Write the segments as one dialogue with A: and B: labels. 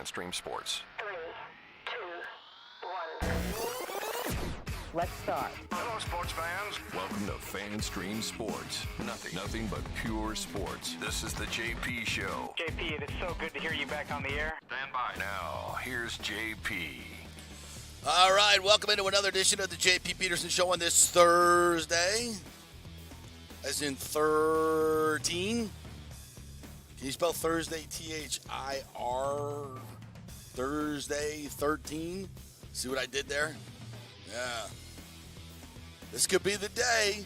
A: FanStream Sports.
B: 3, 2, 1.
C: Let's start.
A: Hello, sports fans. Welcome to FanStream Sports. Nothing but pure sports. This is the JP Show.
D: JP, it is so good to hear you back on the air.
A: Stand by. Now, here's JP.
E: All right, welcome into another edition of the JP Peterson Show on this Thursday, as in 13. Can you spell Thursday, T-H-I-R, Thursday, 13? See what I did there? Yeah. This could be the day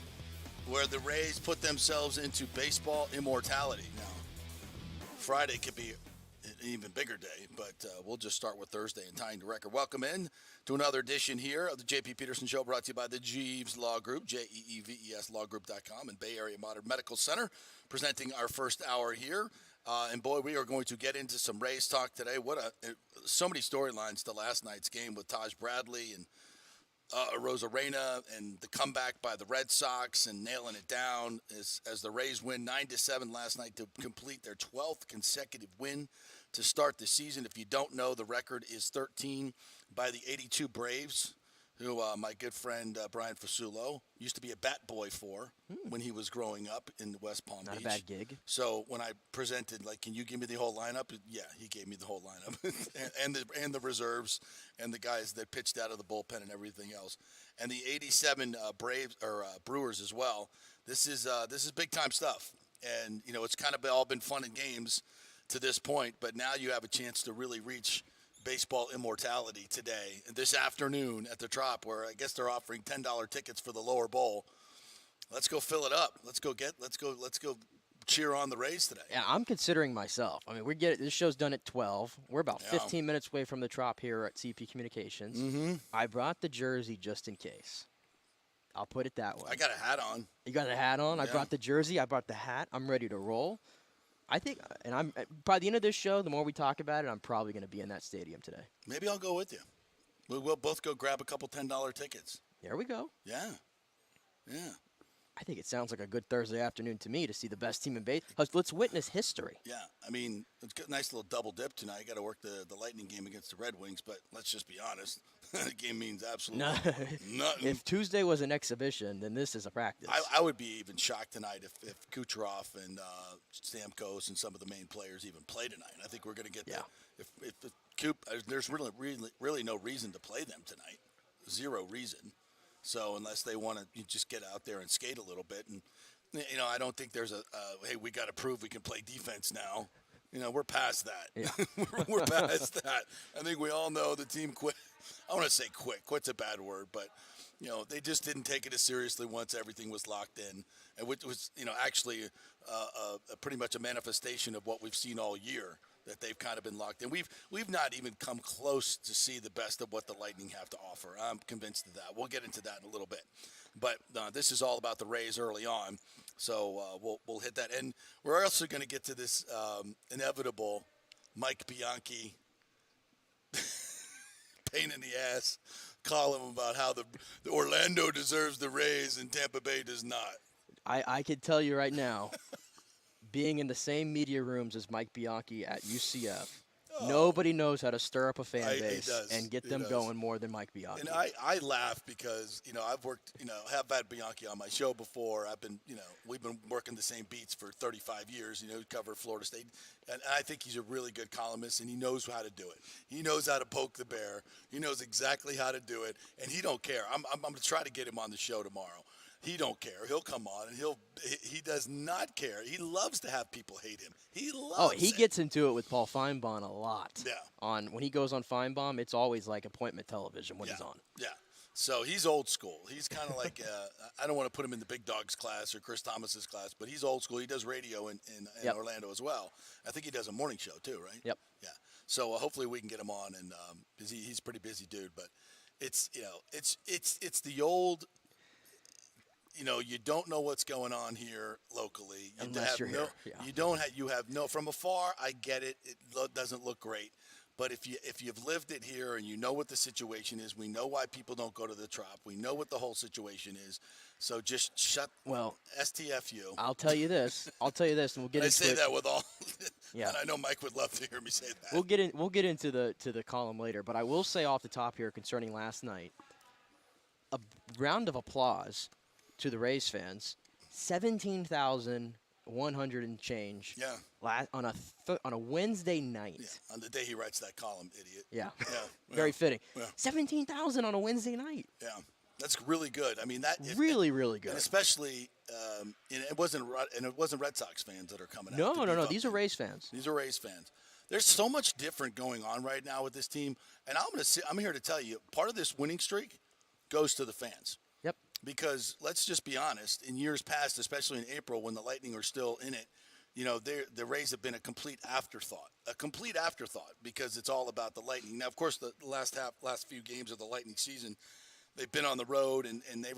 E: where the Rays put themselves into baseball immortality. Now, Friday could be an even bigger day, but we'll just start with Thursday and tying the record. Welcome in to another edition here of the JP Peterson Show, brought to you by the Jeeves Law Group, Jeeves lawgroup.com, and Bay Area Modern Medical Center, presenting our first hour here. And boy, we are going to get into some Rays talk today. So many storylines to last night's game with Taj Bradley and Rosarena and the comeback by the Red Sox and nailing it down as the Rays win 9-7 last night to complete their 12th consecutive win to start the season. If you don't know, the record is 13 by the 82 Braves, who my good friend Brian Fasulo used to be a bat boy for when he was growing up in West Palm Beach.
F: Not a bad gig.
E: So when I presented, can you give me the whole lineup? Yeah, he gave me the whole lineup and the reserves and the guys that pitched out of the bullpen and everything else. And the 87 Brewers as well. This is big time stuff. And it's kind of all been fun and games to this point, but now you have a chance to really reach baseball immortality today, this afternoon at the Trop, where I guess they're offering $10 tickets for the lower bowl. Let's go fill it up. Let's go cheer on the Rays today.
F: Yeah, I'm considering myself. I mean, this show's done at 12. We're about 15 minutes away from the Trop here at CP Communications.
E: Mm-hmm.
F: I brought the jersey just in case. I'll put it that way.
E: I got a hat on.
F: You got a hat on?
E: Yeah.
F: I brought the jersey. I brought the hat. I'm ready to roll. I think, and I'm by the end of this show, the more we talk about it, I'm probably going to be in that stadium today.
E: Maybe I'll go with you. We'll both go grab a couple $10 tickets.
F: There we go.
E: Yeah.
F: I think it sounds like a good Thursday afternoon to me to see the best team in baseball. Let's witness history.
E: Yeah, I mean, it's a nice little double dip tonight. You got to work the Lightning game against the Red Wings, but let's just be honest. The game means absolutely nothing.
F: If Tuesday was an exhibition, then this is a practice.
E: I would be even shocked tonight if Kucherov and Stamkos and some of the main players even play tonight. I think we're going to get there's really no reason to play them tonight. Zero reason. So unless they want to just get out there and skate a little bit. And, I don't think there's hey, we got to prove we can play defense now. We're past that.
F: Yeah.
E: We're past that. I think we all know the team quit. I want to say quit. Quit's a bad word, but, they just didn't take it as seriously once everything was locked in, and which was, actually pretty much a manifestation of what we've seen all year, that they've kind of been locked in. We've not even come close to see the best of what the Lightning have to offer. I'm convinced of that. We'll get into that in a little bit. But this is all about the Rays early on, so we'll hit that. And we're also going to get to this inevitable Mike Bianchi pain in the ass column about how the Orlando deserves the Rays and Tampa Bay does not.
F: I can tell you right now, being in the same media rooms as Mike Bianchi at UCF, nobody knows how to stir up a fan base and get them going more than Mike Bianchi.
E: And I laugh because, I've worked, have had Bianchi on my show before. I've been, we've been working the same beats for 35 years, cover Florida State. And I think he's a really good columnist, and he knows how to do it. He knows how to poke the bear. He knows exactly how to do it, and he don't care. I'm going to try to get him on the show tomorrow. He don't care. He'll come on, and he does not care. He loves to have people hate him. He loves
F: he gets into it with Paul Feinbaum a lot.
E: Yeah.
F: When he goes on Feinbaum, it's always like appointment television when he's on.
E: Yeah. So he's old school. He's kind of like, I don't want to put him in the big dogs class or Chris Thomas's class, but he's old school. He does radio in Orlando as well. I think he does a morning show too, right?
F: Yep.
E: Yeah. So hopefully we can get him on, and because he's a pretty busy dude. But it's it's the old. You don't know what's going on here locally.
F: Unless you're here. Yeah.
E: You have no, from afar, I get it. It doesn't look great. But if you've lived it here and you know what the situation is, we know why people don't go to the Trop. We know what the whole situation is. So just shut.
F: Well,
E: STFU.
F: I'll tell you this, and we'll get into it.
E: I say that with all.
F: Yeah.
E: And I know Mike would love to hear me say that.
F: We'll get into the column later, but I will say off the top here concerning last night, a round of applause to the Rays fans. 17,100 and change.
E: Yeah.
F: On a Wednesday night.
E: Yeah. On the day he writes that column, idiot.
F: Yeah.
E: Yeah.
F: Very fitting.
E: Yeah.
F: 17,000 on a Wednesday night.
E: Yeah. That's really good. I mean,
F: really good.
E: And especially, it wasn't Red Sox fans that are coming out.
F: No. These are Rays fans.
E: These are Rays fans. There's so much different going on right now with this team, and I'm here to tell you, part of this winning streak goes to the fans.
F: Yep.
E: Because let's just be honest, in years past, especially in April when the Lightning are still in it, the Rays have been a complete afterthought because it's all about the Lightning. Now, of course, the last few games of the Lightning season, they've been on the road and they've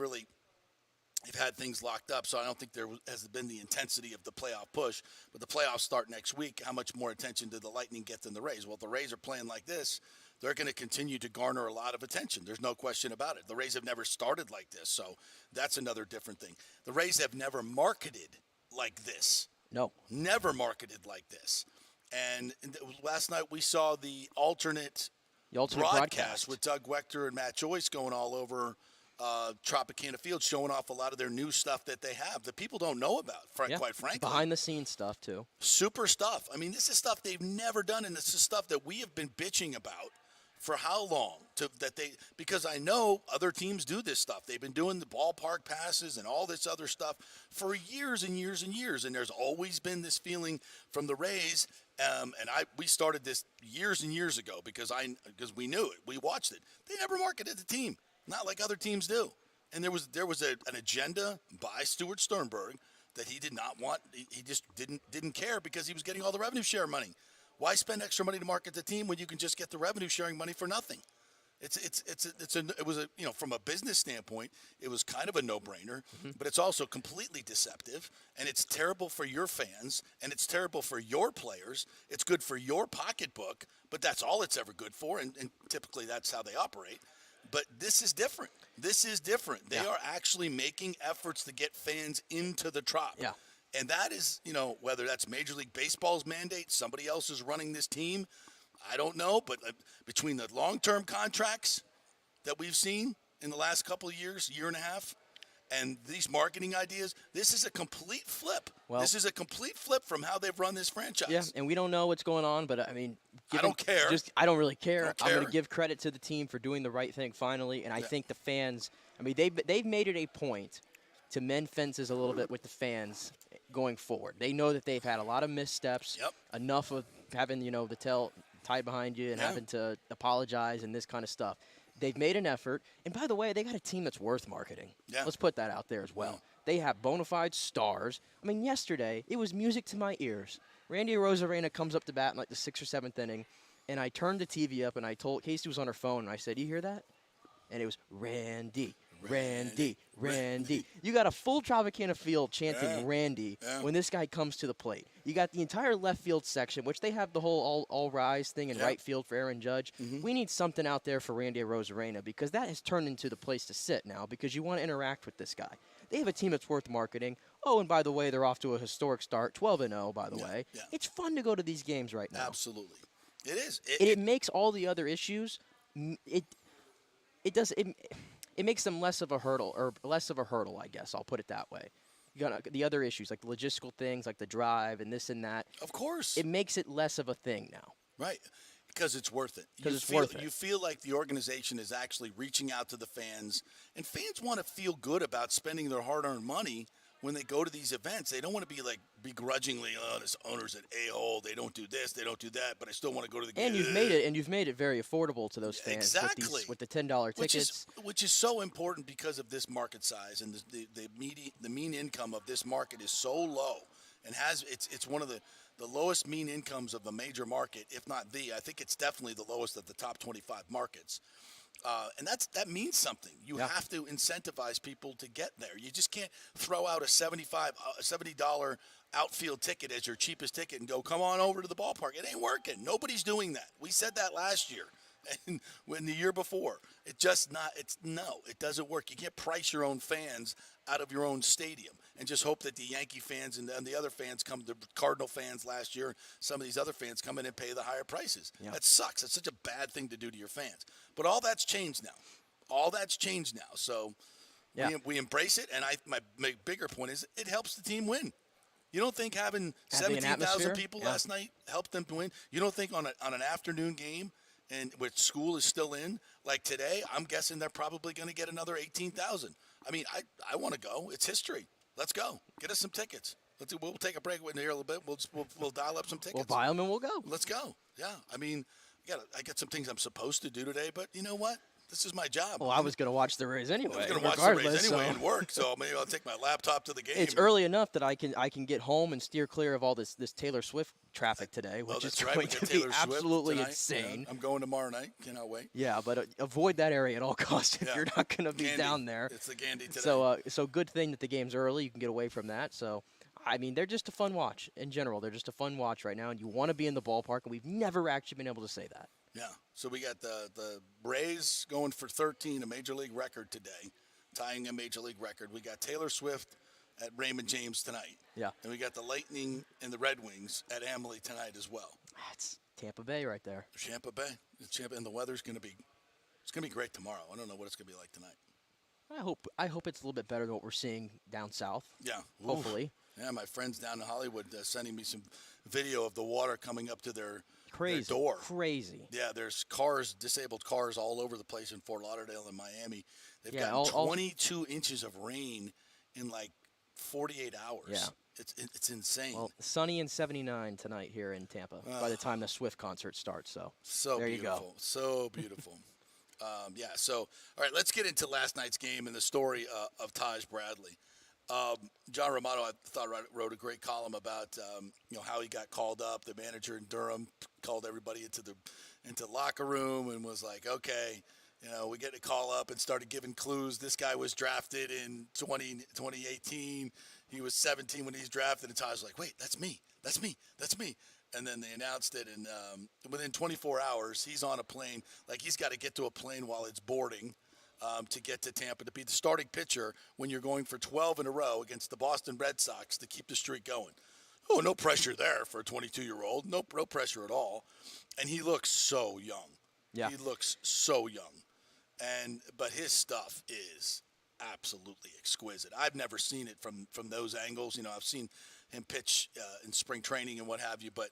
E: had things locked up, so I don't think there has been the intensity of the playoff push. But the playoffs start next week. How much more attention did the Lightning get than the Rays? Well, if the Rays are playing like this, they're going to continue to garner a lot of attention. There's no question about it. The Rays have never started like this, so that's another different thing. The Rays have never marketed like this.
F: No.
E: Never marketed like this. And last night we saw the alternate broadcast with Doug Wechter and Matt Joyce going all over Tropicana Field, showing off a lot of their new stuff that they have that people don't know about, quite frankly.
F: Behind-the-scenes stuff, too.
E: Super stuff. I mean, this is stuff they've never done, and this is stuff that we have been bitching about for how long? Because I know other teams do this stuff. They've been doing the ballpark passes and all this other stuff for years and years and years, and there's always been this feeling from the Rays, we started this years and years ago because we knew it. We watched it. They never marketed the team. Not like other teams do. And there was an agenda by Stuart Sternberg that he did not want. He just didn't care because he was getting all the revenue share money. Why spend extra money to market the team when you can just get the revenue sharing money for nothing? From a business standpoint, it was kind of a no-brainer, but it's also completely deceptive, and it's terrible for your fans, and it's terrible for your players. It's good for your pocketbook, but that's all it's ever good for, and typically that's how they operate. But this is different. They are actually making efforts to get fans into the Trop.
F: Yeah.
E: And that is, whether that's Major League Baseball's mandate, somebody else is running this team, I don't know. But between the long-term contracts that we've seen in the last couple of years, year and a half, and these marketing ideas, this is a complete flip. This is a complete flip from how they've run this franchise.
F: Yeah, and we don't know what's going on, but, I mean,
E: I don't care.
F: I don't really care. I'm going to give credit to the team for doing the right thing finally, and I think the fans, I mean, they've made it a point to mend fences a little bit with the fans going forward. They know that they've had a lot of missteps, enough of having, the tail tied behind you and having to apologize and this kind of stuff. They've made an effort. And by the way, they got a team that's worth marketing. Yeah. Let's put that out there as well. They have bona fide stars. I mean, yesterday, it was music to my ears. Randy Arozarena comes up to bat in like the 6th or 7th inning, and I turned the TV up, and I told Casey was on her phone, and I said, "You hear that?" And it was Randy. You got a full Tropicana field chanting Randy when this guy comes to the plate. You got the entire left field section, which they have the whole all rise thing in right field for Aaron Judge. We need something out there for Randy Arozarena because that has turned into the place to sit now because you want to interact with this guy. They have a team that's worth marketing. Oh, and by the way, they're off to a historic start, 12-0, by the way. Yeah. It's fun to go to these games right now.
E: Absolutely. It is.
F: It makes all the other issues, it makes them less of a hurdle, I guess. I'll put it that way. You got the other issues, like the logistical things, like the drive and this and that.
E: Of course.
F: It makes it less of a thing now.
E: Right. Because it's worth it. You feel like the organization is actually reaching out to the fans, and fans want to feel good about spending their hard-earned money when they go to these events. They don't want to be like begrudgingly, this owner's an a-hole. They don't do this, they don't do that, but I still want to go to the game.
F: And you've made it very affordable to those fans.
E: Exactly.
F: With the $10 tickets.
E: Which is so important because of this market size, and the mean income of this market is so low, and it's one of the lowest mean incomes of a major market, if not I think it's definitely the lowest of the top 25 markets. And that means something. You have to incentivize people to get there. You just can't throw out a $70 outfield ticket as your cheapest ticket and go, come on over to the ballpark. It ain't working. Nobody's doing that. We said that last year and when the year before. It doesn't work. You can't price your own fans out of your own stadium and just hope that the Yankee fans and the other fans come, the Cardinal fans last year, some of these other fans come in and pay the higher prices. Yeah. That sucks. That's such a bad thing to do to your fans. But all that's changed now. So we embrace it, and my bigger point is it helps the team win. You don't think having 17,000 people last night helped them to win? You don't think on an afternoon game and with school is still in, like today, I'm guessing they're probably going to get another 18,000. I mean, I want to go. It's history. Let's go. Get us some tickets. We'll take a break in here a little bit. We'll dial up some tickets.
F: We'll buy them and we'll go.
E: Let's go. Yeah. I mean, I got some things I'm supposed to do today, but you know what? This is my job.
F: Well, I was going to watch the Rays anyway.
E: I was going to watch the Rays anyway and work, so maybe I'll take my laptop to the game.
F: It's early enough that I can get home and steer clear of all this Taylor Swift traffic today, which is going to be absolutely insane.
E: Yeah, I'm going tomorrow night. Cannot wait.
F: Yeah, but avoid that area at all costs if you're not going to be down there.
E: It's the Gandy today.
F: So good thing that the game's early. You can get away from that. So, I mean, they're just a fun watch in general. They're just a fun watch right now, and you want to be in the ballpark, and we've never actually been able to say that.
E: Yeah, so we got the Rays going for 13, a Major League record today, tying a Major League record. We got Taylor Swift at Raymond James tonight.
F: Yeah.
E: And we got the Lightning and the Red Wings at Amalie tonight as well.
F: That's Tampa Bay right there.
E: Tampa Bay. And the weather's going to be great tomorrow. I don't know what it's going to be like tonight.
F: I hope it's a little bit better than what we're seeing down south.
E: Yeah.
F: Hopefully.
E: Yeah, my friends down in Hollywood sending me some video of the water coming up to their door.
F: Crazy.
E: Yeah, there's disabled cars all over the place in Fort Lauderdale and Miami. They've gotten 22 inches of rain in like 48 hours.
F: Yeah.
E: It's insane.
F: Well, sunny and 79 tonight here in Tampa by the time the Swift concert starts. So there
E: beautiful.
F: You go.
E: So beautiful. So, all right, let's get into last night's game and the story of Taj Bradley. John Romano, I thought, wrote a great column about how he got called up. The manager in Durham called everybody into the locker room and was like, okay, we get a call up and started giving clues. This guy was drafted in 2018. He was 17 when he's drafted, and Taj was like, wait, that's me. And then they announced it, and within 24 hours, he's on a plane. Like, he's got to get to a plane while it's boarding. To get to Tampa to be the starting pitcher when you're going for 12 in a row against the Boston Red Sox to keep the streak going. Oh, no pressure there for a 22-year-old. No pressure at all. And he looks so young.
F: Yeah.
E: He looks so young. But his stuff is absolutely exquisite. I've never seen it from those angles. I've seen him pitch in spring training and what have you, but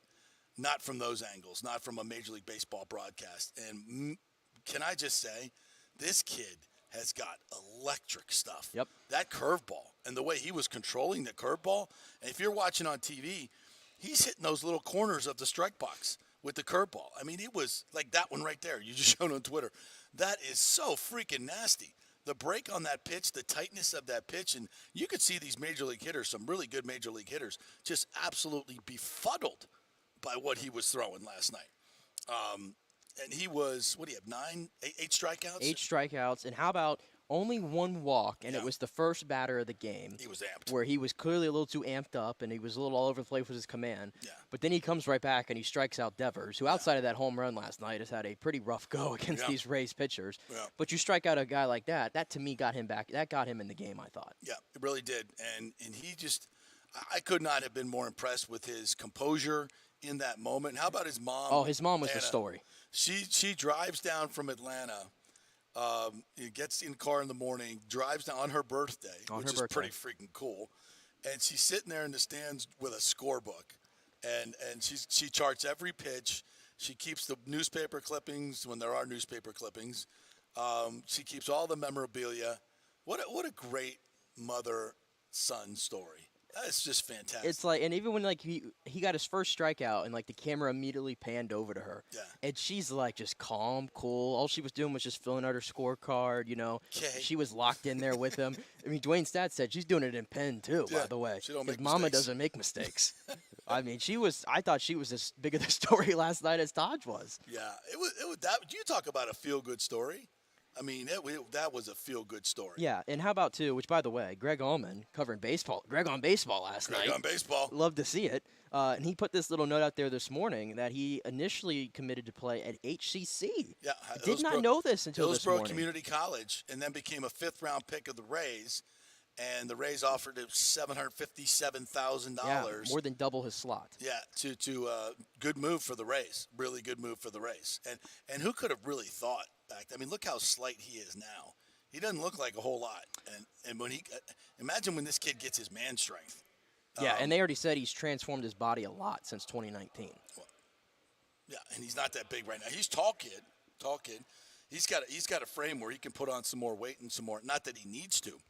E: not from those angles, not from a Major League Baseball broadcast. And can I just say, this kid has got electric stuff.
F: Yep.
E: That curveball and the way he was controlling the curveball. And if you're watching on TV, he's hitting those little corners of the strike box with the curveball. I mean, it was like that one right there. You just showed on Twitter. That is so freaking nasty. The break on that pitch, the tightness of that pitch, and you could see these Major League hitters, some really good Major League hitters, just absolutely befuddled by what he was throwing last night. And he was, 8 strikeouts?
F: 8 strikeouts. And how about only one walk, and it was the first batter of the game.
E: He was amped.
F: Where he was clearly a little too amped up, and he was a little all over the place with his command.
E: Yeah.
F: But then he comes right back, and he strikes out Devers, who outside of that home run last night has had a pretty rough go against these Rays pitchers.
E: Yeah.
F: But you strike out a guy like that, that to me got him back. That got him in the game, I thought.
E: Yeah, it really did. And he just – I could not have been more impressed with his composure in that moment. How about his mom?
F: Oh, his mom was the story.
E: She drives down from Atlanta, gets in the car in the morning, drives down on her birthday, which is pretty freaking cool. And she's sitting there in the stands with a scorebook, and she charts every pitch. She keeps the newspaper clippings when there are newspaper clippings. She keeps all the memorabilia. What a great mother-son story. That's just fantastic.
F: It's like, and even when like he got his first strikeout, and like the camera immediately panned over to her, and she's like just calm, cool. All she was doing was just filling out her scorecard. She was locked in there with him. I mean, Dwayne Stats said she's doing it in pen too. By the way, his mama doesn't make mistakes. I mean, I thought she was as big of the story last night as Taj was.
E: Yeah, it was that. You talk about a feel-good story. I mean, that was a feel-good story.
F: Yeah, and how about, too, which, by the way, Greg Allman covering baseball. Greg on baseball last night.
E: Greg on baseball.
F: Love to see it. And he put this little note out there this morning that he initially committed to play at HCC.
E: Yeah,
F: I did not know this until this morning.
E: Hillsborough Community College, and then became a fifth-round pick of the Rays. And the Rays offered him $757,000.
F: Yeah, more than double his slot.
E: Yeah, to good move for the Rays. Really good move for the Rays. And who could have really thought back? I mean, look how slight he is now. He doesn't look like a whole lot. And when imagine when this kid gets his man strength.
F: Yeah, and they already said he's transformed his body a lot since 2019.
E: Well, yeah, and he's not that big right now. He's tall kid. He's got a frame where he can put on some more weight and some more. Not that he needs to.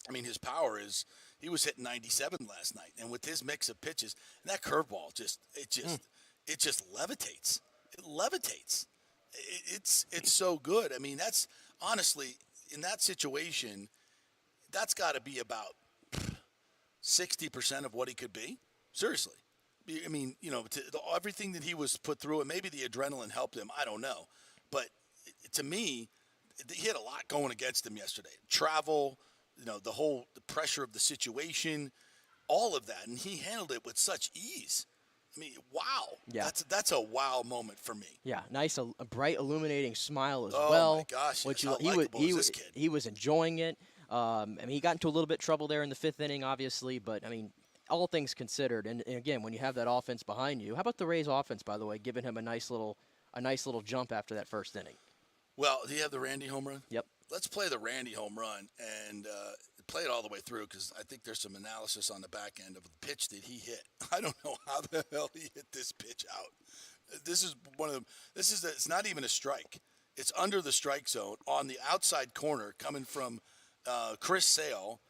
E: I mean, his power is – he was hitting 97 last night. And with his mix of pitches, and that curveball it just levitates. It levitates. It's so good. I mean, that's – honestly, in that situation, that's got to be about 60% of what he could be. Seriously. I mean, everything that he was put through, and maybe the adrenaline helped him. I don't know. But to me, he had a lot going against him yesterday. Travel – the pressure of the situation, all of that, and he handled it with such ease. I mean, wow.
F: Yeah.
E: That's a wow moment for me.
F: Yeah, nice, a bright, illuminating smile as
E: well.
F: Oh,
E: my gosh.
F: Which
E: how likable is this kid?
F: He was enjoying it. I mean, he got into a little bit of trouble there in the fifth inning, obviously, but, I mean, all things considered, and again, when you have that offense behind you, how about the Rays offense, by the way, giving him a nice little jump after that first inning?
E: Well, do you have the Randy home run?
F: Yep.
E: Let's play the Randy home run and play it all the way through because I think there's some analysis on the back end of the pitch that he hit. I don't know how the hell he hit this pitch out. This is one of them. It's not even a strike. It's under the strike zone on the outside corner coming from Chris Sale,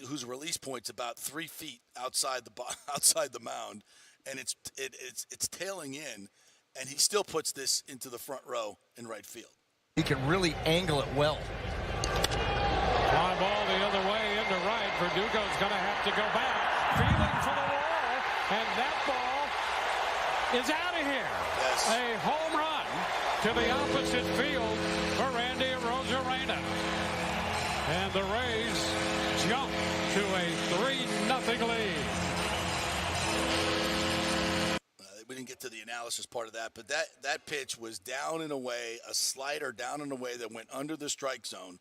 E: whose release point's about 3 feet outside the mound, and it's tailing in, and he still puts this into the front row in right field.
B: He can really angle it well.
C: Fly ball the other way into right. Verdugo's going to have to go back. Feeling for the wall. And that ball is out of here.
E: Yes.
C: A home run to the opposite field for Randy Arozarena. And the Rays jump to a 3-0 lead.
E: We didn't get to the analysis part of that, but that pitch was down and away, a slider down and away that went under the strike zone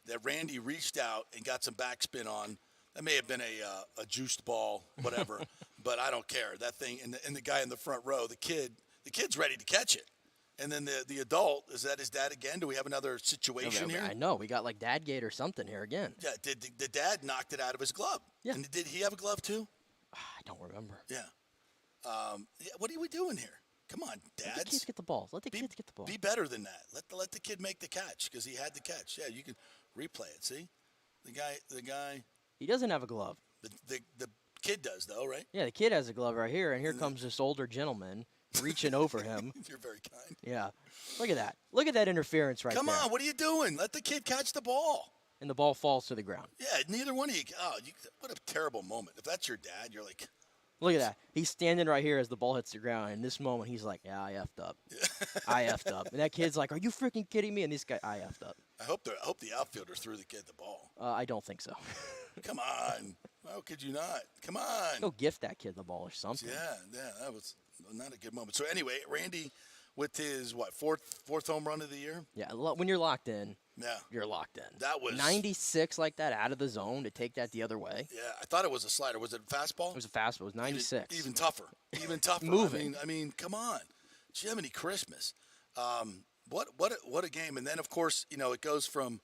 E: that Randy reached out and got some backspin on. That may have been a juiced ball, whatever, but I don't care. That thing, and the guy in the front row, the kid's ready to catch it. And then the adult, is that his dad again? Do we have another situation here?
F: I know. We got like dad gate or something here again.
E: Yeah, the dad knocked it out of his glove.
F: Yeah.
E: And did he have a glove too?
F: I don't remember.
E: Yeah. What are we doing here? Come on, dads.
F: Let the kids get the ball. Let the kids get the ball.
E: Be better than that. Let the kid make the catch because he had the catch. Yeah, you can replay it. See, the guy.
F: He doesn't have a glove.
E: The kid does though, right?
F: Yeah, the kid has a glove right here, and here comes this older gentleman reaching over him.
E: You're very kind.
F: Yeah, look at that. Look at that interference right there.
E: Come on, what are you doing? Let the kid catch the ball.
F: And the ball falls to the ground.
E: Yeah, neither one of you. What a terrible moment. If that's your dad, you're like.
F: Look at that. He's standing right here as the ball hits the ground. In this moment, he's like, yeah, I effed up. I effed up. And that kid's like, are you freaking kidding me? And this guy, I effed up.
E: I hope the outfielder threw the kid the ball.
F: I don't think so.
E: Come on. How could you not? Come on.
F: Go gift that kid the ball or something.
E: Yeah, that was not a good moment. So anyway, Randy with his, fourth home run of the year?
F: Yeah, when you're locked in.
E: Yeah.
F: You're locked in.
E: That was
F: 96 like that out of the zone to take that the other way.
E: Yeah, I thought it was a slider. Was it a fastball?
F: It was a fastball. It was 96.
E: Even tougher. Even tougher.
F: Moving.
E: I mean, come on. Jiminy Christmas. What a game. And then of course, it goes from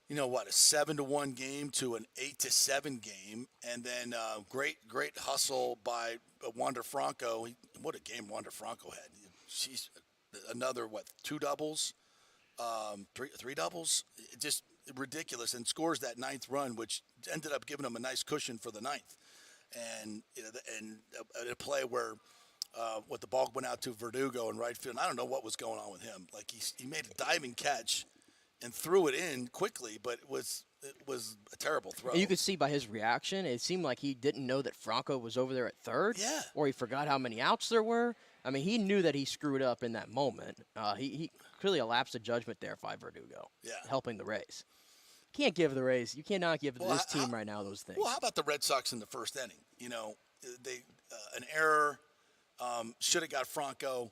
E: a 7-1 game to an 8-7 game, and then great hustle by Wander Franco. What a game Wander Franco had. She's another 2 doubles. 3 doubles, just ridiculous, and scores that 9th run, which ended up giving him a nice cushion for the 9th. And a play where the ball went out to Verdugo in right field. And I don't know what was going on with him. Like he made a diving catch and threw it in quickly, but it was a terrible throw.
F: And you could see by his reaction, it seemed like he didn't know that Franco was over there at third.
E: Yeah.
F: Or he forgot how many outs there were. I mean, he knew that he screwed up in that moment. He clearly elapsed a judgment there by Verdugo, helping the Rays. Can't give the Rays. You cannot give this team right now those things.
E: Well, how about the Red Sox in the first inning? You know, they an error should have got Franco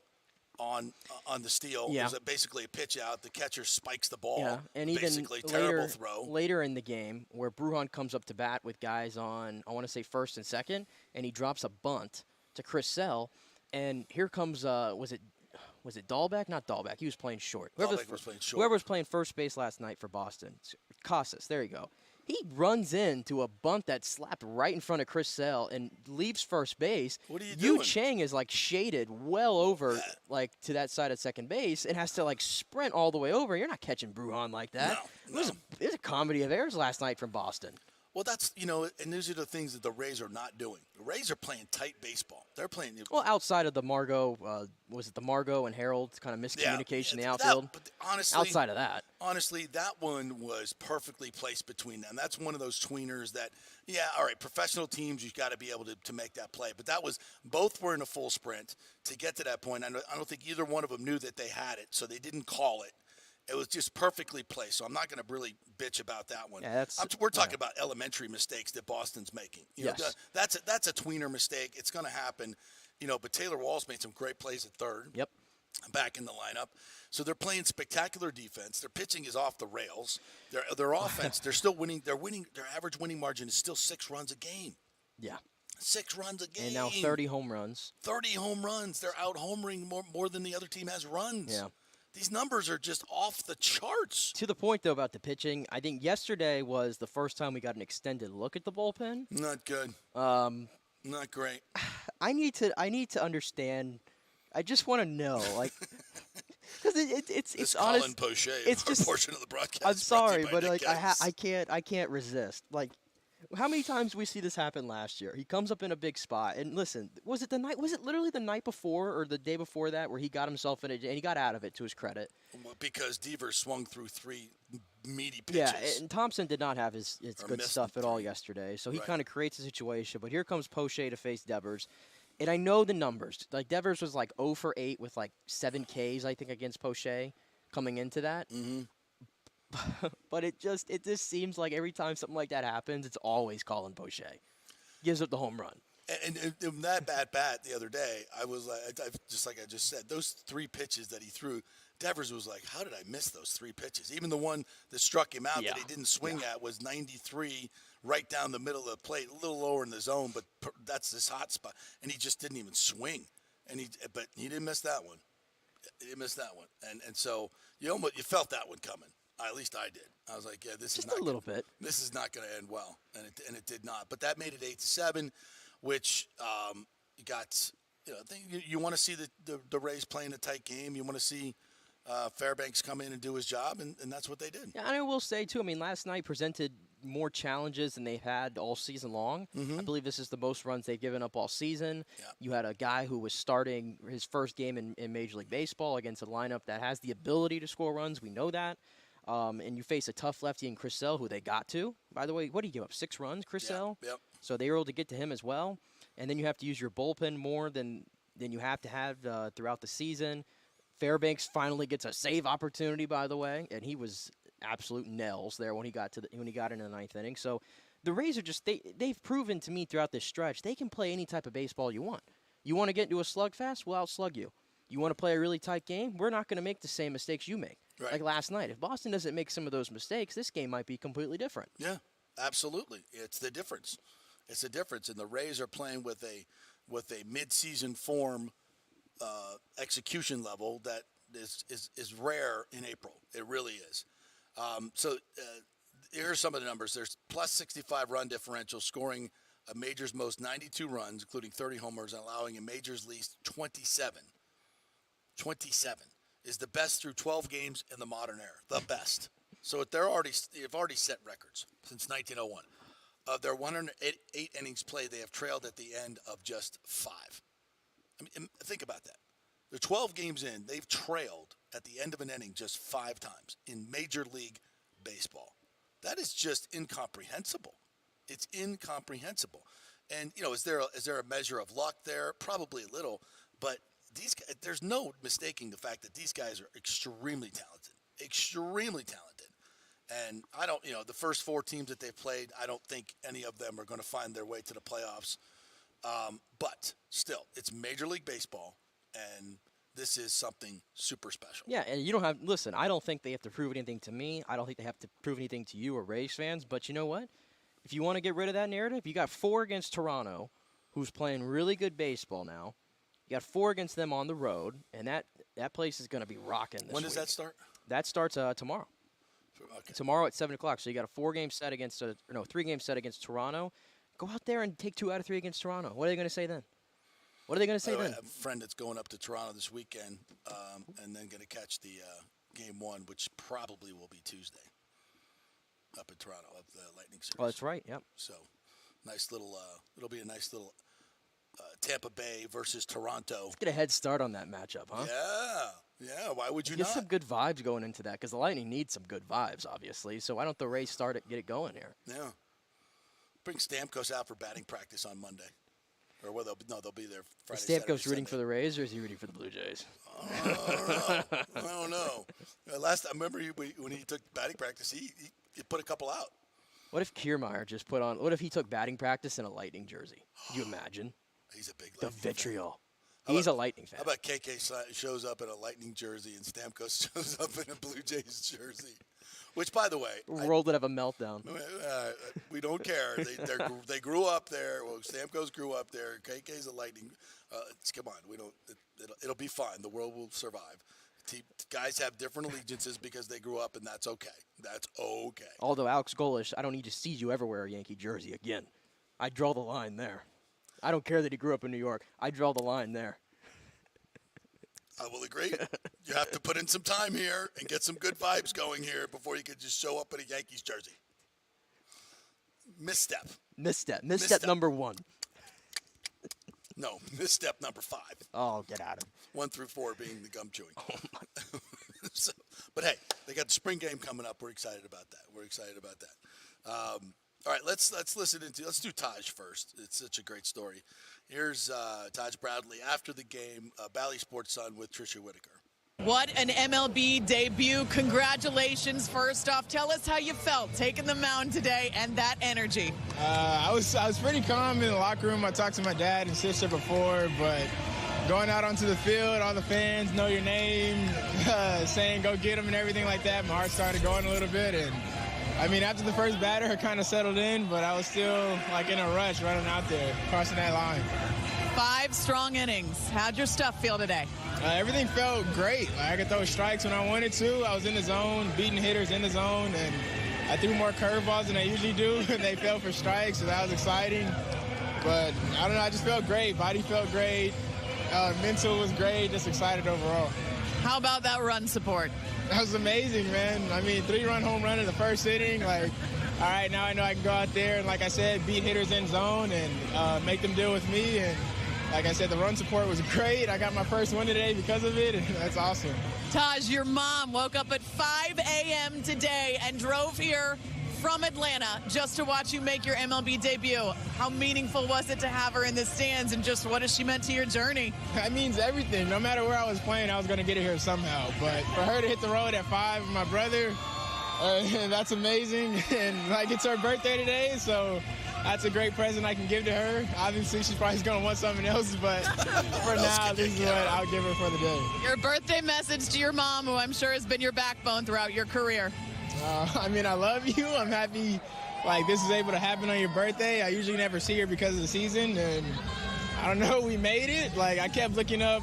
E: on the steal.
F: Yeah.
E: It was basically a pitch out. The catcher spikes the ball.
F: Yeah, and even
E: basically terrible throw.
F: Later in the game, where Brujan comes up to bat with guys on, I want to say first and second, and he drops a bunt to Chris Sale, and here comes was it Dahlbeck? Not Dahlbeck. He was playing short.
E: Dahlbeck was playing short.
F: Whoever was playing first base last night for Boston, Casas. There you go. He runs into a bunt that slapped right in front of Chris Sale and leaves first base.
E: What are you
F: Yu
E: doing?
F: Chang is like shaded well over to that side of second base and has to like sprint all the way over. You're not catching Brujan like that.
E: No.
F: It was a comedy of errors last night from Boston.
E: Well, that's, and these are the things that the Rays are not doing. The Rays are playing tight baseball. They're playing.
F: Well, outside of the Margot, was it the Margot and Harold kind of miscommunication in the outfield?
E: But honestly,
F: outside of that.
E: Honestly, that one was perfectly placed between them. That's one of those tweeners that, all right, professional teams, you've got to be able to make that play. But both were in a full sprint to get to that point. I don't think either one of them knew that they had it, so they didn't call it. It was just perfectly placed, so I'm not going to really bitch about that one.
F: Yeah,
E: we're talking about elementary mistakes that Boston's making.
F: Yes.
E: That's a tweener mistake. It's going to happen. But Taylor Wall's made some great plays at third.
F: Yep.
E: Back in the lineup. So they're playing spectacular defense. Their pitching is off the rails. Their offense, they're still winning. They're winning. Their average winning margin is still 6 runs a game.
F: Yeah.
E: 6 runs a game.
F: And now 30 home runs.
E: 30 home runs. They're out homering more than the other team has runs.
F: Yeah.
E: These numbers are just off the charts.
F: To the point, though, about the pitching, I think yesterday was the first time we got an extended look at the bullpen.
E: Not good. Not great.
F: I need to understand. I just want to know, like, because it's honest.
E: Colin Poche,
F: it's just
E: portion of the broadcast.
F: I'm sorry, but
E: Nick
F: like I can't resist. Like, how many times we see this happen last year? He comes up in a big spot, and listen, was it literally the night before or the day before that where he got himself in it and he got out of it, to his credit?
E: Because Devers swung through 3 meaty pitches.
F: Yeah, and Thompson did not have his good stuff at all yesterday, so he kind of creates a situation. But here comes Poche to face Devers, and I know the numbers. Like, Devers was like 0 for 8 with like 7 Ks, I think, against Poche coming into that.
E: Mm-hmm.
F: But it just seems like every time something like that happens, it's always Colin Poche. Gives up the home run.
E: And that bat the other day, I was like, just like I just said, those 3 pitches that he threw, Devers was like, how did I miss those 3 pitches? Even the one that struck him out that he didn't swing at was 93, right down the middle of the plate, a little lower in the zone, but that's his hot spot. And he just didn't even swing. But he didn't miss that one. He didn't miss that one. And so you felt that one coming. At least I did. I was like, this is not
F: a little bit.
E: This is not going to end well, and it did not. But that made it 8-7, which you want to see the Rays playing a tight game. You want to see Fairbanks come in and do his job, and that's what they did.
F: Yeah, and I will say too. I mean, last night presented more challenges than they've had all season long.
E: Mm-hmm.
F: I believe this is the most runs they've given up all season.
E: Yeah.
F: You had a guy who was starting his first game in Major League Baseball against a lineup that has the ability to score runs. We know that. And you face a tough lefty in Chris Sale, who they got to. By the way, what did he give up? 6 runs, Chris Sale?
E: Yep.
F: So they were able to get to him as well. And then you have to use your bullpen more than you have to have throughout the season. Fairbanks finally gets a save opportunity, by the way, and he was absolute nails there when he got into the 9th inning. So the Rays are just they've proven to me throughout this stretch they can play any type of baseball you want. You want to get into a slugfest? We'll outslug you. You want to play a really tight game? We're not going to make the same mistakes you make.
E: Right.
F: Like last night. If Boston doesn't make some of those mistakes, this game might be completely different.
E: Yeah, absolutely. It's the difference. It's the difference. And the Rays are playing with a mid-season form execution level that is rare in April. It really is. So here are some of the numbers. There's plus 65 run differential, scoring a major's most 92 runs, including 30 homers, and allowing a major's least 27. 27 is the best through 12 games in the modern era. The best. So they've already set records since 1901. Of their 108 innings played, they have trailed at the end of just 5. I mean, think about that. They're 12 games in. They've trailed at the end of an inning just 5 times in Major League Baseball. That is just incomprehensible. It's incomprehensible. And, is there a measure of luck there? Probably a little. But these guys, there's no mistaking the fact that these guys are extremely talented. Extremely talented. And I don't, the first 4 teams that they've played, I don't think any of them are going to find their way to the playoffs. But still, it's Major League Baseball, and this is something super special.
F: Yeah, and you don't have – listen, I don't think they have to prove anything to me. I don't think they have to prove anything to you or Rays fans. But you know what? If you want to get rid of that narrative, you got 4 against Toronto, who's playing really good baseball now. You got 4 against them on the road, and that place is going to be rocking this
E: When does
F: week.
E: that start?
F: That starts tomorrow.
E: Okay.
F: Tomorrow at 7 o'clock. So you got a 3-game set against Toronto. Go out there and take 2 out of 3 against Toronto. What are they going to say then? What are they going to say then?
E: I have a friend that's going up to Toronto this weekend and then going to catch the game 1, which probably will be Tuesday up in Toronto, up the Lightning Series.
F: Oh, that's right, yep.
E: So, nice little, it'll be a nice little Tampa Bay versus Toronto.
F: Let's get a head start on that matchup, huh?
E: Yeah, why would you
F: Get
E: not?
F: some good vibes going into that because the Lightning need some good vibes, obviously. So why don't the Rays get it going here?
E: Yeah. Bring Stamkos out for batting practice on Monday. Or well, they'll be there Friday,
F: Is Stamkos
E: Saturday,
F: rooting
E: Sunday.
F: for the Rays or is he rooting for the Blue Jays?
E: I don't know. Last I remember when he took batting practice, he put a couple out.
F: What if Kiermaier just put on – what if he took batting practice in a Lightning jersey? Could you imagine?
E: He's a big
F: The
E: Lightning fan.
F: vitriol. He's a Lightning fan.
E: How about KK shows up in a Lightning jersey and Stamkos shows up in a Blue Jays jersey? Which, by the way,
F: World would have a meltdown.
E: We don't care. They grew up there. Well, Stamkos grew up there. KK's a Lightning. Come on, we don't. It'll be fine. The world will survive. Guys have different allegiances because they grew up, and that's okay. That's okay.
F: Although Alex Golish, I don't need to see you ever wear a Yankee jersey again. I draw the line there. I don't care that he grew up in New York. I draw the line there.
E: I will agree. You have to put in some time here and get some good vibes going here before you can just show up in a Yankees jersey. Misstep.
F: Misstep number 1.
E: No, misstep number 5.
F: Oh, get out of it.
E: 1 through 4 being the gum chewing. Oh my. But hey, they got the spring game coming up. We're excited about that. All right, let's do Taj first. It's such a great story. Here's Taj Bradley after the game, Bally Sports Sun with Trisha Whitaker.
G: What an MLB debut. Congratulations, first off. Tell us how you felt taking the mound today and that energy.
H: I was pretty calm in the locker room. I talked to my dad and sister before, but going out onto the field, all the fans know your name, saying go get them and everything like that, my heart started going a little bit. And I mean, after the first batter, it kind of settled in, but I was still like in a rush running out there, crossing that line.
G: 5 strong innings. How'd your stuff feel today?
H: Everything felt great. Like, I could throw strikes when I wanted to. I was in the zone, beating hitters in the zone, and I threw more curveballs than I usually do, and they fell for strikes, so that was exciting. But I don't know, I just felt great. Body felt great. Mental was great. Just excited overall.
G: How about that run support?
H: That was amazing, man. I mean, 3-run home run in the first inning. Like, all right, now I know I can go out there and, like I said, beat hitters in zone and make them deal with me. And like I said, the run support was great. I got my first win today because of it, and that's awesome.
G: Taj, your mom woke up at 5 a.m. today and drove here from Atlanta just to watch you make your MLB debut. How meaningful was it to have her in the stands, and just what has she meant to your journey?
H: That means everything. No matter where I was playing, I was going to get it here somehow. But for her to hit the road at 5 with my brother, that's amazing. And like, it's her birthday today, so that's a great present I can give to her. Obviously, she's probably going to want something else, but for now, this is what I'll give her for the day.
G: Your birthday message to your mom, who I'm sure has been your backbone throughout your career.
H: I mean, I love you. I'm happy, like, this is able to happen on your birthday. I usually never see her because of the season, and I don't know, we made it. Like, I kept looking up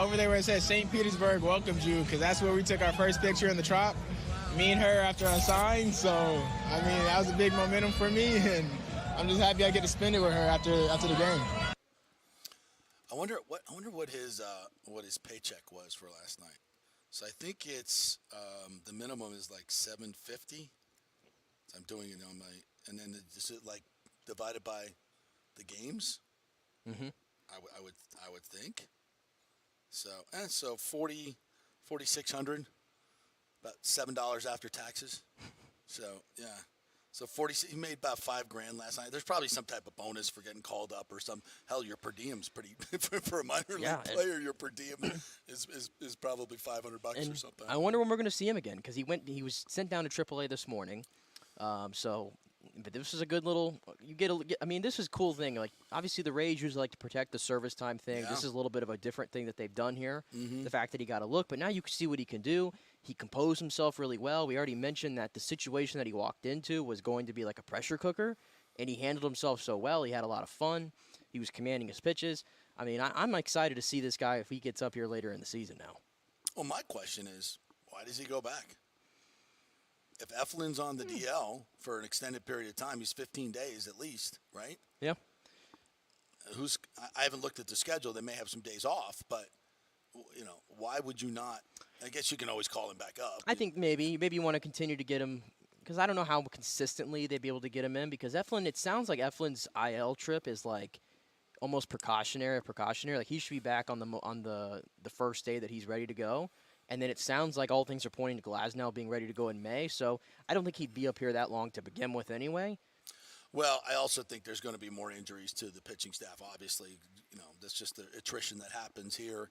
H: over there where it says St. Petersburg welcomes you, because that's where we took our first picture in the Trop, me and her after I signed. So, I mean, that was a big momentum for me, and I'm just happy I get to spend it with her after the game.
E: I wonder what his paycheck was for last night. So I think it's the minimum is like $750. So I'm doing it on my, and then is it like divided by the games?
F: Mm-hmm.
E: I would think. So 4,600, about $7 after taxes. So yeah, So 40. He made about $5,000 last night. There's probably some type of bonus for getting called up or some. Hell, your per diem's pretty for a minor league player. Your per diem is probably $500 or something.
F: I wonder when we're going to see him again because he was sent down to AAA this morning. But this is a good little. I mean, this is a cool thing. Like obviously the Rays usually like to protect the service time thing. Yeah. This is a little bit of a different thing that they've done here. Mm-hmm. The fact that he got a look, but now you can see what he can do. He composed himself really well. We already mentioned that the situation that he walked into was going to be like a pressure cooker, and he handled himself so well. He had a lot of fun. He was commanding his pitches. I mean, I'm excited to see this guy if he gets up here later in the season now.
E: Well, my question is, why does he go back? If Eflin's on the DL for an extended period of time, he's 15 days at least, right?
F: Yeah.
E: I haven't looked at the schedule. They may have some days off, but why would you not? I guess you can always call him back up.
F: I think maybe you want to continue to get him because I don't know how consistently they'd be able to get him in because Eflin. It sounds like Eflin's IL trip is like almost precautionary. Like he should be back on the first day that he's ready to go. And then it sounds like all things are pointing to Glasnow being ready to go in May. So I don't think he'd be up here that long to begin with anyway.
E: Well, I also think there's going to be more injuries to the pitching staff. Obviously, that's just the attrition that happens here.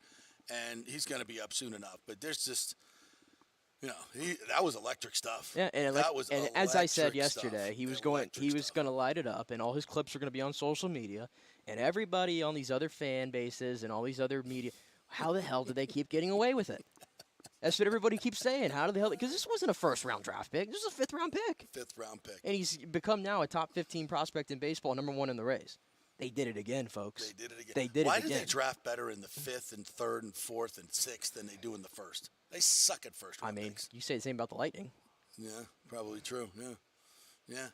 E: And he's going to be up soon enough. But there's just, that was electric stuff.
F: Yeah, and as I said yesterday, he was going to light it up, and all his clips are going to be on social media. And everybody on these other fan bases and all these other media, how the hell did they keep getting away with it? That's what everybody keeps saying. How the hell? Because this wasn't a first-round draft pick. This was a fifth-round pick.
E: Fifth-round pick.
F: And he's become now a top 15 prospect in baseball, number 1 in the Rays. They did it again, folks.
E: They did it again.
F: Why
E: do they draft better in the 5th and 3rd and 4th and 6th than they do in the 1st? They suck at first-round picks.
F: You say the same about the Lightning.
E: Yeah, probably true. Yeah.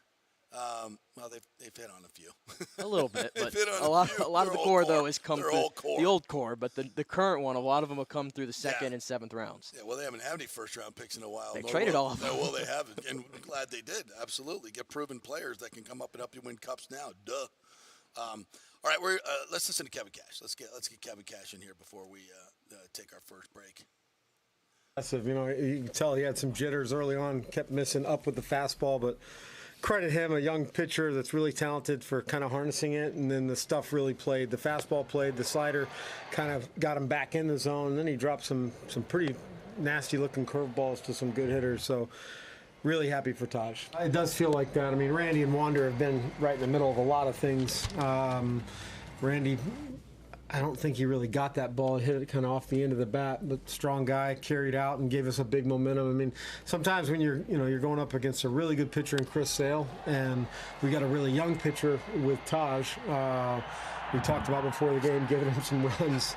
E: Well, they've hit on a few.
F: A little bit, but a lot of the core though has come through the old core. But the current one, a lot of them have come through the 2nd and 7th rounds.
E: Yeah, well, they haven't had any first-round picks in a while.
F: They traded all of them.
E: Well, they haven't, and I'm glad they did. Absolutely, get proven players that can come up and help you win cups now. Duh. All right, let's listen to Kevin Cash. Let's get Kevin Cash in here before we take our first break.
I: You can tell he had some jitters early on, kept missing up with the fastball, but credit him, a young pitcher that's really talented for kind of harnessing it, and then the stuff really played. The fastball played, the slider kind of got him back in the zone, and then he dropped some pretty nasty-looking curveballs to some good hitters, so really happy for Taj. It does feel like that. I mean, Randy and Wander have been right in the middle of a lot of things. Randy, I don't think he really got that ball. Hit it kind of off the end of the bat, but strong guy, carried out and gave us a big momentum. I mean, sometimes when you're going up against a really good pitcher in Chris Sale, and we got a really young pitcher with Taj. We talked about before the game, giving him some runs.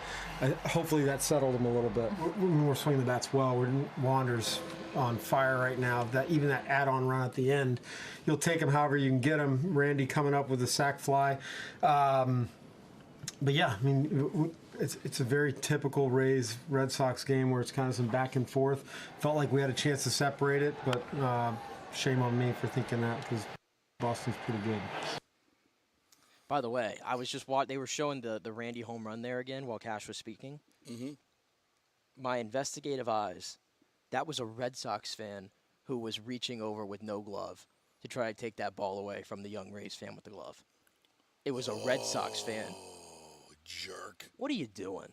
I: Hopefully that settled him a little bit. We're swinging the bats well. Wander's on fire right now. Even that add-on run at the end, you'll take him however you can get him. Randy coming up with a sac fly. But yeah, I mean, it's a very typical Rays Red Sox game where it's kind of some back and forth. Felt like we had a chance to separate it, but shame on me for thinking that because Boston's pretty good.
F: By the way, I was just they were showing the Randy home run there again while Cash was speaking. Mm-hmm. My investigative eyes, that was a Red Sox fan who was reaching over with no glove to try to take that ball away from the young Rays fan with the glove. It was a Red Sox fan.
E: Jerk.
F: What are you doing?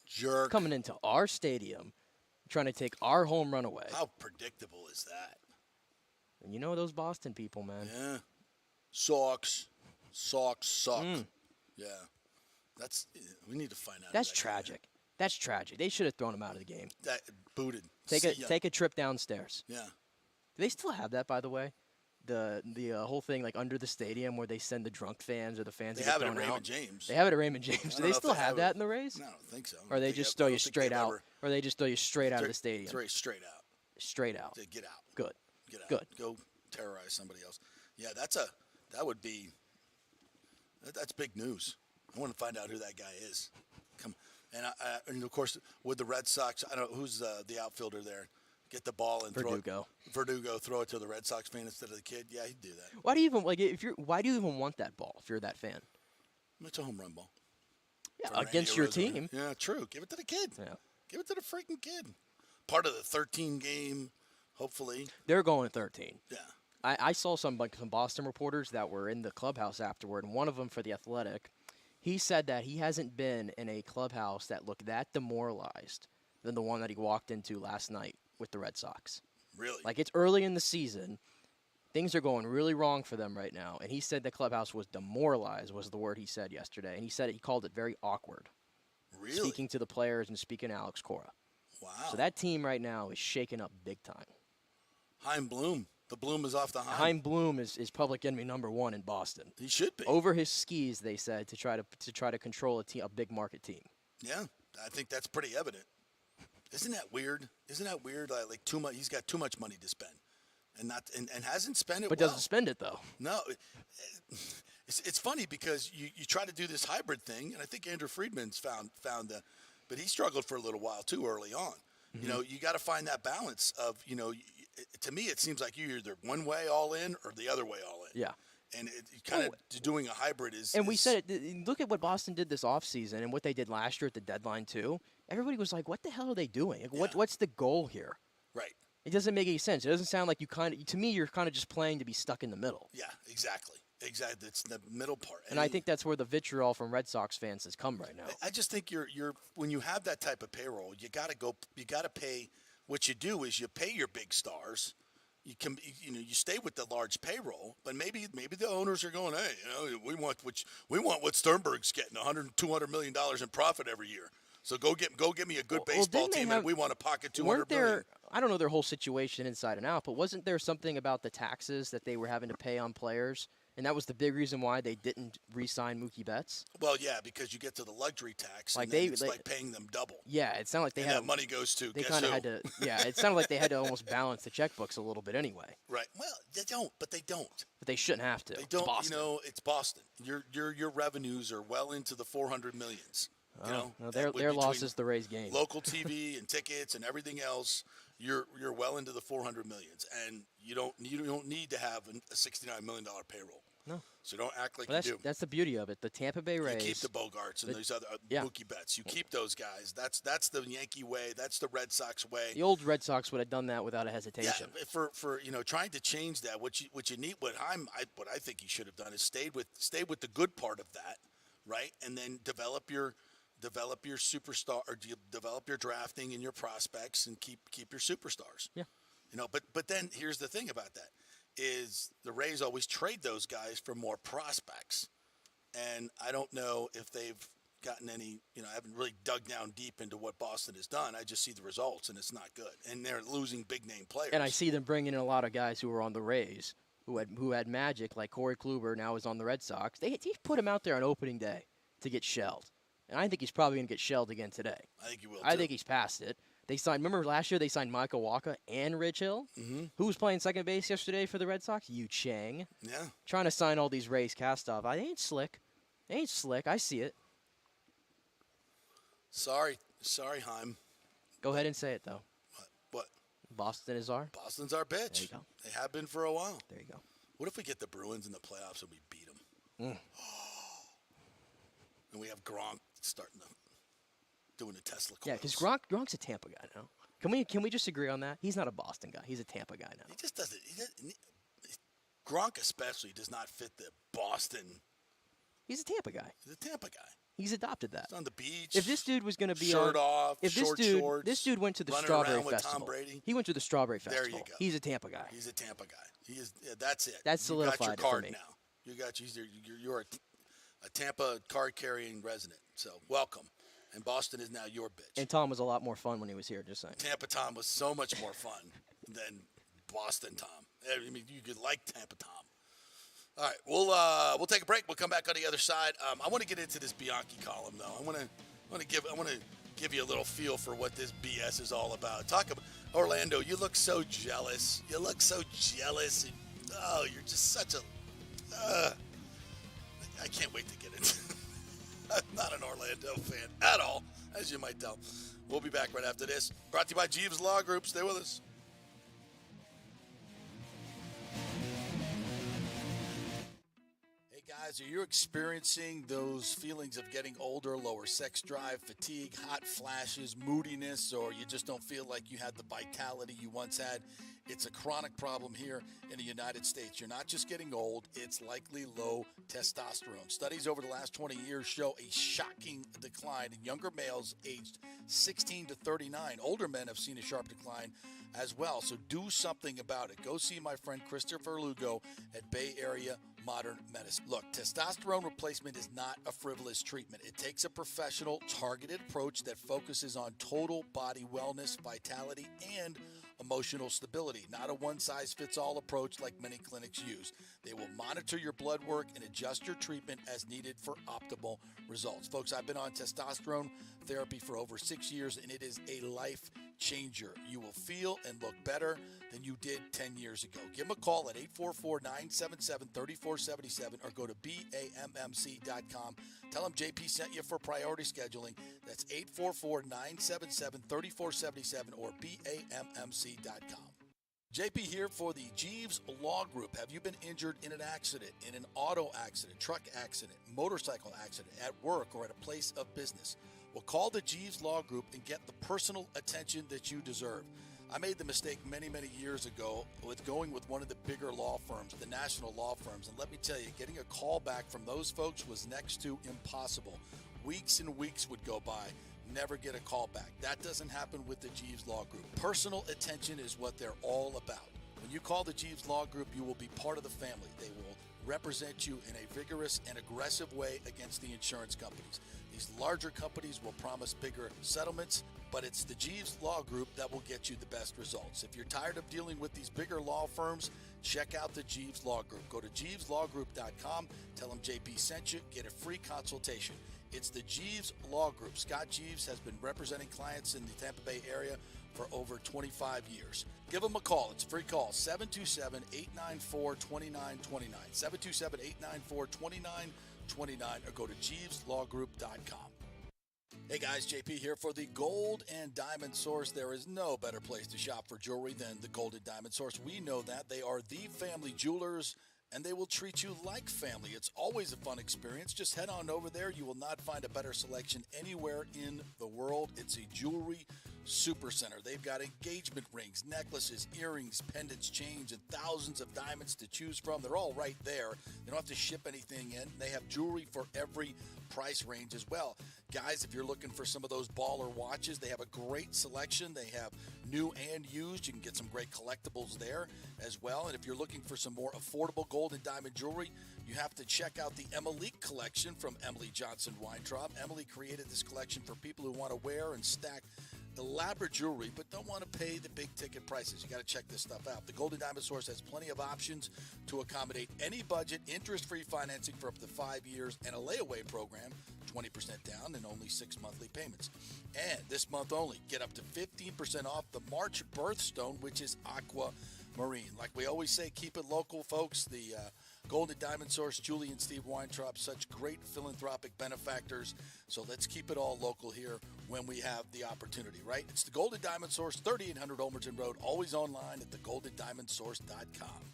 E: Jerk.
F: Coming into our stadium, trying to take our home run away.
E: How predictable is that?
F: And you know those Boston people, man.
E: Yeah. Sox suck. Yeah. We need to find out.
F: That's tragic. That's tragic. They should have thrown him out of the game.
E: That booted.
F: Take a trip downstairs.
E: Yeah.
F: Do they still have that, by the way? The whole thing like under the stadium where they send the drunk fans or the fans that get thrown out.
E: They have it at Raymond James.
F: They have it at Raymond James. Do they still have that in the Rays?
E: No, I don't think so.
F: Or they just throw you straight out? Or they just throw you straight out of the stadium?
E: Straight out.
F: Straight out.
E: Get out.
F: Good.
E: Get out.
F: Good.
E: Go terrorize somebody else. Yeah, that's big news. I want to find out who that guy is. Come, and of course with the Red Sox, I don't know who's the outfielder there. Get the ball and
F: Verdugo.
E: Throw it to the Red Sox fan instead of the kid. Yeah, he'd do that.
F: Why do you even why do you even want that ball if you're that fan?
E: It's a home run ball.
F: Yeah, against your team.
E: Yeah, true. Give it to the kid.
F: Yeah.
E: Give it to the freaking kid. Part of the 13 game, hopefully.
F: They're going 13.
E: Yeah.
F: I saw some Boston reporters that were in the clubhouse afterward, and one of them for The Athletic, he said that he hasn't been in a clubhouse that looked that demoralized than the one that he walked into last night with the Red Sox.
E: Really?
F: Like, it's early in the season. Things are going really wrong for them right now. And he said the clubhouse was demoralized, was the word he said yesterday. And he called it very awkward.
E: Really?
F: Speaking to the players and speaking to Alex Cora.
E: Wow.
F: So that team right now is shaking up big time.
E: Chaim Bloom. The bloom is off the Chaim.
F: Chaim Bloom is public enemy number one in Boston.
E: He should be.
F: Over his skis, they said, to try to control a big market team.
E: Yeah, I think that's pretty evident. Isn't that weird? Like too much. He's got too much money to spend, and hasn't spent it.
F: But doesn't spend it though.
E: No, it's funny because you try to do this hybrid thing, and I think Andrew Friedman's found that, but he struggled for a little while too early on. Mm-hmm. You know, you got to find that balance of, you know, to me it seems like you're either one way all in or the other way all in.
F: Yeah.
E: And it kind of doing a hybrid is.
F: And we said it. Look at what Boston did this offseason and what they did last year at the deadline too. Everybody was like, "What the hell are they doing? Like, what's the goal here?"
E: Right.
F: It doesn't make any sense. It doesn't sound like to me, you're kind of just playing to be stuck in the middle.
E: Yeah, exactly. It's the middle part.
F: And I think that's where the vitriol from Red Sox fans has come right now.
E: I just think you're when you have that type of payroll, you got to pay. What you do is you pay your big stars. You stay with the large payroll, but maybe the owners are going, hey, you know, we want what Sternberg's getting, $200 million in profit every year. So go give me a good baseball team, and we want to pocket $200 million.
F: I don't know their whole situation inside and out, but wasn't there something about the taxes that they were having to pay on players? And that was the big reason why they didn't re-sign Mookie Betts?
E: Well, yeah, because you get to the luxury tax,
F: like
E: and it's like paying them double.
F: Yeah, it sounded like they had
E: that money goes to
F: they kind of had to. Yeah, it sounded like they had to almost balance the checkbooks a little bit anyway.
E: Right. Well, they don't. But
F: they shouldn't have to.
E: They don't.
F: It's Boston.
E: You know, it's Boston. Your revenues are well into the 400 millions. You know,
F: their loss is the Rays game.
E: Local TV and tickets and everything else, you're well into the 400 millions, and you don't need to have a $69 million payroll.
F: No.
E: So don't act like you do.
F: That's the beauty of it. The Tampa Bay Rays.
E: You keep the Bogarts and these other Mookie Betts. You keep those guys. That's the Yankee way. That's the Red Sox way.
F: The old Red Sox would have done that without a hesitation.
E: Yeah, for trying to change that, what you need, what I think you should have done is stayed with the good part of that, right, and then develop your superstar, or develop your drafting and your prospects, and keep your superstars.
F: Yeah.
E: You know, but then here's the thing about that. Is the Rays always trade those guys for more prospects. And I don't know if they've gotten any, I haven't really dug down deep into what Boston has done. I just see the results, and it's not good. And they're losing big-name players.
F: And I see them bringing in a lot of guys who were on the Rays, who had magic, like Corey Kluber now is on the Red Sox. He put him out there on opening day to get shelled. And I think he's probably going to get shelled again today.
E: I think he will,
F: I think he's past it. Remember last year they signed Michael Wacha and Rich Hill? Mm-hmm. Who was playing second base yesterday for the Red Sox? Yu Chang.
E: Yeah.
F: Trying to sign all these Rays cast off. They ain't slick. I see it.
E: Sorry, Chaim.
F: Go ahead and say it, though.
E: What?
F: Boston is our?
E: Boston's our bitch.
F: There you go.
E: They have been for a while.
F: There you go.
E: What if we get the Bruins in the playoffs and we beat them? And we have Gronk doing a Tesla coils.
F: Yeah, because Gronk's a Tampa guy now. Can we just agree on that? He's not a Boston guy. He's a Tampa guy now.
E: He just doesn't. Gronk especially does not fit the Boston.
F: He's a Tampa guy.
E: He's a Tampa guy.
F: He's adopted that.
E: He's on the beach.
F: If this dude was going to be
E: shirt off,
F: if
E: shorts,
F: this dude went to the
E: running
F: Strawberry
E: around with
F: Festival.
E: Tom Brady.
F: He went to the Strawberry Festival.
E: There you go.
F: He's a Tampa guy.
E: He's a Tampa guy. He is. Yeah, that's it.
F: That's solidified.
E: You got your card
F: for me.
E: now. You got you're a Tampa card carrying resident. So welcome. And Boston is now your bitch.
F: And Tom was a lot more fun when he was here, just saying.
E: Tampa Tom was so much more fun than Boston Tom. I mean, you could like Tampa Tom. All right, we'll take a break. We'll come back on the other side. I want to get into this Bianchi column, though. I want to give you a little feel for what this BS is all about. Talk about Orlando. You look so jealous. You're just such a. I can't wait to get into. I'm not an Orlando fan at all, as you might tell. We'll be back right after this. Brought to you by Jeeves Law Group. Stay with us. Hey, guys, are you experiencing those feelings of getting older, lower sex drive, fatigue, hot flashes, moodiness, or you just don't feel like you had the vitality you once had? It's a chronic problem here in the United States. You're not just getting old, it's likely low testosterone. Studies over the last 20 years show a shocking decline in younger males aged 16 to 39. Older men have seen a sharp decline as well, so do something about it. Go see my friend Christopher Lugo at Bay Area Modern Medicine. Look, testosterone replacement is not a frivolous treatment. It takes a professional, targeted approach that focuses on total body wellness, vitality, and emotional stability, not a one-size-fits-all approach like many clinics use. They will monitor your blood work and adjust your treatment as needed for optimal results. Folks, I've been on testosterone therapy for over 6 years, and it is a life changer. You will feel and look better than you did 10 years ago. Give them a call at 844-977-3477 or go to BAMMC.com. Tell them JP sent you for priority scheduling. That's 844-977-3477 or BAMMC.com. JP here for the Jeeves Law Group. Have you been injured in an accident, in an auto accident, truck accident, motorcycle accident, at work, or at a place of business? Well, call the Jeeves Law Group and get the personal attention that you deserve. I made the mistake many, many years ago with going with one of the bigger law firms, the national law firms. And let me tell you, getting a call back from those folks was next to impossible. Weeks and weeks would go by, never get a call back. That doesn't happen with the Jeeves Law Group. Personal attention is what they're all about. When you call the Jeeves Law Group, you will be part of the family. They will represent you in a vigorous and aggressive way against the insurance companies. These larger companies will promise bigger settlements, but it's the Jeeves Law Group that will get you the best results. If you're tired of dealing with these bigger law firms, check out the Jeeves Law Group. Go to JeevesLawGroup.com, tell them JP sent you, get a free consultation. It's the Jeeves Law Group. Scott Jeeves has been representing clients in the Tampa Bay area for over 25 years. Give them a call. It's a free call, 727-894-2929, 727-894-2929, or go to JeevesLawGroup.com. Hey guys, JP here for the Gold and Diamond Source. There is no better place to shop for jewelry than the Gold and Diamond Source. We know that. They are the family jewelers, and they will treat you like family. It's always a fun experience. Just head on over there. You will not find a better selection anywhere in the world. It's a jewelry super center. They've got engagement rings, necklaces, earrings, pendants, chains, and thousands of diamonds to choose from. They're all right there. They don't have to ship anything in. They have jewelry for every price range as well. Guys, if you're looking for some of those baller watches, they have a great selection. They have new and used. You can get some great collectibles there as well. And if you're looking for some more affordable gold and diamond jewelry, you have to check out the Emily collection from Emily Johnson Weintraub. Emily created this collection for people who want to wear and stack elaborate jewelry but don't want to pay the big ticket prices. You got to check this stuff out. The Gold and Diamond Source has plenty of options to accommodate any budget, interest-free financing for up to 5 years, and a layaway program, 20% down and only 6 monthly payments. And this month only, get up to 15% off the March birthstone, which is aquamarine. Like we always say, keep it local, folks. The Gold and Diamond Source, Julie and Steve Weintraub, such great philanthropic benefactors. So let's keep it all local here when we have the opportunity, right? It's the Gold and Diamond Source, 3800 Olmerton Road, always online at thegoldendiamondsource.com.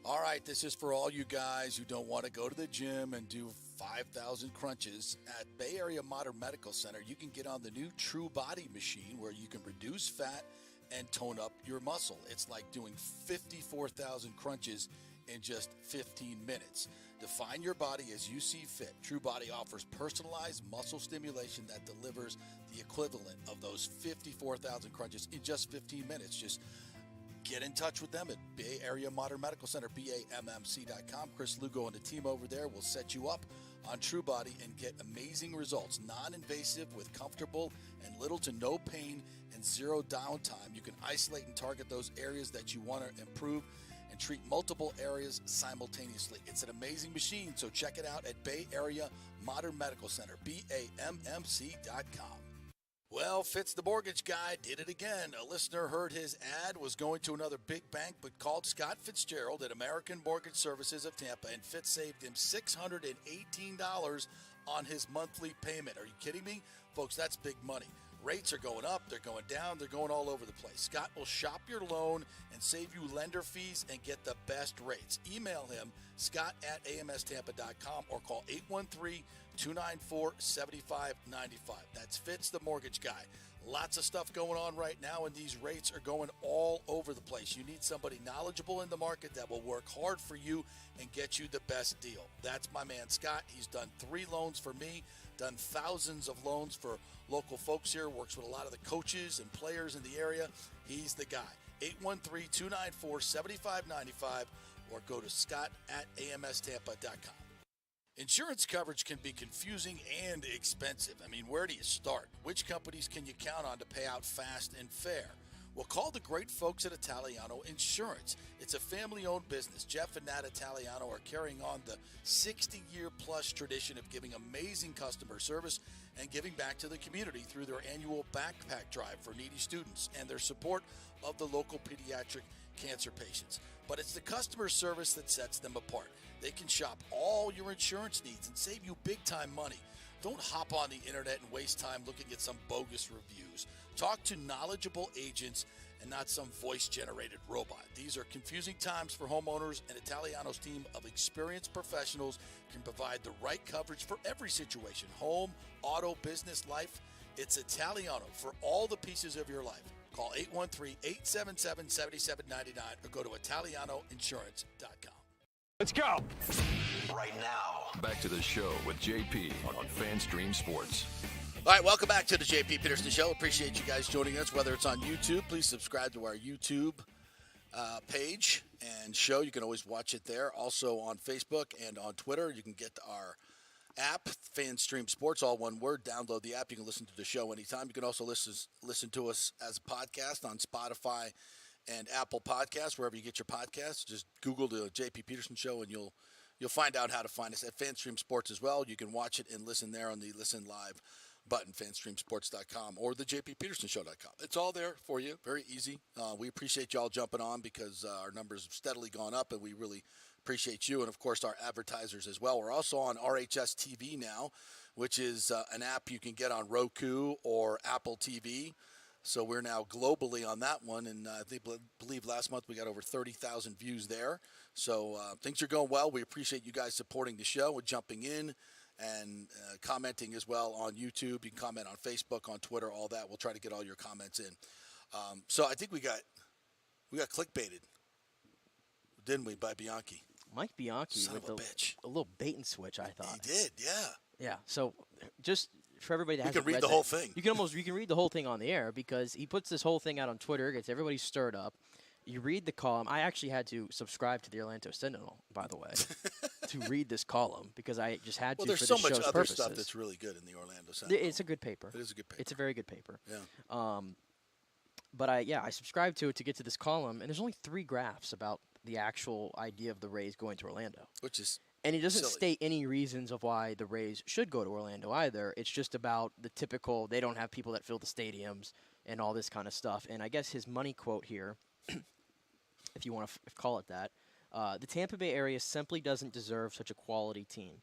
E: All right, this is for all you guys who don't want to go to the gym and do 5,000 crunches. At Bay Area Modern Medical Center, you can get on the new True Body machine where you can reduce fat and tone up your muscle. It's like doing 54,000 crunches in just 15 minutes. Define your body as you see fit. True Body offers personalized muscle stimulation that delivers the equivalent of those 54,000 crunches in just 15 minutes. Just get in touch with them at Bay Area Modern Medical Center, BAMMC.com. Chris Lugo and the team over there will set you up on True Body and get amazing results. Non-invasive with comfortable and little to no pain and zero downtime. You can isolate and target those areas that you want to improve and treat multiple areas simultaneously. It's an amazing machine, so check it out at Bay Area Modern Medical Center, BAMMC.com. Well, Fitz the mortgage guy did it again. A listener heard his ad, was going to another big bank, but called Scott Fitzgerald at American Mortgage Services of Tampa, and Fitz saved him $618 on his monthly payment. Are you kidding me? Folks, that's big money. Rates are going up, they're going down, they're going all over the place. Scott will shop your loan and save you lender fees and get the best rates. Email him, scott@amstampa.com, or call 813-294-7595. That's Fitz the mortgage guy. Lots of stuff going on right now, and these rates are going all over the place. You need somebody knowledgeable in the market that will work hard for you and get you the best deal. That's my man Scott. He's done 3 loans for me, done thousands of loans for local folks here, works with a lot of the coaches and players in the area. He's the guy. 813-294-7595 or go to scott@amstampa.com. Insurance coverage can be confusing and expensive. I mean, where do you start? Which companies can you count on to pay out fast and fair? Well, call the great folks at Italiano Insurance. It's a family-owned business. Jeff and Nat Italiano are carrying on the 60-year-plus tradition of giving amazing customer service and giving back to the community through their annual backpack drive for needy students and their support of the local pediatric cancer patients. But it's the customer service that sets them apart. They can shop all your insurance needs and save you big-time money. Don't hop on the internet and waste time looking at some bogus reviews. Talk to knowledgeable agents and not some voice-generated robot. These are confusing times for homeowners, and Italiano's team of experienced professionals can provide the right coverage for every situation. Home, auto, business, life. It's Italiano for all the pieces of your life. Call 813-877-7799 or go to ItalianoInsurance.com.
A: Let's go. Right now, back to the show with JP on FanStream Sports.
E: All right, welcome back to the JP Peterson Show. Appreciate you guys joining us, whether it's on YouTube. Please subscribe to our YouTube page and show. You can always watch it there. Also on Facebook and on Twitter. You can get our app, FanStream Sports, all one word. Download the app. You can listen to the show anytime. You can also listen to us as a podcast on Spotify and Apple Podcasts, wherever you get your podcasts. Just Google the JP Peterson Show, and you'll find out how to find us at FanStream Sports as well. You can watch it and listen there on the Listen Live button, FanStreamSports.com or the JPPetersonShow.com. It's all there for you. Very easy. We appreciate y'all jumping on because our numbers have steadily gone up, and we really appreciate you and, of course, our advertisers as well. We're also on RHS TV now, which is an app you can get on Roku or Apple TV. So we're now globally on that one, and I believe last month we got over 30,000 views there. So things are going well. We appreciate you guys supporting the show and jumping in and commenting as well on YouTube. You can comment on Facebook, on Twitter, all that. We'll try to get all your comments in. So I think we got clickbaited, didn't we, by Bianchi?
F: Mike Bianchi
E: Son
F: with
E: of a bitch.
F: a little bait and switch, I thought.
E: He did, yeah.
F: Yeah, so just for everybody that hasn't
E: read
F: read
E: the whole thing.
F: You can read the whole thing on the air because he puts this whole thing out on Twitter, gets everybody stirred up. You read the column. I actually had to subscribe to the Orlando Sentinel, by the way, to read this column because I just had to for the show's purposes. Well, there's so much other stuff
E: that's really good in the Orlando Sentinel.
F: It's a good paper.
E: It is a good paper.
F: It's a very good paper.
E: Yeah.
F: But I subscribed to it to get to this column, and there's only 3 graphs about the actual idea of the Rays going to Orlando.
E: Which is
F: And it doesn't
E: silly.
F: state any reasons of why the Rays should go to Orlando either. It's just about the typical, they don't have people that fill the stadiums and all this kind of stuff. And I guess his money quote here, if you want to call it that, the Tampa Bay area simply doesn't deserve such a quality team.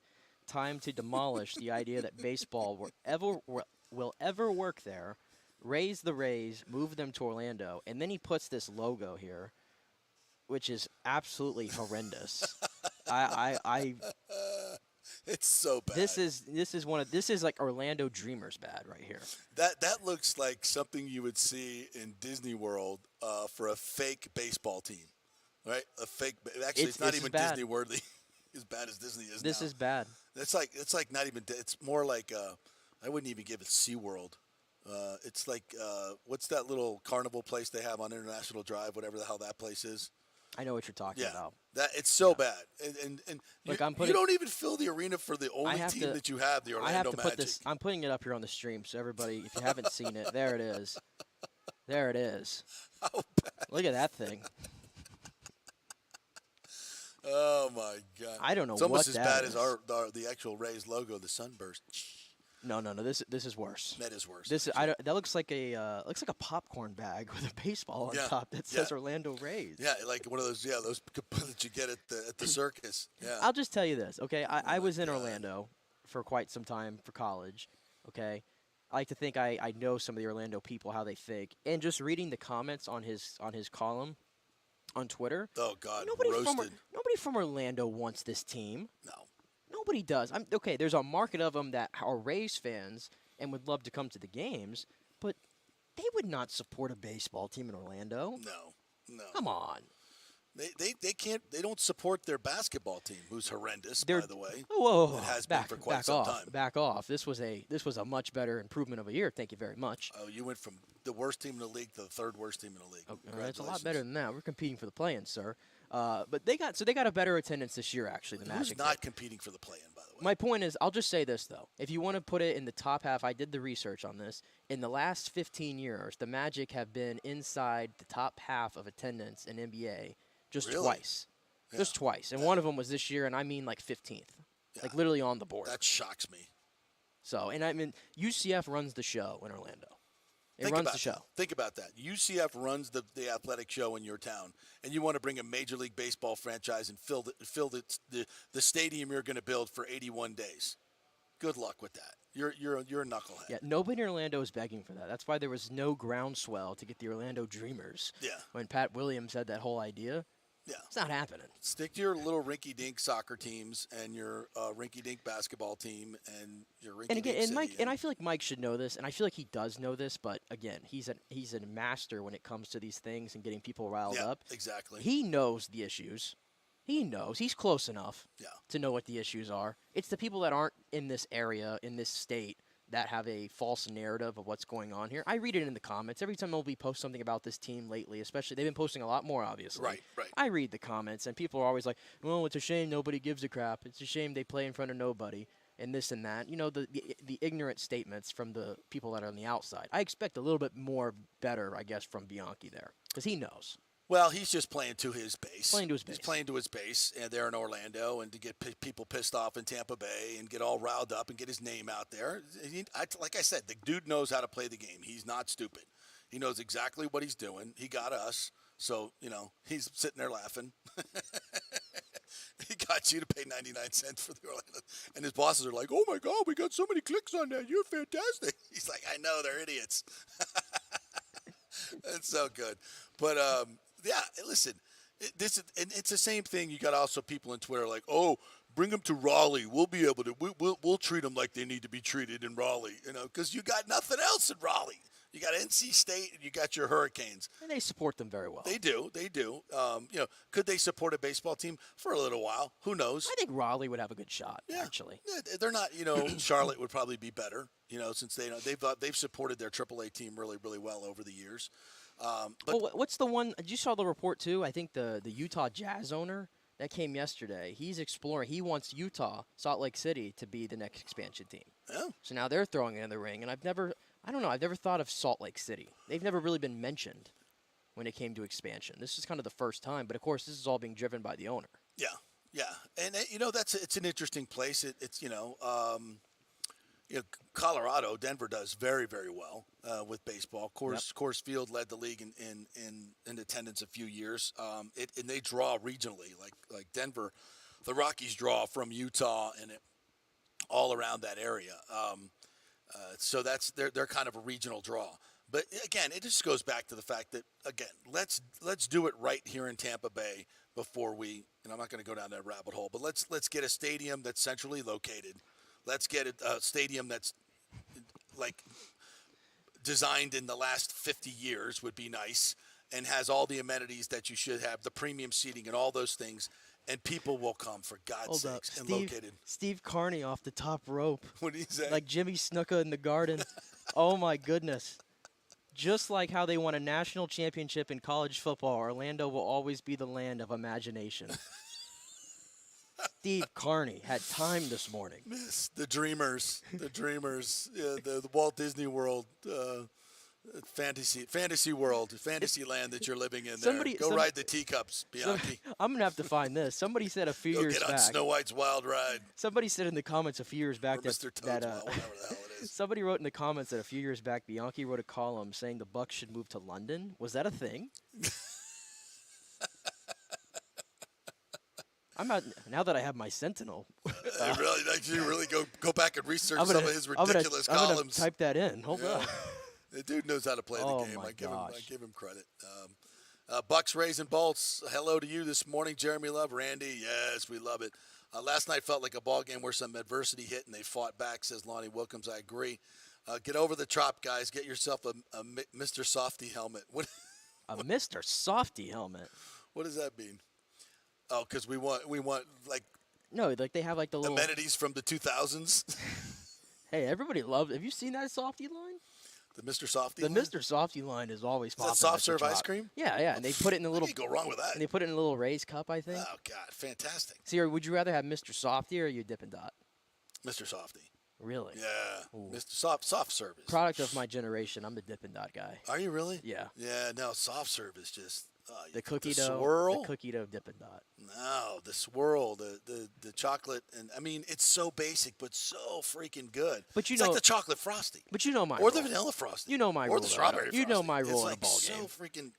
F: Time to demolish the idea that baseball will ever work there. Raise the Rays, move them to Orlando. And then he puts this logo here, which is absolutely horrendous.
E: It's so bad.
F: This is like Orlando Dreamers bad right here.
E: That looks like something you would see in Disney World for a fake baseball team, right? A fake. Actually, it's not even Disney worthy. As bad as Disney is.
F: This
E: now.
F: is bad.
E: It's like not even. It's more like I wouldn't even give it SeaWorld. It's like what's that little carnival place they have on International Drive? Whatever the hell that place is.
F: I know what you're talking about.
E: It's so bad, and
F: Look,
E: you don't even fill the arena for the only team that you have, the Orlando Magic.
F: Put this. I'm putting it up here on the stream, so everybody, if you haven't seen it, there it is. There it is.
E: How bad?
F: Look at that thing.
E: Oh my God!
F: I don't know.
E: It's almost
F: what
E: as
F: that
E: bad
F: is.
E: as the actual Rays logo, the sunburst.
F: No. This is worse.
E: That is worse.
F: That looks like a popcorn bag with a baseball on top that says Orlando Rays.
E: Yeah, like one of those those that you get at the circus. Yeah.
F: I'll just tell you this, okay? I was in Orlando for quite some time for college, okay? I like to think I know some of the Orlando people, how they think, and just reading the comments on his column on Twitter.
E: Oh God,
F: nobody
E: roasted.
F: Nobody from Orlando wants this team.
E: No.
F: Nobody does. Okay, there's a market of them that are Rays fans and would love to come to the games, but They would not support a baseball team in Orlando.
E: No.
F: Come on.
E: They can't. They don't support their basketball team, who's horrendous, by the way.
F: Whoa,
E: it has been for quite some time.
F: Back off. This was a much better improvement of a year. Thank you very much.
E: Oh, you went from the worst team in the league to the third worst team in the league.
F: Oh, that's a lot better than that. We're competing for the play-in, sir. But they got a better attendance this year, actually. The Magic.
E: Who's not competing for the play-in, by the way?
F: My point is, I'll just say this though: if you want to put it in the top half, I did the research on this. In the last 15 years, the Magic have been inside the top half of attendance in NBA. Just twice. Yeah. Just twice. And one of them was this year, and I mean like 15th. Yeah. Like literally on the board.
E: That shocks me.
F: So, and I mean, UCF runs the show in Orlando. It runs the show.
E: Think about that. UCF runs the athletic show in your town, and you want to bring a Major League Baseball franchise and fill the stadium you're going to build for 81 days. Good luck with that. You're a knucklehead.
F: Yeah, nobody in Orlando is begging for that. That's why there was no groundswell to get the Orlando Dreamers.
E: Yeah.
F: When Pat Williams had that whole idea.
E: Yeah.
F: It's not happening.
E: Stick to your little rinky-dink soccer teams and your rinky-dink basketball team and your rinky-dink
F: And again, and
E: city
F: Mike, and I feel like Mike should know this, and I feel like he does know this, but again, he's a master when it comes to these things and getting people riled up.
E: Exactly.
F: He knows the issues. He knows. He's close enough to know what the issues are. It's the people that aren't in this area, in this state, that have a false narrative of what's going on here. I read it in the comments. Every time MLB posts something about this team lately, especially, they've been posting a lot more, obviously.
E: Right.
F: I read the comments, and people are always like, well, it's a shame nobody gives a crap. It's a shame they play in front of nobody, and this and that. You know, the ignorant statements from the people that are on the outside. I expect a little bit more better, I guess, from Bianchi there, because he knows.
E: Well, he's just playing to his base.
F: He's
E: playing to his base, and they're in Orlando, and to get people pissed off in Tampa Bay and get all riled up and get his name out there. Like I said, the dude knows how to play the game. He's not stupid. He knows exactly what he's doing. He got us, so, he's sitting there laughing. He got you to pay 99 cents for the Orlando. And his bosses are like, oh, my God, we got so many clicks on that. You're fantastic. He's like, I know, they're idiots. That's so good. But, yeah, listen, it's the same thing. You got also people on Twitter like, oh, bring them to Raleigh. We'll be able to we'll treat them like they need to be treated in Raleigh, because you got nothing else in Raleigh. You got NC State and you got your Hurricanes.
F: And they support them very well.
E: They do. Could they support a baseball team for a little while? Who knows?
F: I think Raleigh would have a good shot, actually.
E: Yeah, they're not, Charlotte would probably be better, since they've supported their AAA team really, really well over the years. But
F: what's the one? You saw the report too. I think the Utah Jazz owner that came yesterday. He's exploring. He wants Utah, Salt Lake City, to be the next expansion team.
E: Yeah.
F: So now they're throwing it in the ring, and I've never thought of Salt Lake City. They've never really been mentioned when it came to expansion. This is kind of the first time, but of course, this is all being driven by the owner.
E: Yeah, and it's an interesting place. It's Colorado, Denver does very, very well with baseball. Coors Field led the league in attendance a few years. And they draw regionally, like Denver. The Rockies draw from Utah and all around that area. So they're kind of a regional draw. But again, it just goes back to the fact that, again, let's do it right here in Tampa Bay before we. And I'm not going to go down that rabbit hole, but let's get a stadium that's centrally located. Let's get a stadium that's like designed in the last 50 years would be nice and has all the amenities that you should have, the premium seating and all those things, and people will come, for God's sakes, and located.
F: Steve Carney off the top rope.
E: What did he say?
F: Like Jimmy Snuka in the Garden. Oh, my goodness. Just like how they won a national championship in college football, Orlando will always be the land of imagination. Steve Carney had time this morning.
E: Yes, the Dreamers, the Walt Disney World, fantasy world, fantasy land that you're living in there. Go ride the teacups, Bianchi.
F: I'm going to have to find this. Somebody said a few years back.
E: Go get on Snow White's Wild Ride.
F: Somebody said in the comments a few years back
E: Mr. Toad's Wild, whatever the hell it is.
F: Somebody wrote in the comments that a few years back, Bianchi wrote a column saying the Bucs should move to London. Was that a thing? I'm out now that I have my Sentinel.
E: You really go back and research some of his ridiculous columns.
F: I'm gonna type that in. Hold on.
E: The dude knows how to play the game. I give him credit. Bucks, Rays, and Bolts. Hello to you this morning, Jeremy Love, Randy. Yes, we love it. Last night felt like a ball game where some adversity hit and they fought back, says Lonnie Wilkins. I agree. Get over the trop, guys. Get yourself a Mr. Softy helmet. What?
F: A Mr. Softy helmet.
E: What does that mean? Oh, because we want like
F: No, like they have like the little
E: amenities from the 2000s.
F: Hey, everybody loves. Have you seen that Softy line?
E: The Mr. Softy.
F: The
E: line?
F: Mr. Softy line is always
E: Is
F: popular.
E: that soft
F: at the
E: serve
F: Trop.
E: ice cream?
F: Yeah, and they put it in a little.
E: You go wrong with that.
F: And they put it in a little raised cup, I think.
E: Oh God, fantastic.
F: See, would you rather have Mr. Softy or you Dippin' Dot?
E: Mr. Softy.
F: Really?
E: Yeah.
F: Ooh.
E: Mr. Soft service.
F: Product of my generation. I'm a Dippin' Dot guy.
E: Are you really?
F: Yeah.
E: Yeah. No, soft serve is just
F: The cookie
E: the
F: dough.
E: swirl.
F: The cookie dough Dippin' Dot.
E: No, the swirl, the chocolate, and I mean it's so basic but so freaking good.
F: But
E: it's like the chocolate frosty.
F: But you know my
E: or
F: rule.
E: the vanilla frosty.
F: You know my
E: or
F: rule.
E: the strawberry frosty.
F: You know my rule
E: it's
F: at
E: like
F: a ball game.
E: so freaking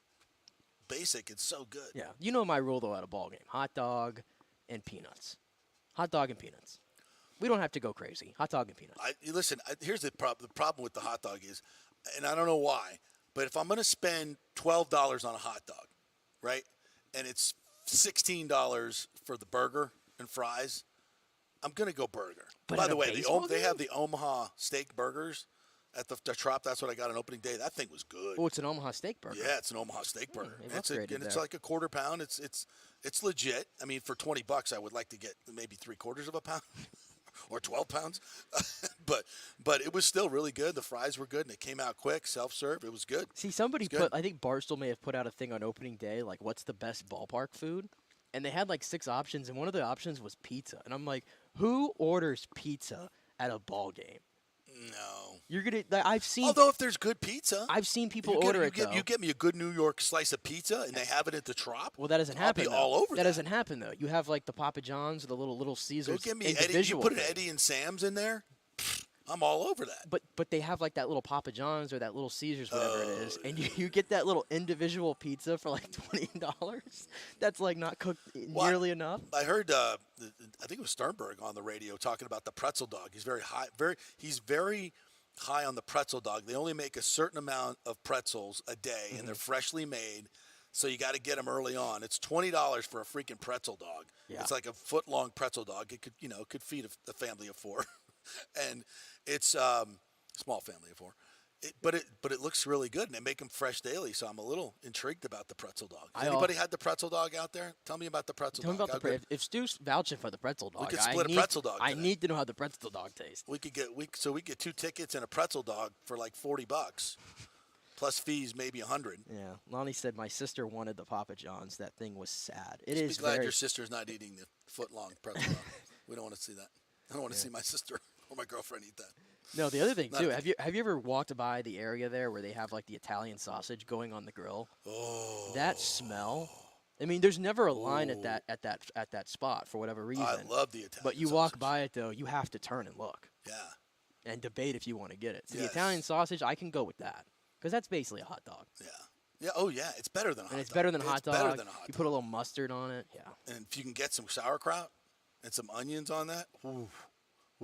E: basic. It's so good.
F: Yeah. You know my rule though at a ball game. Hot dog and peanuts. Hot dog and peanuts. We don't have to go crazy. Hot dog and peanuts.
E: Listen, here's the problem. The problem with the hot dog is, and I don't know why, but if I'm going to spend $12 on a hot dog, right, and it's $16 for the burger and fries, I'm going to go burger.
F: But
E: By the
F: at a
E: way,
F: baseball
E: they
F: game?
E: have the Omaha steak burgers at the Trop. That's what I got on opening day. That thing was good.
F: Oh, it's an Omaha steak burger.
E: Yeah, it's an Omaha steak burger.
F: they've
E: It's
F: upgraded
E: it's
F: there.
E: like a quarter pound. It's legit. I mean, for $20, I would like to get maybe 3/4 of a pound. Or 12 pounds, but it was still really good. The fries were good, and it came out quick, self-serve. It was good.
F: See, somebody
E: It's good.
F: I think Barstool may have put out a thing on opening day, like, what's the best ballpark food? And they had, like, 6 options, and one of the options was pizza. And I'm like, who orders pizza at a ball game?
E: No.
F: You're going to – I've seen –
E: Although if there's good pizza.
F: I've seen people
E: you
F: order it, though.
E: You get me a good New York slice of pizza, and they have it at the Trop.
F: Well, that doesn't happen,
E: I'll be
F: though.
E: all over that.
F: That doesn't happen, though. You have, like, the Papa John's or the Little Caesars.
E: Go get me Eddie. You
F: individual
E: put an
F: thing.
E: Eddie and Sam's in there, I'm all over that.
F: But they have, like, that little Papa John's or that Little Caesars, whatever it is, and you get that little individual pizza for, like, $20. That's, like, not cooked nearly enough.
E: I heard, I think it was Sternberg on the radio talking about the pretzel dog. He's very high on the pretzel dog. They only make a certain amount of pretzels a day, and they're freshly made, so you got to get them early on. It's $20 for a freaking pretzel dog.
F: Yeah.
E: It's like a foot-long pretzel dog. It could feed a family of 4, and it's small family of 4. But it looks really good, and they make them fresh daily. So I'm a little intrigued about the pretzel dog. Has anybody had the pretzel dog out there? Tell me about the pretzel
F: Tell me
E: dog.
F: about if Stu's vouching for the pretzel dog,
E: We could split a pretzel dog
F: I
E: today.
F: need to know how the pretzel dog tastes.
E: We could get 2 tickets and a pretzel dog for like $40, plus fees maybe $100.
F: Yeah, Lonnie said my sister wanted the Papa John's. That thing was sad. It
E: Just
F: is
E: be glad
F: very.
E: your sister's not eating the foot-long pretzel dog. We don't want to see that. I don't want to see my sister or my girlfriend eat that.
F: No, the other thing
E: Not
F: too.
E: a-
F: Have you ever walked by the area there where they have like the Italian sausage going on the grill?
E: Oh,
F: That smell. I mean, there's never a line at that spot for whatever reason.
E: I love the Italian
F: But you
E: sausage.
F: walk by it though, you have to turn and look
E: Yeah.
F: and debate if you want to get it. So
E: Yes.
F: the Italian sausage, I can go with that because that's basically a hot dog.
E: Yeah. Yeah. Oh, yeah. It's better than a hot
F: And it's
E: dog.
F: better than a hot dog.
E: Better than a hot
F: You
E: dog.
F: put a little mustard on it. Yeah.
E: And if you can get some sauerkraut and some onions on that,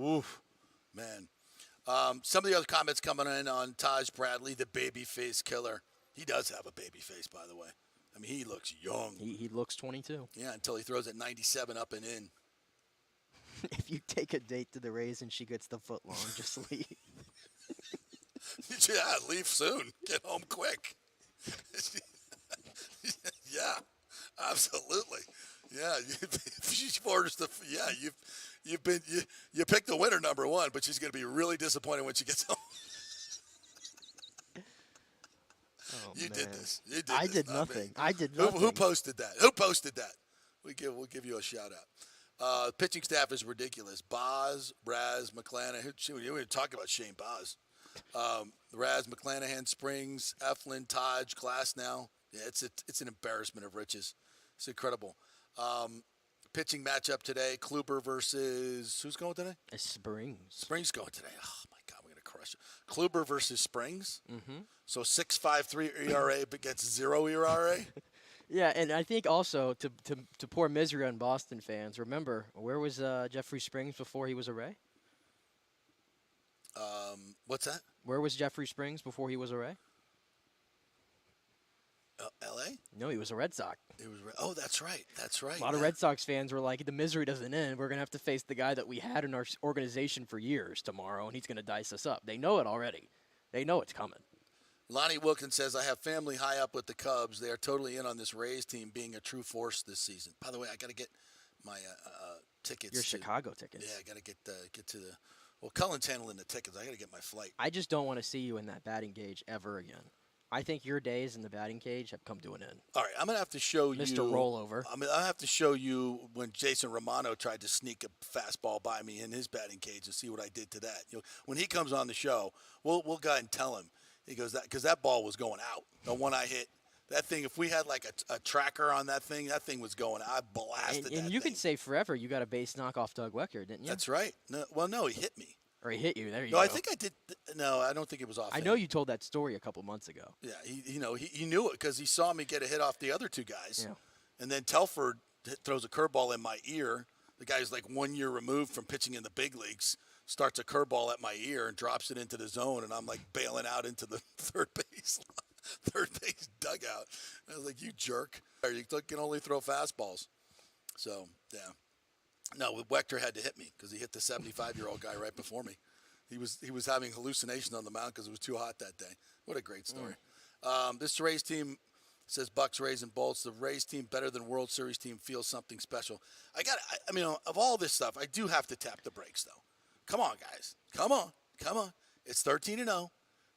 E: oof, man. Some of the other comments coming in on Taj Bradley, the baby face killer. He does have a baby face, by the way. I mean, he looks young.
F: He looks 22.
E: Yeah, until he throws it 97 up and in.
F: If you take a date to the Rays and she gets the foot long, just leave.
E: Yeah, leave soon. Get home quick. Yeah, absolutely. Yeah, she orders the. Yeah, you picked the winner number 1, but she's going to be really disappointed when she gets home.
F: Oh,
E: You did
F: man.
E: this. You did
F: I
E: this,
F: did
E: not me.
F: nothing. I did
E: Who
F: nothing.
E: posted that? Who posted that? We'll give you a shout out. Pitching staff is ridiculous. Boz, Raz, McClanahan. We didn't even talk about Shane Boz. Raz, McClanahan, Springs, Eflin, Taj, Class now. Yeah, it's an embarrassment of riches. It's incredible. Pitching matchup today: Kluber versus who's going today?
F: It's Springs.
E: Springs going today. Oh my God, we're gonna crush it. Kluber versus Springs.
F: Mm-hmm.
E: So 6.53 ERA, but gets 0 ERA.
F: Yeah, and I think also to pour misery on Boston fans, remember, where was Jeffrey Springs before he was a Ray?
E: What's that?
F: Where was Jeffrey Springs before he was a Ray?
E: L.A.?
F: No, he was a Red Sox.
E: Oh, that's right. That's right.
F: A lot of Red Sox fans were like, the misery doesn't end. We're going to have to face the guy that we had in our organization for years tomorrow, and he's going to dice us up. They know it already. They know it's coming.
E: Lonnie Wilkins says, I have family high up with the Cubs. They are totally in on this Rays team being a true force this season. By the way, I got to get my tickets.
F: Your Chicago tickets.
E: Yeah, I got to get to the – well, Cullen's handling the tickets. I got to get my flight.
F: I just don't want to see you in that batting cage ever again. I think your days in the batting cage have come to an end.
E: All right, I'm going to have to show you.
F: Mr. Rollover.
E: I'll have to show you when Jason Romano tried to sneak a fastball by me in his batting cage and see what I did to that. When he comes on the show, we'll go ahead and tell him. He goes, because that ball was going out. The one I hit, that thing, if we had like a tracker on that thing was going out. I blasted that thing.
F: And you could say forever you got a base knock off Doug Wecker, didn't you?
E: That's right. No, he hit me.
F: Or he hit you. There you go.
E: No, I think I did. No, I don't think it was off.
F: I know you told that story a couple months ago.
E: Yeah, he knew it because he saw me get a hit off the other two guys.
F: Yeah.
E: And then Telford throws a curveball in my ear. The guy's like 1 year removed from pitching in the big leagues. Starts a curveball at my ear and drops it into the zone, and I'm like bailing out into the third base dugout. I was like, "You jerk! You can only throw fastballs." So yeah. No, Wechter had to hit me because he hit the 75-year-old guy right before me. He was having hallucinations on the mound because it was too hot that day. What a great story. This Rays team says Bucks, Rays, and Bolts. The Rays team better than World Series team feels something special. I mean, of all this stuff, I do have to tap the brakes though. Come on, guys. Come on. It's 13-0.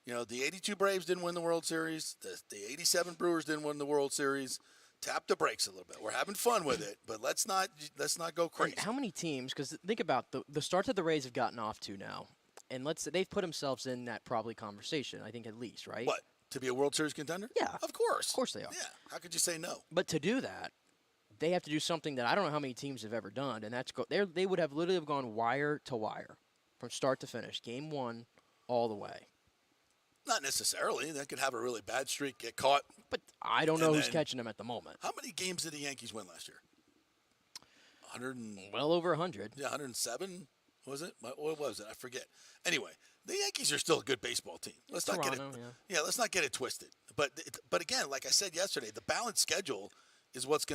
E: The 82 Braves didn't win the World Series. The 87 Brewers didn't win the World Series. Tap the brakes a little bit. We're having fun with it, but let's not go crazy.
F: How many teams? Because think about the start that the Rays have gotten off to now, and they've put themselves in that probably conversation. I think at least, right?
E: What, to be a World Series contender?
F: Yeah,
E: of course.
F: Of course they are.
E: Yeah. How could you say no?
F: But to do that, they have to do something that I don't know how many teams have ever done, and that's they would have literally gone wire to wire from start to finish, game one, all the way.
E: Not necessarily. They could have a really bad streak, get caught.
F: But I don't know who's catching them at the moment.
E: How many games did the Yankees win last year? 100.
F: Well over 100.
E: Yeah, 107. Was it? What was it? I forget. Anyway, the Yankees are still a good baseball team. Let's not get it. Yeah, let's not get it twisted. But again, like I said yesterday, the balanced schedule is what's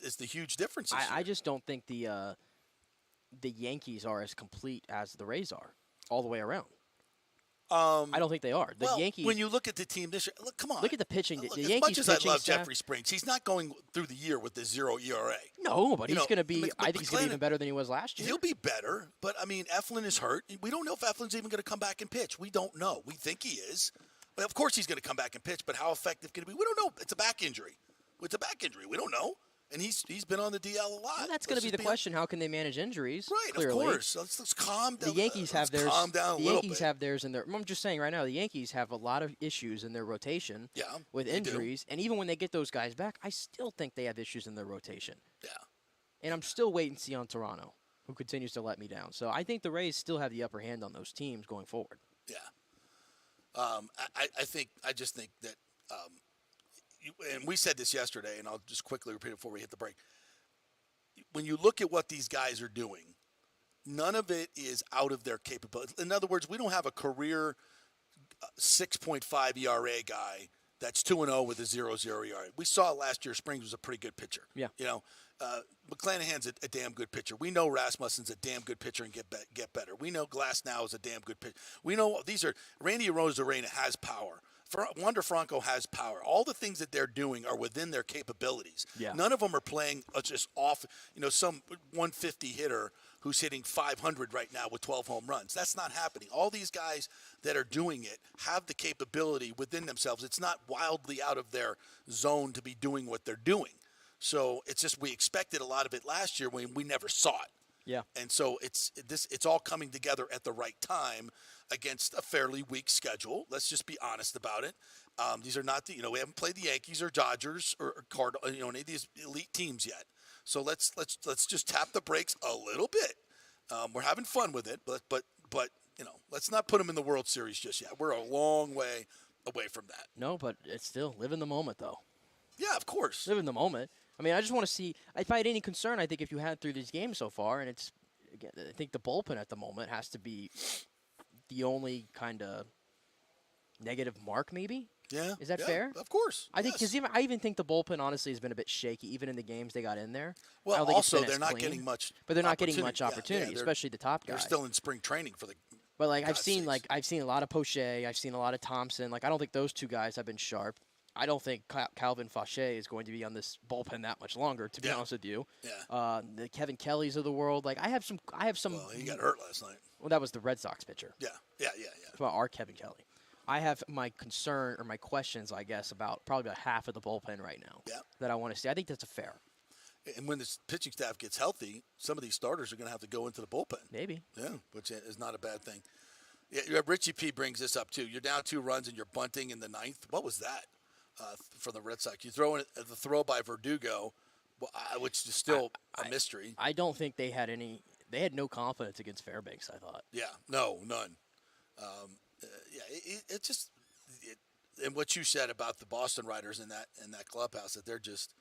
E: is the huge difference.
F: I just don't think the Yankees are as complete as the Rays are all the way around. I don't think they are. The Yankees.
E: When you look at the team this year, come on.
F: Look at the pitching. The
E: as
F: Yankees
E: much as I love Jeffrey Springs, he's not going through the year with the 0 ERA.
F: No, but he's going to be. I think he's going to be even better than he was last year.
E: He'll be better, but I mean, Eflin is hurt. We don't know if Eflin's even going to come back and pitch. We don't know. We think he is. But of course, he's going to come back and pitch. But how effective can it be? We don't know. It's a back injury. We don't know. And he's been on the DL a lot.
F: Well, that's going to be the question. How can they manage injuries?
E: Right,
F: clearly.
E: Of course. Let's calm down.
F: The Yankees have theirs.
E: Calm down a
F: the
E: little
F: Yankees
E: bit.
F: have theirs in their. I'm just saying right now, the Yankees have a lot of issues in their rotation.
E: Yeah,
F: with injuries, and even when they get those guys back, I still think they have issues in their rotation.
E: Yeah.
F: And I'm still waiting to see on Toronto, who continues to let me down. So I think the Rays still have the upper hand on those teams going forward.
E: Yeah. I just think that, and we said this yesterday, and I'll just quickly repeat it before we hit the break. When you look at what these guys are doing, none of it is out of their capability. In other words, we don't have a career 6.5 ERA guy that's 2-0 with a 0.0 ERA. We saw last year Springs was a pretty good pitcher.
F: Yeah.
E: McClanahan's a damn good pitcher. We know Rasmussen's a damn good pitcher and get better. We know Glasnow is a damn good pitcher. We know Randy Arozarena has power. Wander Franco has power. All the things that they're doing are within their capabilities.
F: Yeah.
E: None of them are playing just off, some 150 hitter who's hitting 500 right now with 12 home runs. That's not happening. All these guys that are doing it have the capability within themselves. It's not wildly out of their zone to be doing what they're doing. So it's just we expected a lot of it last year when we never saw it.
F: Yeah.
E: And so it's all coming together at the right time against a fairly weak schedule. Let's just be honest about it. These are not we haven't played the Yankees or Dodgers or Cardinals, any of these elite teams yet. So let's just tap the brakes a little bit. We're having fun with it, but let's not put them in the World Series just yet. We're a long way away from that.
F: No, but it's still live in the moment though.
E: Yeah, of course.
F: Live in the moment. I mean, I just want to see. If I had any concern, I think if you had through these games so far, and I think the bullpen at the moment has to be the only kind of negative mark, maybe.
E: Yeah.
F: Is that fair?
E: Of course.
F: I think because I even think the bullpen honestly has been a bit shaky, even in the games they got in there.
E: Well,
F: I don't think it's
E: also
F: been
E: they're
F: as
E: not
F: clean,
E: getting much.
F: but they're not getting much opportunity,
E: Yeah,
F: especially the top guys.
E: They're still in spring training for the.
F: But I've seen a lot of Poche, I've seen a lot of Thompson. I don't think those two guys have been sharp. I don't think Calvin Fauché is going to be on this bullpen that much longer, to be honest with you.
E: Yeah.
F: The Kevin Kellys of the world. I have some.
E: Well, he got hurt last night.
F: Well, that was the Red Sox pitcher.
E: Yeah.
F: It's about our Kevin Kelly. I have my concern or my questions, I guess, about probably about half of the bullpen right now.
E: Yeah.
F: That I want to see. I think that's a fair.
E: And when this pitching staff gets healthy, some of these starters are going to have to go into the bullpen.
F: Maybe.
E: Yeah, which is not a bad thing. Yeah, Richie P brings this up, too. You're down 2 runs and you're bunting in the 9th. What was that for the Red Sox? You throw in the throw by Verdugo, which is still a mystery.
F: I don't think they had any – they had no confidence against Fairbanks, I thought.
E: Yeah, no, none. It just and what you said about the Boston Riders in that clubhouse, that they're just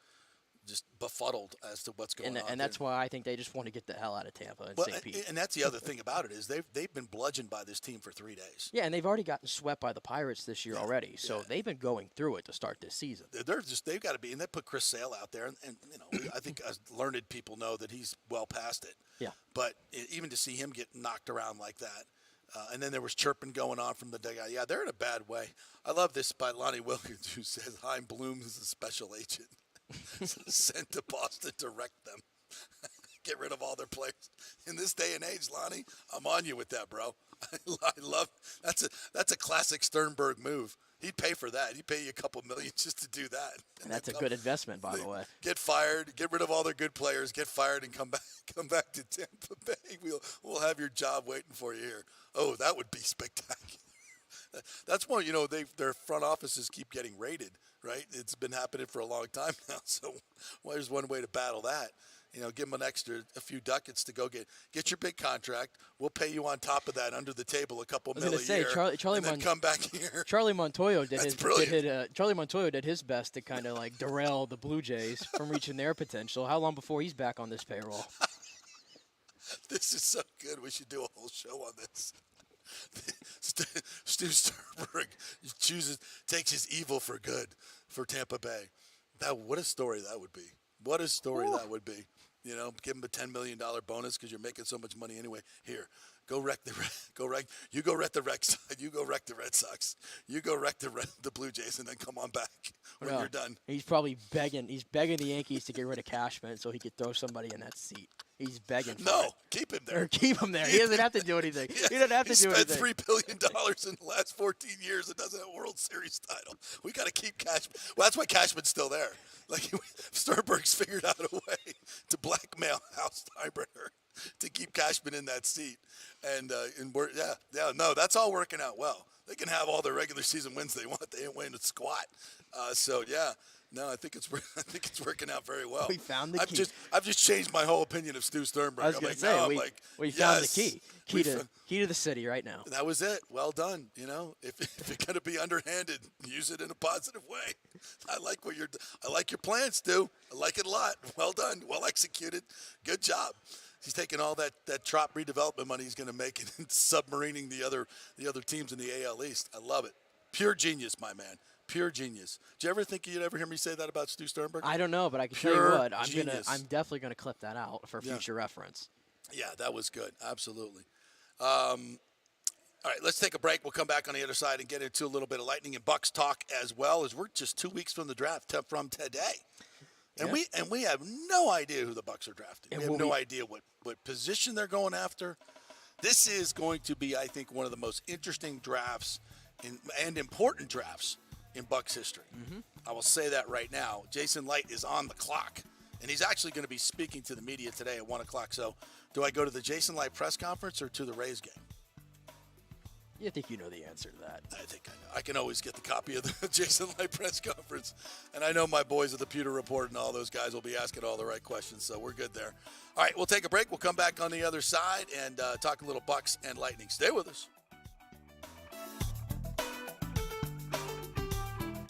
E: befuddled as to what's going on.
F: And that's why I think they just want to get the hell out of Tampa and St. Pete.
E: And that's the other thing about it is they've been bludgeoned by this team for 3 days.
F: Yeah, and they've already gotten swept by the Pirates this year already. So they've been going through it to start this season.
E: They've got to be, and they put Chris Sale out there, and I think as learned people know that he's well past it.
F: Yeah.
E: But even to see him get knocked around like that. And then there was chirping going on from the dugout. Yeah, they're in a bad way. I love this by Lonnie Wilkins, who says Chaim Bloom is a special agent sent to Boston to wreck them. Get rid of all their players. In this day and age, Lonnie, I'm on you with that, bro. I love that's a classic Sternberg move. He'd pay for that. He'd pay you a couple million just to do that.
F: And that's a good investment, by the way.
E: Get fired, get rid of all their good players, get fired, and come back to Tampa Bay. We'll have your job waiting for you here. Oh, that would be spectacular. That's one, their front offices keep getting raided, right? It's been happening for a long time now. So there's one way to battle that. Give them a few ducats to go get your big contract. We'll pay you on top of that under the table a couple million a year.
F: Charlie
E: and then come back here.
F: Charlie Montoyo
E: Charlie
F: Montoyo did his best to kind of derail the Blue Jays from reaching their potential. How long before he's back on this payroll?
E: This is so good. We should do a whole show on this. Stu Sternberg takes his evil for good for Tampa Bay. What a story that would be. What a story that would be. Give him a $10 million bonus because you're making so much money anyway. Here, you go wreck the Red Sox. You go wreck the Red Sox. You go wreck the Blue Jays, and then come on back when you're done.
F: He's probably begging. He's begging the Yankees to get rid of Cashman so he could throw somebody in that seat. He's begging.
E: Keep him there.
F: Or keep him there. He doesn't have to do anything. He doesn't have to do anything.
E: He spent $3 billion in the last 14 years and doesn't have a World Series title. We got to keep Cashman. Well, that's why Cashman's still there. Sternberg's figured out a way to blackmail Hal Steinbrenner to keep Cashman in that seat. And that's all working out well. They can have all their regular season wins they want. They ain't winning a squat. No, I think it's working out very well.
F: We found the key.
E: I've just changed my whole opinion of Stu Sternberg.
F: I was going to say, we found the key. Key to the city right now.
E: That was it. Well done. If you're going to be underhanded, use it in a positive way. I like your plan, Stu. I like it a lot. Well done. Well executed. Good job. He's taking all that Trop redevelopment money he's going to make and submarining the other teams in the AL East. I love it. Pure genius, my man. Pure genius. Did you ever think you'd ever hear me say that about Stu Sternberg?
F: I don't know, but I can tell you what. I'm definitely gonna clip that out for future reference.
E: Yeah, that was good. Absolutely. All right, let's take a break. We'll come back on the other side and get into a little bit of Lightning and Bucks talk as well, as we're just 2 weeks from the draft from today. And we have no idea who the Bucks are drafting. We have no idea what position they're going after. This is going to be, I think, one of the most interesting drafts and important drafts in Bucks history. Mm-hmm. I will say that right now. Jason Light is on the clock, and he's actually going to be speaking to the media today at 1 o'clock. So do I go to the Jason Light press conference or to the Rays game?
F: You think you know the answer to that.
E: I think I know. I can always get the copy of the Jason Light press conference. And I know my boys at the Pewter Report and all those guys will be asking all the right questions, so we're good there. All right, we'll take a break. We'll come back on the other side and talk a little Bucks and Lightning. Stay with us.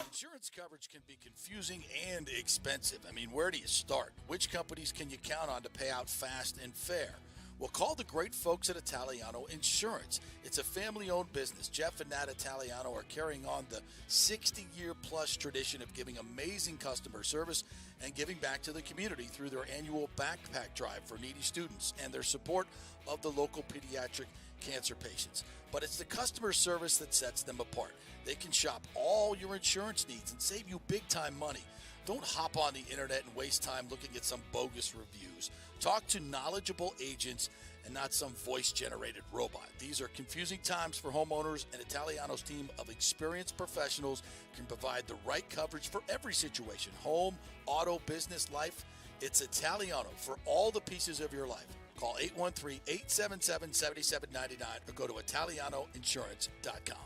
E: Insurance coverage can be confusing and expensive. I mean, where do you start? Which companies can you count on to pay out fast and fair? Well, call the great folks at Italiano Insurance. It's a family-owned business. Jeff and Nat Italiano are carrying on the 60-year-plus tradition of giving amazing customer service and giving back to the community through their annual backpack drive for needy students and their support of the local pediatric cancer patients. But it's the customer service that sets them apart. They can shop all your insurance needs and save you big-time money. Don't hop on the internet and waste time looking at some bogus reviews. Talk to knowledgeable agents and not some voice-generated robot. These are confusing times for homeowners, and Italiano's team of experienced professionals can provide the right coverage for every situation: home, auto, business, life. It's Italiano for all the pieces of your life. Call 813-877-7799 or go to italianoinsurance.com.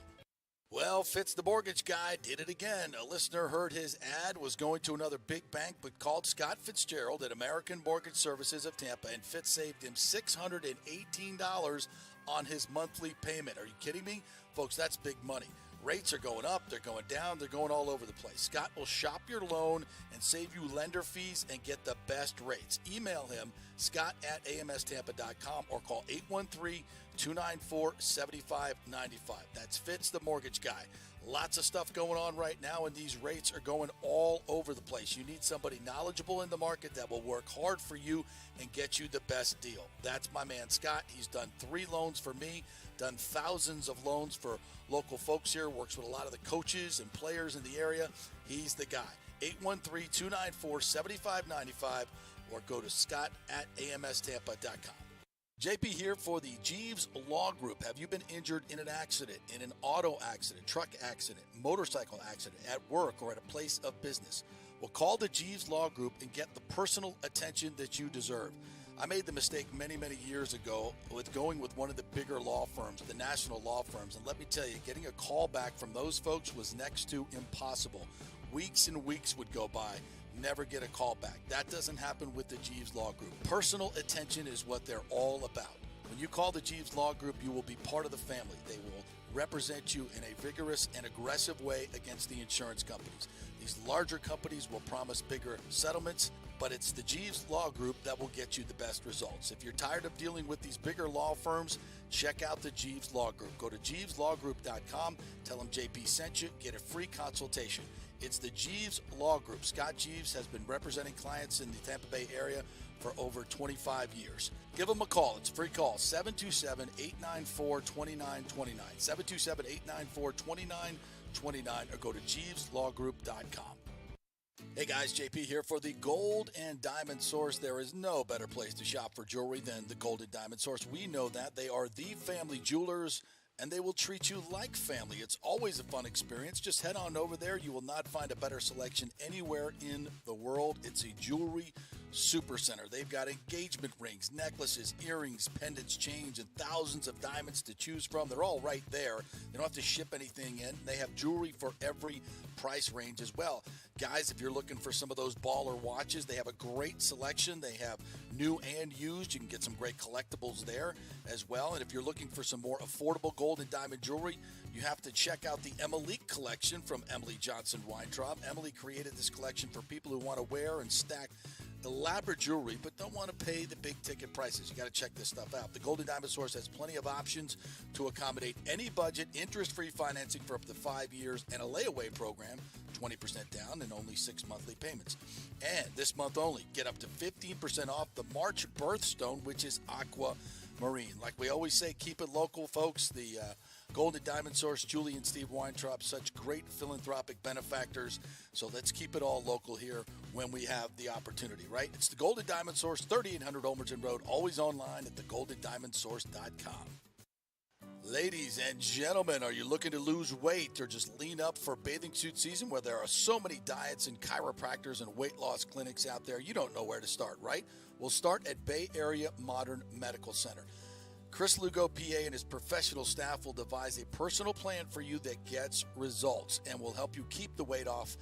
E: Well, Fitz the mortgage guy did it again. A listener heard his ad, was going to another big bank, but called Scott Fitzgerald at American Mortgage Services of Tampa, and Fitz saved him $618 on his monthly payment. Are you kidding me? Folks, that's big money. Rates are going up, they're going down, they're going all over the place. Scott will shop your loan and save you lender fees and get the best rates. Email him, scott@amstampa.com, or call 813-294-7595. That's Fitz the mortgage guy. Lots of stuff going on right now, and these rates are going all over the place. You need somebody knowledgeable in the market that will work hard for you and get you the best deal. That's my man Scott. He's done 3 loans for me, done thousands of loans for local folks here, works with a lot of the coaches and players in the area. He's the guy. 813-294-7595, or go to scott@amstampa.com. JP here for the Jeeves Law Group. Have you been injured in an accident, in an auto accident, truck accident, motorcycle accident, at work, or at a place of business? Well, call the Jeeves Law Group and get the personal attention that you deserve. I made the mistake many, many years ago with going with one of the bigger law firms, the national law firms. And let me tell you, getting a call back from those folks was next to impossible. Weeks and weeks would go by, never get a call back. That doesn't happen with the Jeeves Law Group. Personal attention is what they're all about. When you call the Jeeves Law Group, you will be part of the family. They will represent you in a vigorous and aggressive way against the insurance companies. These larger companies will promise bigger settlements, but it's the Jeeves Law Group that will get you the best results. If you're tired of dealing with these bigger law firms, check out the Jeeves Law Group. Go to jeeveslawgroup.com, tell them JP sent you, get a free consultation. It's the Jeeves Law Group. Scott Jeeves has been representing clients in the Tampa Bay area for over 25 years. Give them a call. It's a free call, 727-894-2929, 727-894-2929, or go to jeeveslawgroup.com. Hey guys, JP here for the Gold and Diamond Source. There is no better place to shop for jewelry than the Gold and Diamond Source. We know that. They are the family jewelers, and they will treat you like family. It's always a fun experience. Just head on over there. You will not find a better selection anywhere in the world. It's a jewelry super center. They've got engagement rings, necklaces, earrings, pendants, chains, and thousands of diamonds to choose from. They're all right there. They don't have to ship anything in. They have jewelry for every price range as well. Guys, if you're looking for some of those baller watches, they have a great selection. They have new and used. You can get some great collectibles there as well. And if you're looking for some more affordable gold and diamond jewelry, you have to check out the Emily collection from Emily Johnson Weintraub. Emily created this collection for people who want to wear and stack elaborate jewelry but don't want to pay the big ticket prices. You got to check this stuff out. The Golden Diamond Source has plenty of options to accommodate any budget, interest-free financing for up to 5 years, and a layaway program, 20% down and only 6 monthly payments. And this month only, get up to 15% off the March birthstone, which is aquamarine. Like we always say, keep it local, folks. The Golden Diamond Source, Julie and Steve Weintraub, such great philanthropic benefactors. So let's keep it all local here when we have the opportunity, right? It's the Golden Diamond Source, 3800 Olmerton Road, always online at thegoldendiamondsource.com. Ladies and gentlemen, are you looking to lose weight or just lean up for bathing suit season where there are so many diets and chiropractors and weight loss clinics out there? You don't know where to start, right? We'll start at Bay Area Modern Medical Center. Chris Lugo, PA, and his professional staff will devise a personal plan for you that gets results and will help you keep the weight off.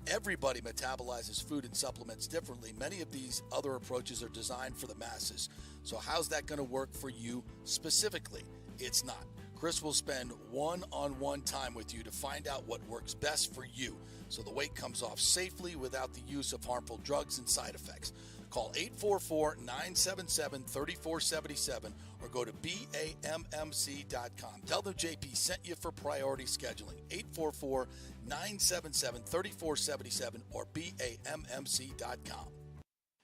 E: Everybody metabolizes food and supplements differently. Many of these other approaches are designed for the masses. So how's that going to work for you specifically? It's not. Chris will spend one-on-one time with you to find out what works best for you so the weight comes off safely without the use of harmful drugs and side effects. Call 844-977-3477 or go to BAMMC.com. Tell them JP sent you for priority scheduling. 844-977-3477 or BAMMC.com.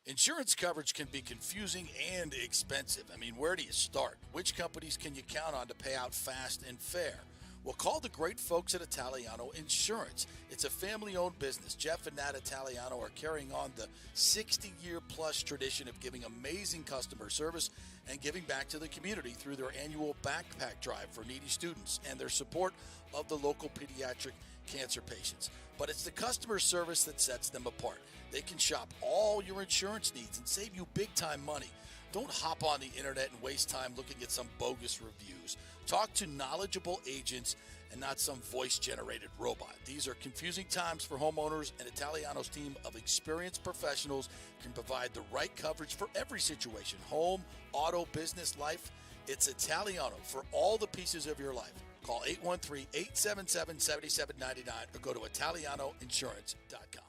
E: Insurance coverage can be confusing and expensive. I mean, where do you start? Which companies can you count on to pay out fast and fair? Well, call the great folks at Italiano Insurance. It's a family-owned business. Jeff and Nat Italiano are carrying on the 60-year-plus tradition of giving amazing customer service and giving back to the community through their annual backpack drive for needy students and their support of the local pediatric cancer patients. But it's the customer service that sets them apart. They can shop all your insurance needs and save you big-time money. Don't hop on the internet and waste time looking at some bogus reviews. Talk to knowledgeable agents and not some voice-generated robot. These are confusing times for homeowners, and Italiano's team of experienced professionals can provide the right coverage for every situation. Home, auto, business, life. It's Italiano for all the pieces of your life. Call 813-877-7799 or go to ItalianoInsurance.com.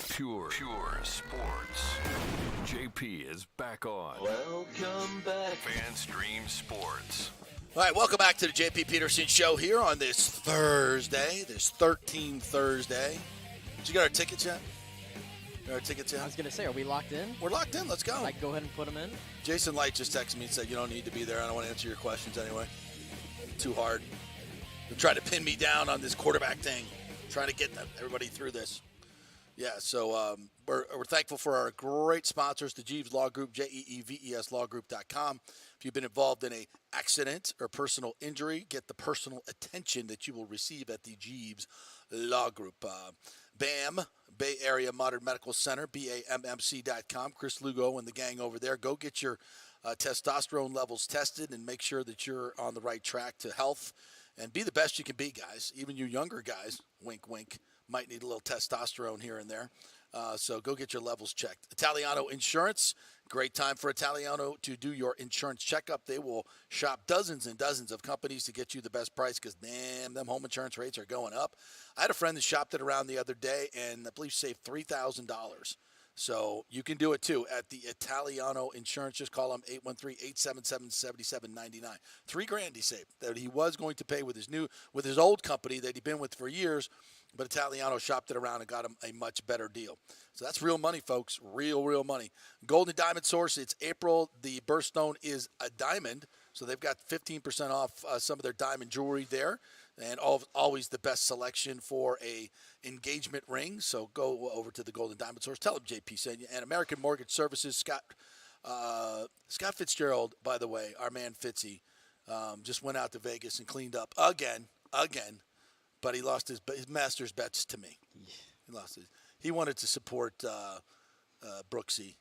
A: Pure sports. JP is back on.
J: Welcome back.
A: FanStream Sports.
E: All right, welcome back to the JP Peterson Show here on this Thursday, this 13th Thursday. Did you get our tickets yet?
F: I was going to say, are we locked in?
E: We're locked in. Let's go.
F: I can go ahead and put them in.
E: Jason Light just texted me and said, you don't need to be there. I don't want to answer your questions anyway. Too hard. They're trying to pin me down on this quarterback thing. Trying to get everybody through this. Yeah, so we're thankful for our great sponsors, the Jeeves Law Group, JEEVES lawgroup.com. If you've been involved in an accident or personal injury, get the personal attention that you will receive at the Jeeves Law Group. BAM, Bay Area Modern Medical Center, BAMMC.com. Chris Lugo and the gang over there. Go get your testosterone levels tested and make sure that you're on the right track to health. And be the best you can be, guys. Even you younger guys, wink, wink, might need a little testosterone here and there. So go get your levels checked. Italiano Insurance, great time for Italiano to do your insurance checkup. They will shop dozens and dozens of companies to get you the best price because, damn, them home insurance rates are going up. I had a friend that shopped it around the other day and I believe saved $3,000. So you can do it too at the Italiano Insurance. Just call them 813-877-7799. $3,000 he saved that he was going to pay with his old company that he'd been with for years, but Italiano shopped it around and got him a much better deal. So that's real money, folks. Real money. Golden Diamond Source. It's April. The birthstone is a diamond, so they've got 15% off some of their diamond jewelry there. And always the best selection for a engagement ring. So go over to the Golden Diamond Source. Tell them JP sent you. And American Mortgage Services, Scott Fitzgerald, by the way, our man Fitzy, just went out to Vegas and cleaned up again. But he lost his master's bets to me. He lost his. He wanted to support Brooksy,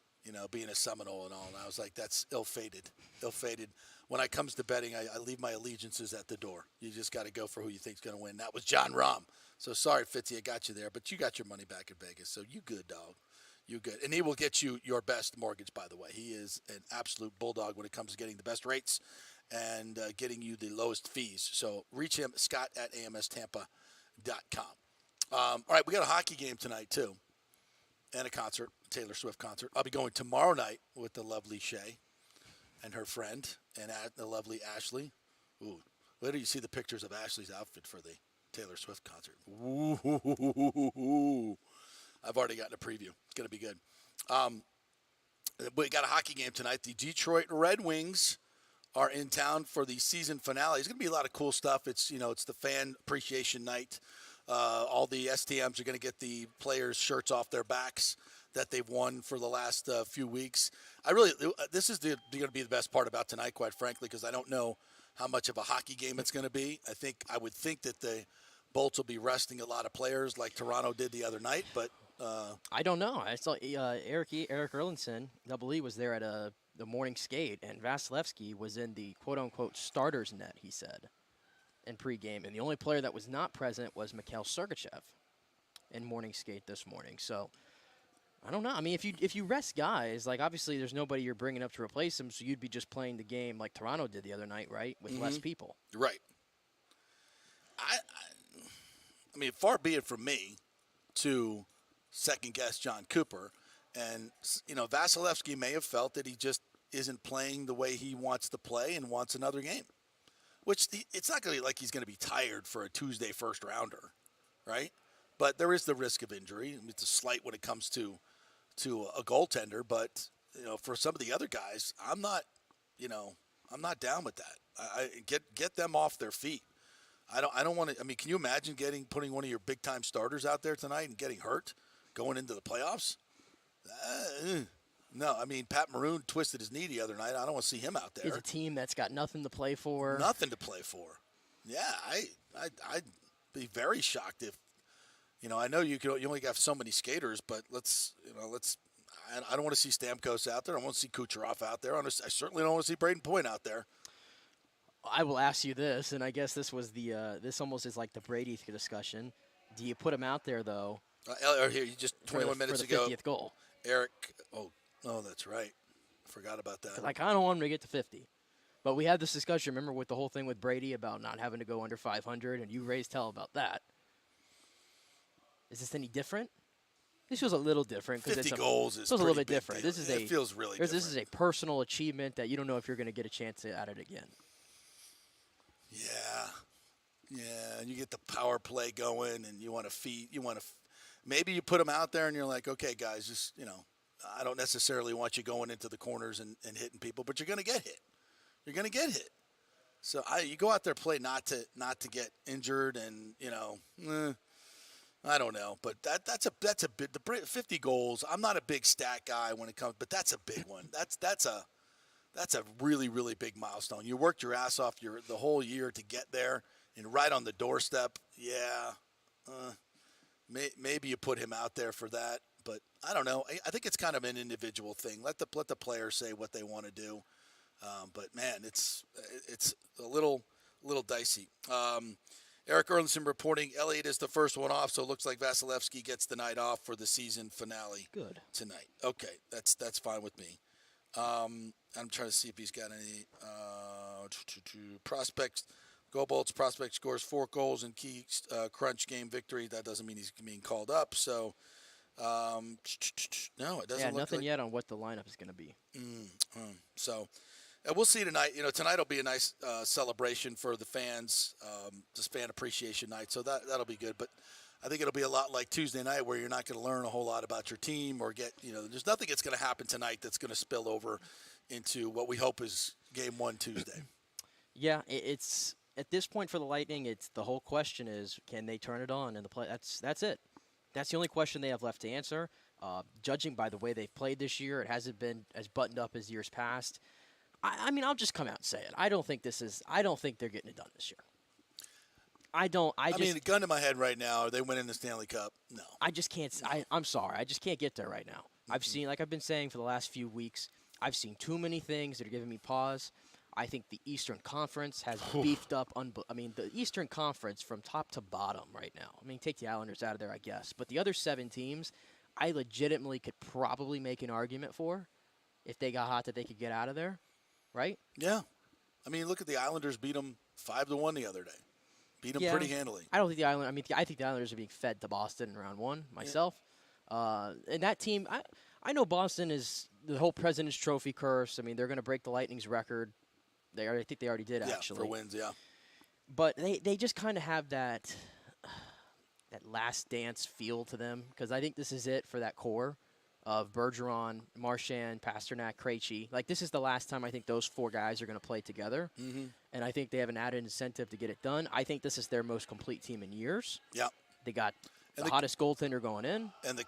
E: being a Seminole and all. And I was like, that's ill-fated. When it comes to betting, I leave my allegiances at the door. You just got to go for who you think's going to win. That was John Rahm. So sorry, Fitzy, I got you there. But you got your money back in Vegas. So you good, dog. You good. And he will get you your best mortgage, by the way. He is an absolute bulldog when it comes to getting the best rates and getting you the lowest fees. So reach him, Scott at amstampa.com. All right, we got a hockey game tonight, too, and a concert, Taylor Swift concert. I'll be going tomorrow night with the lovely Shay and her friend and the lovely Ashley. Ooh, where do you see the pictures of Ashley's outfit for the Taylor Swift concert? Ooh, I've already gotten a preview. It's going to be good. We got a hockey game tonight. The Detroit Red Wings are in town for the season finale. It's going to be a lot of cool stuff. It's it's the fan appreciation night. All the STMs are going to get the players' shirts off their backs that they've won for the last few weeks. This is going to be the best part about tonight, quite frankly, because I don't know how much of a hockey game it's going to be. I would think that the Bolts will be resting a lot of players like Toronto did the other night, but
F: I don't know. I saw Eric Erlinson, double E, was there at the morning skate, and Vasilevsky was in the quote-unquote starters net, he said, in pregame. And the only player that was not present was Mikhail Sergachev in morning skate this morning. So I don't know. I mean, if you rest guys, like obviously there's nobody you're bringing up to replace them, so you'd be just playing the game like Toronto did the other night, right, with less people.
E: Right. I mean, far be it from me to second-guess John Cooper And, Vasilevsky may have felt that he just isn't playing the way he wants to play and wants another game. Which it's not going to be like he's going to be tired for a Tuesday first rounder, right? But there is the risk of injury. I mean, it's a slight when it comes to a goaltender. But, for some of the other guys, I'm not down with that. I get them off their feet. I don't want to. I mean, can you imagine putting one of your big time starters out there tonight and getting hurt going into the playoffs? No, I mean, Pat Maroon twisted his knee the other night. I don't want to see him out there.
F: He's a team that's got nothing to play for.
E: Nothing to play for. Yeah, I'd be very shocked if, I know you only got so many skaters, but I don't want to see Stamkos out there. I want to see Kucherov out there. I certainly don't want to see Braden Point out there.
F: I will ask you this, and I guess this was this almost is like the Brady discussion. Do you put him out there, though?
E: Here, you just 21 minutes ago.
F: For the 50th goal.
E: Eric, oh, that's right. I forgot about that.
F: I kind of want him to get to 50. But we had this discussion, remember, with the whole thing with Brady about not having to go under 500, and you raised hell about that. Is this any different? This feels a little different.
E: 50 goals is
F: a little bit different.
E: Deal. It feels really different.
F: This is a personal achievement that you don't know if you're going to get a chance at it again.
E: Yeah, and you get the power play going, and you want to feed. Maybe you put them out there, and you're like, okay, guys, just I don't necessarily want you going into the corners and hitting people, but you're going to get hit. You're going to get hit. So you go out there, play not to get injured, and I don't know, but that's a bit. The 50 goals. I'm not a big stat guy when it comes, but that's a big one. That's a really, really big milestone. You worked your ass off the whole year to get there, and right on the doorstep. Yeah, maybe you put him out there for that, but I don't know. I think it's kind of an individual thing. Let the players say what they want to do. But man, it's a little dicey. Eric Erlinson reporting Elliott is the first one off, so it looks like Vasilevsky gets the night off for the season finale.
F: Good.
E: Tonight. Okay, that's fine with me. I'm trying to see if he's got any prospects. Go Bolts prospect scores 4 goals in key crunch game victory. That doesn't mean he's being called up. So, no, it doesn't.
F: Yeah,
E: look
F: nothing
E: like,
F: yet on what the lineup is going to be.
E: So, we'll see tonight. Tonight will be a nice celebration for the fans, just fan appreciation night. So that'll be good. But I think it'll be a lot like Tuesday night, where you're not going to learn a whole lot about your team or get. There's nothing that's going to happen tonight that's going to spill over into what we hope is Game 1 Tuesday.
F: Yeah, it's at this point for the Lightning. It's the whole question is, can they turn it on in the play? That's it. That's the only question they have left to answer. Judging by the way they've played this year, it hasn't been as buttoned up as years past. I mean, I'll just come out and say it. I don't think they're getting it done this year. I mean,
E: a gun to my head right now, are they winning the Stanley Cup? No.
F: I just can't. I'm sorry. I just can't get there right now. I've seen, like I've been saying for the last few weeks, I've seen too many things that are giving me pause. I think the Eastern Conference has beefed up. The Eastern Conference from top to bottom right now. I mean, take the Islanders out of there, I guess. But the other 7 teams, I legitimately could probably make an argument for, if they got hot, that they could get out of there. Right?
E: Yeah. I mean, look at the Islanders beat them 5-1 the other day. Beat them pretty handily.
F: I don't think I think the Islanders are being fed to Boston in round 1 myself. Yeah. And that team, I know Boston is the whole President's Trophy curse. I mean, they're going to break the Lightning's record. I think they already did, actually.
E: For wins, yeah.
F: But they just kind of have that last dance feel to them, because I think this is it for that core of Bergeron, Marchand, Pasternak, Krejci. Like, this is the last time I think those 4 guys are going to play together. Mm-hmm. And I think they have an added incentive to get it done. I think this is their most complete team in years.
E: Yeah.
F: They got the hottest goaltender going in.
E: And the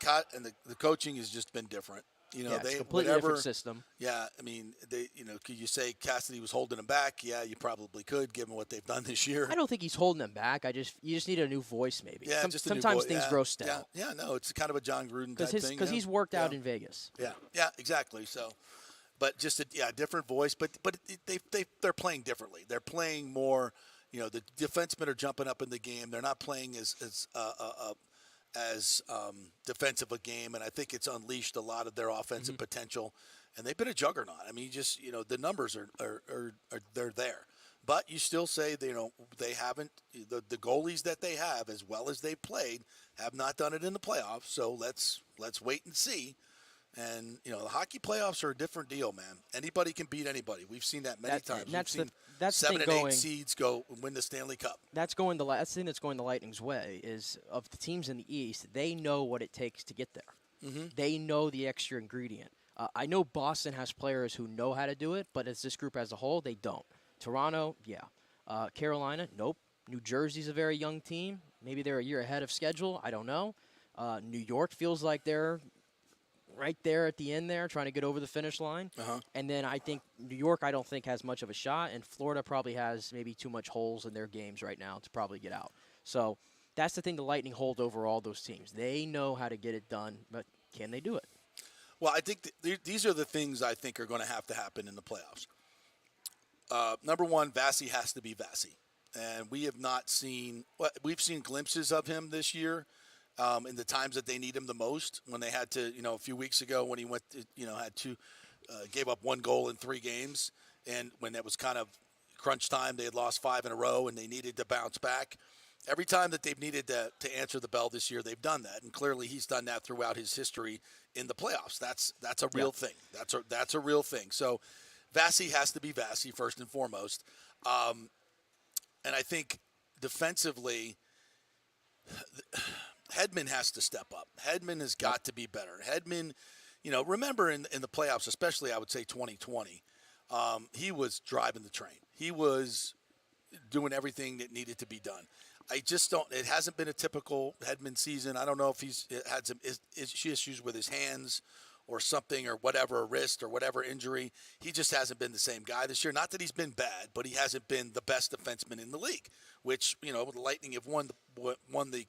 E: coaching has just been different.
F: It's a completely different system.
E: Yeah, I mean, could you say Cassidy was holding them back? Yeah, you probably could, given what they've done this year.
F: I don't think he's holding them back. You just need a new voice, maybe.
E: Yeah,
F: sometimes things grow stale.
E: Yeah, no, it's kind of a John Gruden type thing.
F: Because he's worked out in Vegas.
E: Yeah, exactly. So, but just a different voice. But they're playing differently. They're playing more. The defensemen are jumping up in the game. They're not playing as defensive a game, and I think it's unleashed a lot of their offensive potential. And they've been a juggernaut. I mean, the numbers are they're there, but you still say they haven't the goalies that they have, as well as they've played, have not done it in the playoffs. So let's wait and see. And, the hockey playoffs are a different deal, man. Anybody can beat anybody. We've seen that many times.
F: And that's
E: We've seen
F: that's
E: 7 and 8
F: going,
E: seeds go win the Stanley Cup.
F: That's the thing that's going the Lightning's way is of the teams in the East, they know what it takes to get there.
E: Mm-hmm.
F: They know the extra ingredient. I know Boston has players who know how to do it, but as this group as a whole, they don't. Toronto, yeah. Carolina, nope. New Jersey's a very young team. Maybe they're a year ahead of schedule. I don't know. New York feels like they're right there at the end there, trying to get over the finish line. And then I think New York, I don't think has much of a shot, and Florida probably has maybe too much holes in their games right now to probably get out. So that's the thing the Lightning hold over all those teams. They know how to get it done, but can they do it?
E: Well, I think these are the things I think are going to happen in the playoffs. Number one, Vasi has to be Vasi. And we have not seen – we've seen glimpses of him this year in the times that they need him the most. When they had to, a few weeks ago when he went – had to gave up 1 goal in 3 games. And when it was kind of crunch time, they had lost 5 in a row and they needed to bounce back. Every time that they've needed to answer the bell this year, they've done that. And clearly he's done that throughout his history in the playoffs. That's a real thing. That's a real thing. So Vasi has to be Vasi first and foremost. And I think defensively, Hedman has to step up. Hedman has got to be better. Hedman, remember in the playoffs, especially I would say 2020, he was driving the train. He was doing everything that needed to be done. I just don't – it hasn't been a typical Hedman season. I don't know if he's had some issues with his hands or something or whatever, a wrist or whatever injury. He just hasn't been the same guy this year. Not that he's been bad, but he hasn't been the best defenseman in the league, which, the Lightning have won the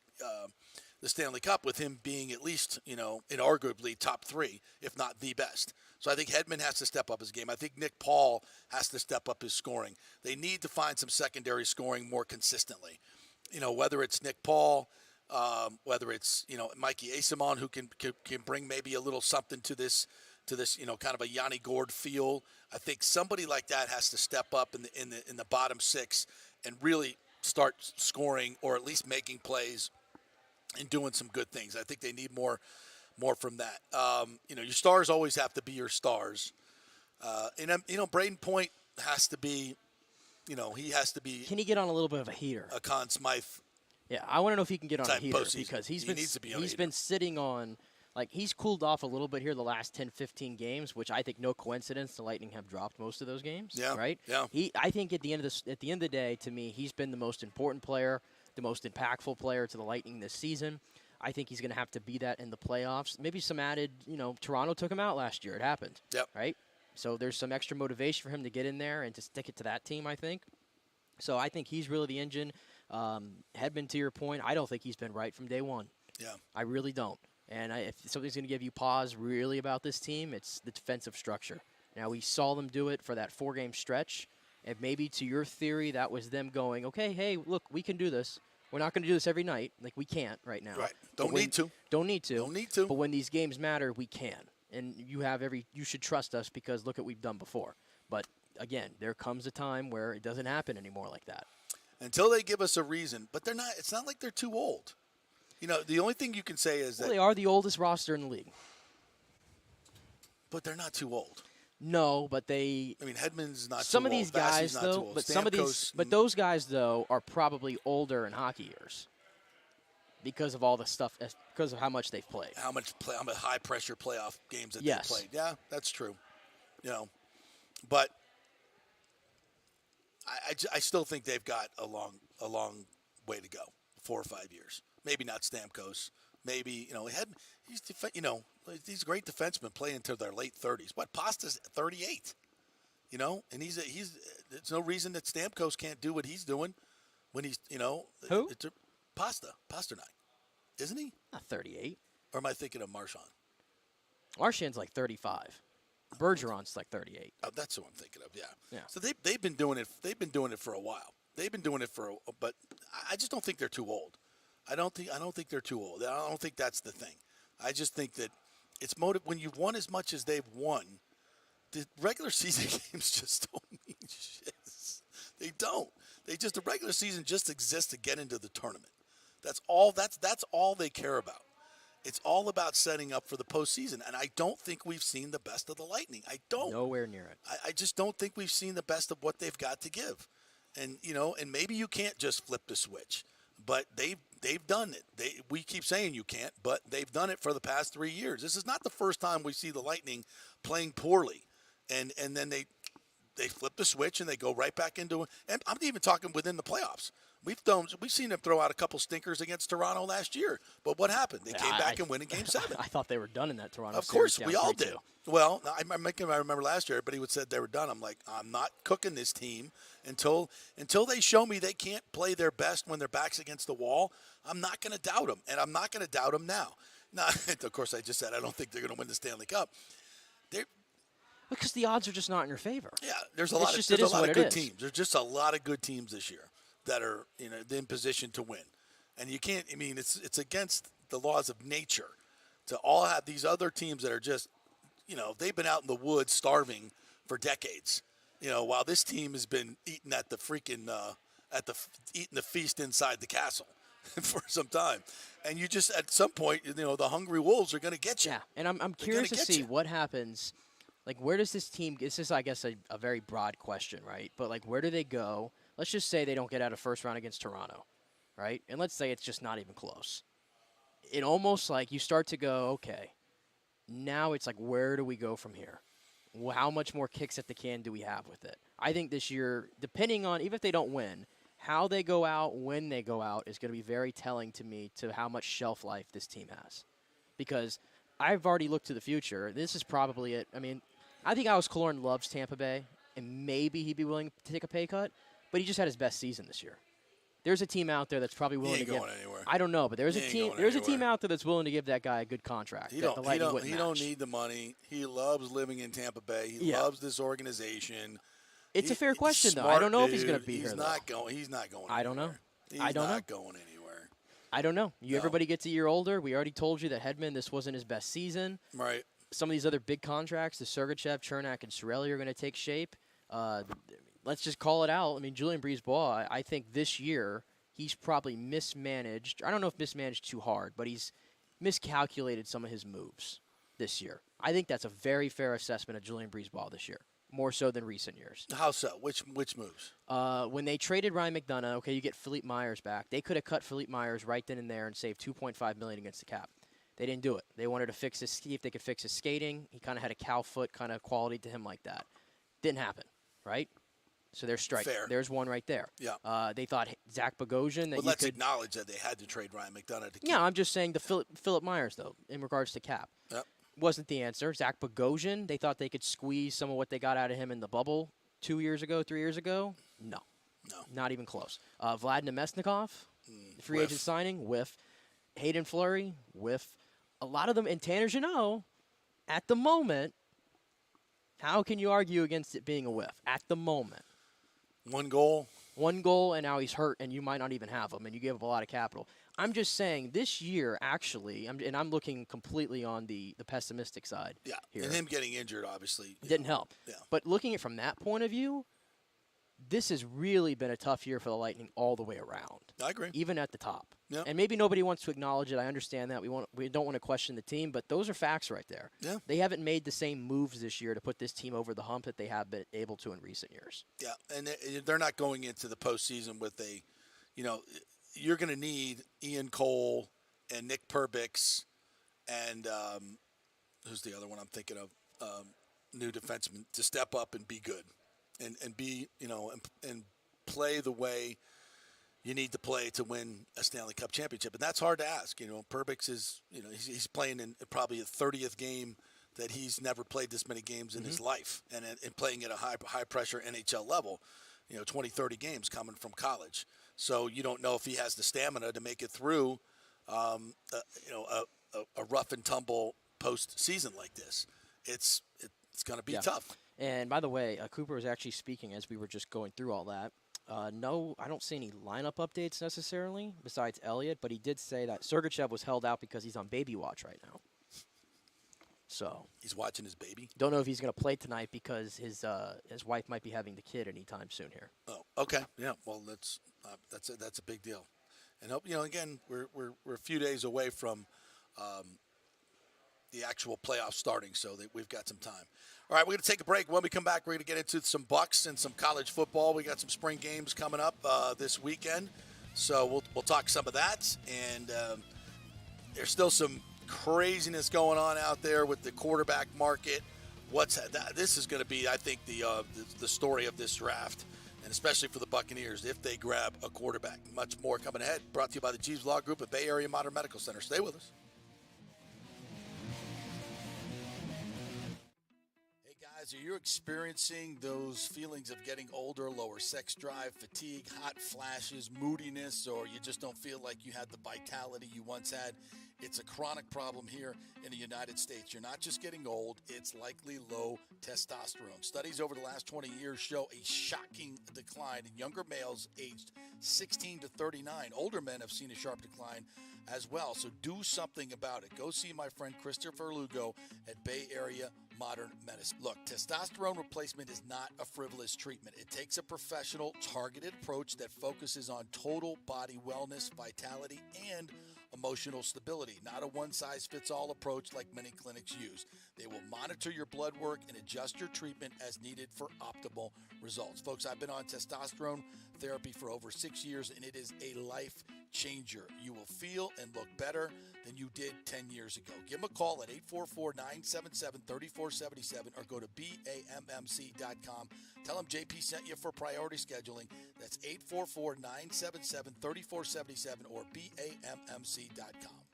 E: Stanley Cup with him being at least, inarguably top 3, if not the best. So I think Hedman has to step up his game. I think Nick Paul has to step up his scoring. They need to find some secondary scoring more consistently. Whether it's Nick Paul, whether it's, Mikey Asimon, who can bring maybe a little something to this, kind of a Yanni Gourde feel. I think somebody like that has to step up in the bottom 6 and really start scoring or at least making plays and doing some good things. I think they need more from that. Your stars always have to be your stars. Braden Point has to be, he has to be.
F: Can he get on a little bit of a heater?
E: A Conn Smythe.
F: Yeah, I want to know if he can get on a heater because he's been sitting on, he's cooled off a little bit here the last 10, 15 games, which I think no coincidence the Lightning have dropped most of those games.
E: Yeah.
F: Right?
E: Yeah.
F: I think at the end of the day, to me, he's been the most important player, the most impactful player to the Lightning this season. I think he's going to have to be that in the playoffs. Maybe some added, Toronto took him out last year. It happened.
E: Yep.
F: Right? So there's some extra motivation for him to get in there and to stick it to that team, I think. So I think he's really the engine. Hedman, to your point, I don't think he's been right from day one.
E: Yeah.
F: I really don't. And if something's going to give you pause really about this team, it's the defensive structure. Now, we saw them do it for that 4-game stretch. And maybe to your theory, that was them going, okay, hey, look, we can do this. We're not going to do this every night. We can't right now.
E: Right. Don't need to.
F: Don't need to.
E: Don't need to.
F: But when these games matter, we can. And you should trust us because look what we've done before. But, again, there comes a time where it doesn't happen anymore like that.
E: Until they give us a reason. But they're not. It's not like they're too old. The only thing you can say is that.
F: Well, they are the oldest roster in the league.
E: But they're not too old.
F: No, but they.
E: I mean, Hedman's not.
F: Some
E: too
F: of these
E: old.
F: guys,
E: not
F: though,
E: too old.
F: but some of these, but those guys, though, are probably older in hockey years because of all the stuff, because of how much they've played.
E: How high pressure playoff games that
F: yes.
E: they played. Yeah, that's true. But I still think they've got a long way to go. 4 or 5 years. Maybe not Stamkos. Maybe these great defensemen play into their late 30s. What, Pasta's 38, and he's there's no reason that Stamkos can't do what he's doing when he's
F: Who?
E: Pasternak, isn't he?
F: Not 38.
E: Or am I thinking of Marchand?
F: Marchand's like 35. Bergeron's like 38.
E: Oh, that's what I'm thinking of. Yeah.
F: Yeah.
E: So they've been doing it. They've been doing it for a while. They've been doing it but I just don't think they're too old. I don't think they're too old. I don't think that's the thing. I just think that it's when you've won as much as they've won, the regular season games just don't mean shit. They don't. The regular season just exists to get into the tournament. That's all they care about. It's all about setting up for the postseason, and I don't think we've seen the best of the Lightning. I don't.
F: Nowhere near it.
E: I just don't think we've seen the best of what they've got to give. And, and maybe you can't just flip the switch, but they've done it. We keep saying you can't, but they've done it for the past 3 years. This is not the first time we see the Lightning playing poorly, and then they flip the switch and they go right back into it. And I'm even talking within the playoffs. We've seen them throw out a couple stinkers against Toronto last year, but what happened? They came back and win in Game 7.
F: I thought they were done in that Toronto
E: Of
F: series.
E: course, we all did. Well, I remember last year, everybody would said they were done. I'm like, I'm not cooking this team until they show me they can't play their best when their back's against the wall. I'm not going to doubt them, and I'm not going to doubt them now. Now, of course, I just said I don't think they're going to win the Stanley Cup.
F: Because the odds are just not in your favor.
E: Yeah, there's a lot of good teams. There's just a lot of good teams this year that are in position to win, and you can't. I mean, it's against the laws of nature to all have these other teams that are just, they've been out in the woods starving for decades. While this team has been eating at the freaking eating the feast inside the castle for some time, and you just at some point, the hungry wolves are going to get you.
F: Yeah, and I'm curious to see what happens. Like, where does this team – this is, I guess, a very broad question, right? But, like, where do they go? Let's just say they don't get out of first round against Toronto, right? And let's say it's just not even close. It almost like you start to go, okay, now it's like, where do we go from here? How much more kicks at the can do we have with it? I think this year, depending on – even if they don't win, how they go out, when they go out is going to be very telling to me to how much shelf life this team has. Because I've already looked to the future. This is probably it. I mean – I think Alex Killorn loves Tampa Bay, and maybe he'd be willing to take a pay cut, but he just had his best season this year. There's a team out there that's probably willing to give.
E: Going anywhere.
F: I don't know, but there's a team. There's a team out there that's willing to give that guy a good contract.
E: He don't need the money. He loves living in Tampa Bay. He loves this organization.
F: It's a fair question, though. I don't know if he's going to be here.
E: He's not going anywhere.
F: I don't know.
E: He's not going anywhere.
F: I don't know. Everybody gets a year older. We already told you that Hedman, this wasn't his best season.
E: Right.
F: Some of these other big contracts, the Sergachev, Chernak, and Cirelli are going to take shape. Let's just call it out. I mean, Julien Brisebois, I think this year he's probably mismanaged. I don't know if mismanaged too hard, but he's miscalculated some of his moves this year. I think that's a very fair assessment of Julien Brisebois this year, more so than recent years.
E: How so? Which moves?
F: When they traded Ryan McDonough, okay, you get Philippe Myers back. They could have cut Philippe Myers right then and there and saved $2.5 million against the cap. They didn't do it. They wanted to see if they could fix his skating. He kind of had a cow foot kind of quality to him like that. Didn't happen, right? So there's strike.
E: Fair.
F: There's one right there.
E: Yeah.
F: They thought Zach Bogosian.
E: But let's acknowledge that they had to trade Ryan McDonough to keep.
F: Yeah, I'm just saying the Philip Myers, though, in regards to cap.
E: Yep.
F: Wasn't the answer. Zach Bogosian, they thought they could squeeze some of what they got out of him in the bubble 2 years ago, 3 years ago. No. Not even close. Vlad Nemesnikov, free agent signing, whiff. Hayden Fleury, whiff. A lot of them, and Tanner Jeannot, at the moment, how can you argue against it being a whiff? At the moment.
E: One goal,
F: and now he's hurt, and you might not even have him, and you give up a lot of capital. I'm just saying, this year, actually, I'm looking completely on the pessimistic side.
E: Yeah,
F: here.
E: And him getting injured, obviously.
F: Didn't help.
E: Yeah.
F: But looking at it from that point of view, this has really been a tough year for the Lightning all the way around.
E: I agree.
F: Even at the top.
E: Yeah.
F: And maybe nobody wants to acknowledge it. I understand that. We don't want to question the team, but those are facts right there.
E: Yeah.
F: They haven't made the same moves this year to put this team over the hump that they have been able to in recent years.
E: Yeah, and they're not going into the postseason with you're going to need Ian Cole and Nick Perbix and who's the other one I'm thinking of, new defenseman, to step up and be good. And be, and play the way you need to play to win a Stanley Cup championship. And that's hard to ask. Perbix is, he's playing in probably a 30th game that he's never played this many games in his life. And playing at a high pressure NHL level, 20, 30 games coming from college. So you don't know if he has the stamina to make it through, a rough and tumble postseason like this. It's going to be tough.
F: And by the way, Cooper was actually speaking as we were just going through all that. No, I don't see any lineup updates necessarily besides Elliott, but he did say that Sergachev was held out because he's on baby watch right now. So
E: he's watching his baby.
F: Don't know if he's going to play tonight because his wife might be having the kid anytime soon here.
E: Oh, okay, yeah. Well, that's a big deal. And hope again we're a few days away from the actual playoffs starting, so that we've got some time. All right, we're going to take a break. When we come back, we're going to get into some Bucs and some college football. We got some spring games coming up this weekend, so we'll talk some of that. And there's still some craziness going on out there with the quarterback market. This is going to be, I think, the story of this draft, and especially for the Buccaneers if they grab a quarterback. Much more coming ahead. Brought to you by the Jeeves Law Group at Bay Area Modern Medical Center. Stay with us. Are you experiencing those feelings of getting older, lower sex drive, fatigue, hot flashes, moodiness, or you just don't feel like you had the vitality you once had? It's a chronic problem here in the United States. You're not just getting old, it's likely low testosterone. Studies over the last 20 years show a shocking decline in younger males aged 16 to 39. Older men have seen a sharp decline as well, so do something about it. Go see my friend Christopher Lugo at Bay Area Modern Medicine. Look, testosterone replacement is not a frivolous treatment. It takes a professional, targeted approach that focuses on total body wellness, vitality, and emotional stability, not a one-size-fits-all approach like many clinics use. They will monitor your blood work and adjust your treatment as needed for optimal results. Folks, I've been on testosterone therapy for over 6 years, and it is a life changer. You will feel and look better than you did 10 years ago. Give them a call at 844-977-3477 or go to BAMMC.com. Tell them JP sent you for priority scheduling. That's 844-977-3477 or BAMMC.com.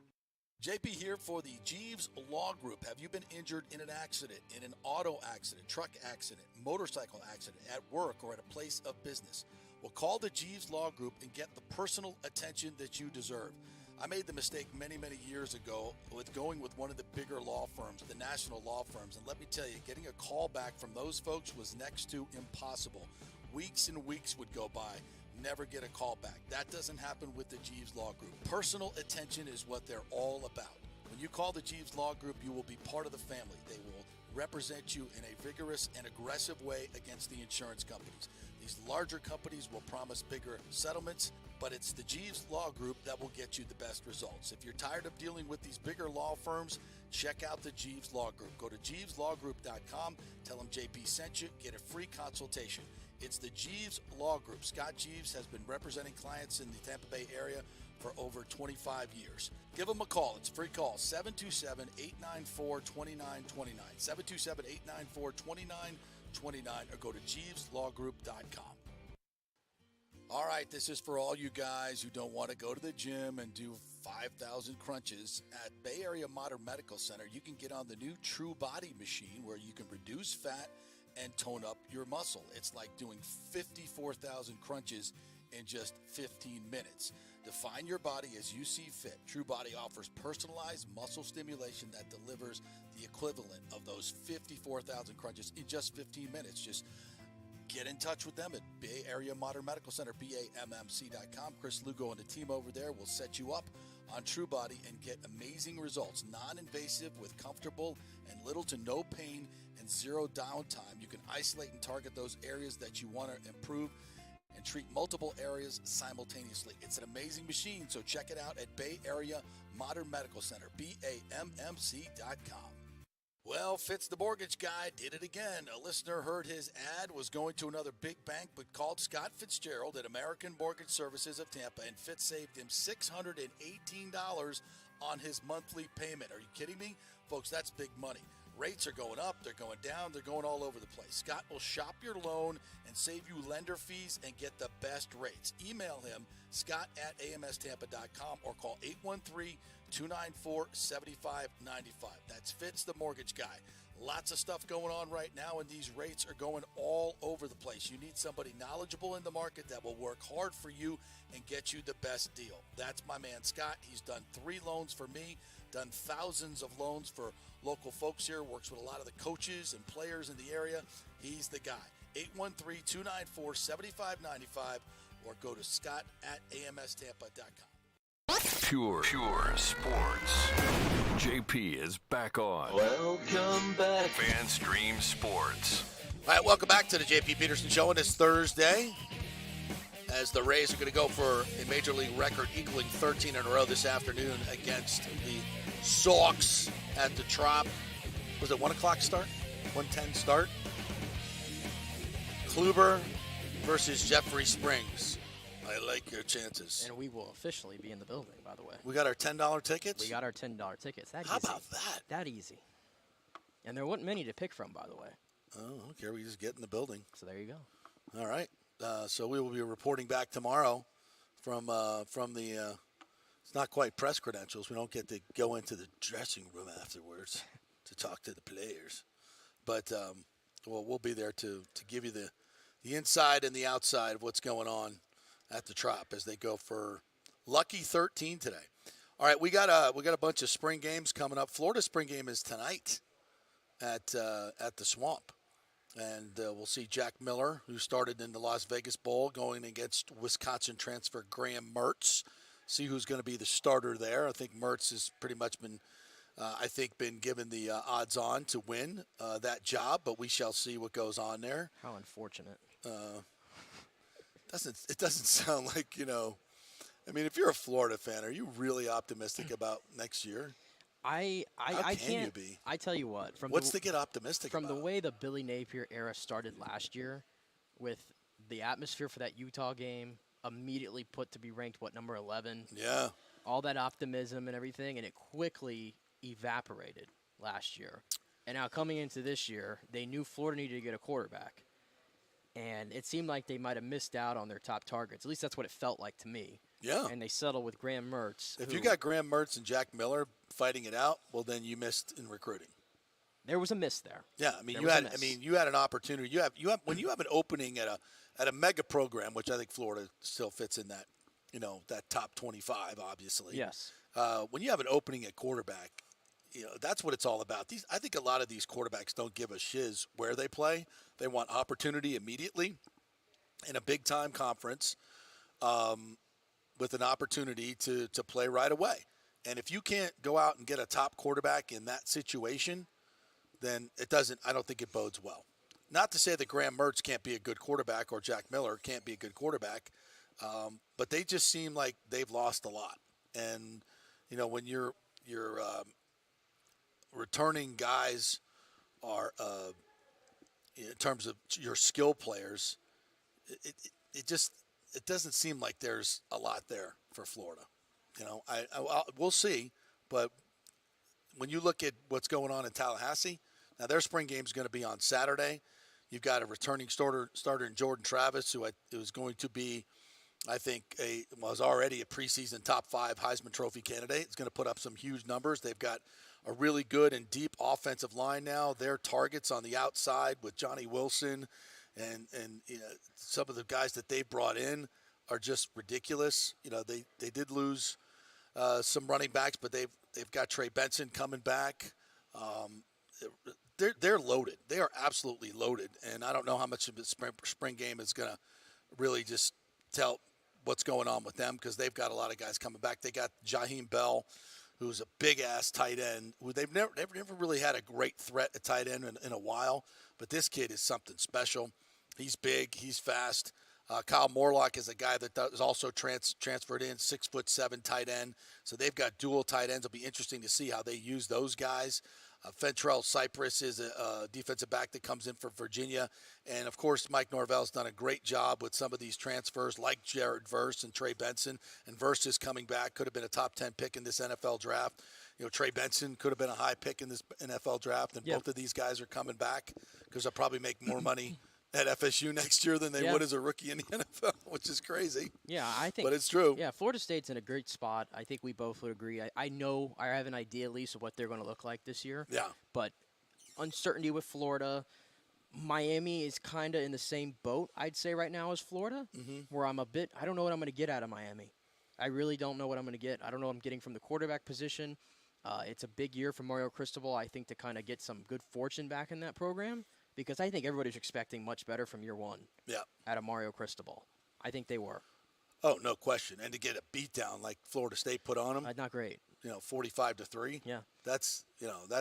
E: JP here for the Jeeves Law Group. Have you been injured in an accident, in an auto accident, truck accident, motorcycle accident, at work, or at a place of business? Well, call the Jeeves Law Group and get the personal attention that you deserve. I made the mistake many, many years ago with going with one of the bigger law firms, the national law firms. And let me tell you, getting a call back from those folks was next to impossible. Weeks and weeks would go by, never get a call back. That doesn't happen with the Jeeves Law Group. Personal attention is what they're all about. When you call the Jeeves Law Group, you will be part of the family. They will represent you in a vigorous and aggressive way against the insurance companies. These larger companies will promise bigger settlements, but it's the Jeeves Law Group that will get you the best results. If you're tired of dealing with these bigger law firms, check out the Jeeves Law Group. Go to JeevesLawGroup.com, tell them JP sent you, get a free consultation. It's the Jeeves Law Group. Scott Jeeves has been representing clients in the Tampa Bay area for over 25 years. Give them a call. It's a free call, 727-894-2929, 727-894-2929, or go to JeevesLawGroup.com. All right, this is for all you guys who don't want to go to the gym and do 5,000 crunches. At Bay Area Modern Medical Center, you can get on the new True Body machine where you can reduce fat and tone up your muscle. It's like doing 54,000 crunches in just 15 minutes. Define your body as you see fit. True Body offers personalized muscle stimulation that delivers the equivalent of those 54,000 crunches in just 15 minutes. Just get in touch with them at Bay Area Modern Medical Center, BAMMC.com. Chris Lugo and the team over there will set you up on True Body and get amazing results. Non-invasive with comfortable and little to no pain and zero downtime. You can isolate and target those areas that you want to improve and treat multiple areas simultaneously. It's an amazing machine, so check it out at Bay Area Modern Medical Center, BAMMC.com. Well, Fitz the mortgage guy did it again. A listener heard his ad, was going to another big bank, but called Scott Fitzgerald at American Mortgage Services of Tampa, and Fitz saved him $618 on his monthly payment. Are you kidding me? Folks, that's big money. Rates are going up, they're going down, they're going all over the place. Scott will shop your loan and save you lender fees and get the best rates. Email him, scott@amstampa.com, or call 813-294-7595. That's Fitz the mortgage guy. Lots of stuff going on right now, and these rates are going all over the place. You need somebody knowledgeable in the market that will work hard for you and get you the best deal. That's my man Scott. He's done 3 loans for me, done thousands of loans for local folks here, works with a lot of the coaches and players in the area. He's the guy. 813-294-7595, or go to scott@amstampa.com.
A: Pure sports. JP is back on.
J: Welcome back.
A: FanStream Sports.
E: All right, welcome back to the JP Peterson Show on this Thursday, as the Rays are going to go for a Major League record equaling 13 in a row this afternoon against the Sox at the Trop. Was it 1 o'clock start? 1:10 start? Kluber versus Jeffrey Springs. I like your chances.
F: And we will officially be in the building, by the way.
E: We got our $10 tickets?
F: We got our $10 tickets. That
E: How
F: easy.
E: about that?
F: That easy. And there weren't many to pick from, by the way.
E: Oh, I don't care. We just get in the building.
F: So there you go.
E: All right. So we will be reporting back tomorrow from the it's not quite press credentials. We don't get to go into the dressing room afterwards to talk to the players. But we'll be there to give you the inside and the outside of what's going on at the Trop as they go for lucky 13 today. All right, we got a bunch of spring games coming up. Florida's spring game is tonight at the Swamp. And we'll see Jack Miller, who started in the Las Vegas Bowl, going against Wisconsin transfer Graham Mertz. See who's going to be the starter there. I think Mertz has pretty much been given the odds-on to win that job, but we shall see what goes on there.
F: How unfortunate.
E: It doesn't sound like, I mean, if you're a Florida fan, are you really optimistic about next year?
F: I
E: can you
F: can't
E: be?
F: I tell you what.
E: What's to get optimistic
F: from
E: about?
F: the way the Billy Napier era started last year, with the atmosphere for that Utah game immediately put to be ranked, number 11?
E: Yeah.
F: All that optimism and everything, and it quickly evaporated last year. And now coming into this year, they knew Florida needed to get a quarterback. And it seemed like they might have missed out on their top targets. At least that's what it felt like to me.
E: Yeah.
F: And they settled with Graham Mertz.
E: If you got Graham Mertz and Jack Miller fighting it out, well, then you missed in recruiting.
F: There was a miss there.
E: Yeah, I mean, you had an opportunity. You have when you have an opening at a mega program, which I think Florida still fits in that, that top 25, obviously.
F: Yes.
E: When you have an opening at quarterback, that's what it's all about. I think a lot of these quarterbacks don't give a shiz where they play. They want opportunity immediately in a big-time conference with an opportunity to play right away. And if you can't go out and get a top quarterback in that situation, then I don't think it bodes well. Not to say that Graham Mertz can't be a good quarterback or Jack Miller can't be a good quarterback, but they just seem like they've lost a lot. And, when you're returning guys are in terms of your skill players, it doesn't seem like there's a lot there for Florida. We'll see, but when you look at what's going on in Tallahassee, now their spring game is going to be on Saturday. You've got a returning starter in Jordan Travis, who is going to be, I think, was already a preseason top 5 Heisman Trophy candidate. It's going to put up some huge numbers. They've got a really good and deep offensive line now. Their targets on the outside with Johnny Wilson and some of the guys that they brought in are just ridiculous. They did lose some running backs, but they've got Trey Benson coming back. They're loaded. They are absolutely loaded, and I don't know how much of the spring game is going to really just tell what's going on with them, because they've got a lot of guys coming back. They got Jaheim Bell, who's a big-ass tight end, who they've never really had a great threat at tight end in a while, but this kid is something special. He's big. He's fast. Kyle Morlock is a guy that is also transferred in, 6'7" tight end. So they've got dual tight ends. It'll be interesting to see how they use those guys. Fentrell Cypress is a defensive back that comes in for Virginia. And, of course, Mike Norvell's done a great job with some of these transfers like Jared Verse and Trey Benson. And Verse is coming back, could have been a top 10 pick in this NFL draft. Trey Benson could have been a high pick in this NFL draft. And both of these guys are coming back because they'll probably make more money at FSU next year than they would as a rookie in the NFL, which is crazy.
F: Yeah, I think.
E: But it's true.
F: Yeah, Florida State's in a great spot. I think we both would agree. I know I have an idea at least of what they're going to look like this year.
E: Yeah.
F: But uncertainty with Florida. Miami is kind of in the same boat, I'd say, right now as Florida, where I don't know what I'm going to get out of Miami. I really don't know what I'm going to get. I don't know what I'm getting from the quarterback position. It's a big year for Mario Cristobal, I think, to kind of get some good fortune back in that program. Because I think everybody's expecting much better from year one out of Mario Cristobal. I think they were.
E: Oh, no question. And to get a beatdown like Florida State put on them.
F: Not great.
E: 45-3.
F: Yeah.
E: That's,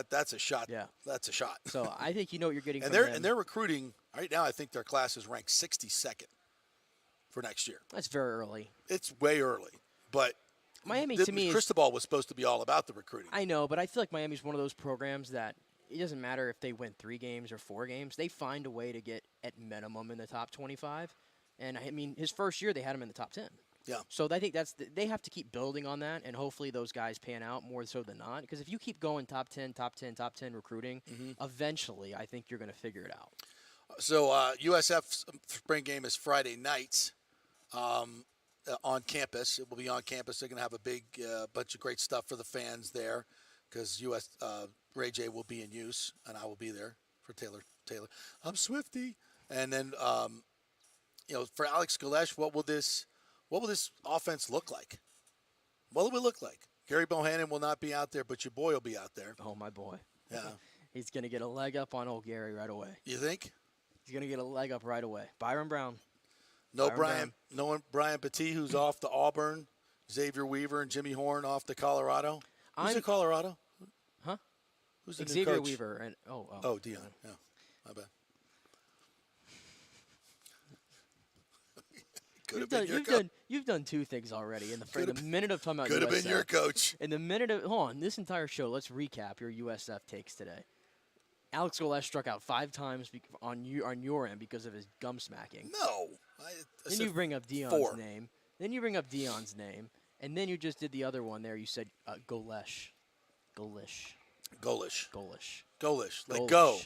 E: that's a shot.
F: Yeah.
E: That's a shot.
F: So I think you know what you're getting
E: and
F: from them.
E: And they're recruiting. Right now, I think their class is ranked 62nd for next year.
F: That's very early.
E: It's way early. But
F: Miami to me
E: Cristobal was supposed to be all about the recruiting.
F: I know, but I feel like Miami's one of those programs that it doesn't matter if they win 3 games or 4 games. They find a way to get at minimum in the top 25. And I mean, his first year they had him in the top 10.
E: Yeah.
F: So I think they have to keep building on that, and hopefully those guys pan out more so than not. Because if you keep going top 10 recruiting, eventually I think you're going to figure it out.
E: So USF spring game is Friday nights on campus. It will be on campus. They're going to have a big bunch of great stuff for the fans there because Ray J will be in use, and I will be there for Taylor. I'm Swifty. And then, for Alex Galesh, what will this offense look like? What will it look like? Gary Bohannon will not be out there, but your boy will be out there.
F: Oh, my boy.
E: Yeah.
F: He's going to get a leg up on old Gary right away.
E: You think?
F: He's going to get a leg up right away. Byron Brown.
E: No Brian Petit, who's off to Auburn. Xavier Weaver and Jimmy Horn off to Colorado. Who's in Colorado?
F: Huh?
E: Who's the new
F: Xavier
E: coach?
F: Weaver and
E: Dion. Yeah, my bad.
F: You've done 2 things already in the minute of talking about
E: could
F: USF.
E: have been your coach.
F: In the minute of hold on, this entire show, let's recap your USF takes today. Alex Galesh struck out 5 times on your end because of his gum smacking.
E: No.
F: Then you bring up Dion's
E: 4.
F: name. And then you just did the other one there. You said Golish.
E: Golish. Like
F: go.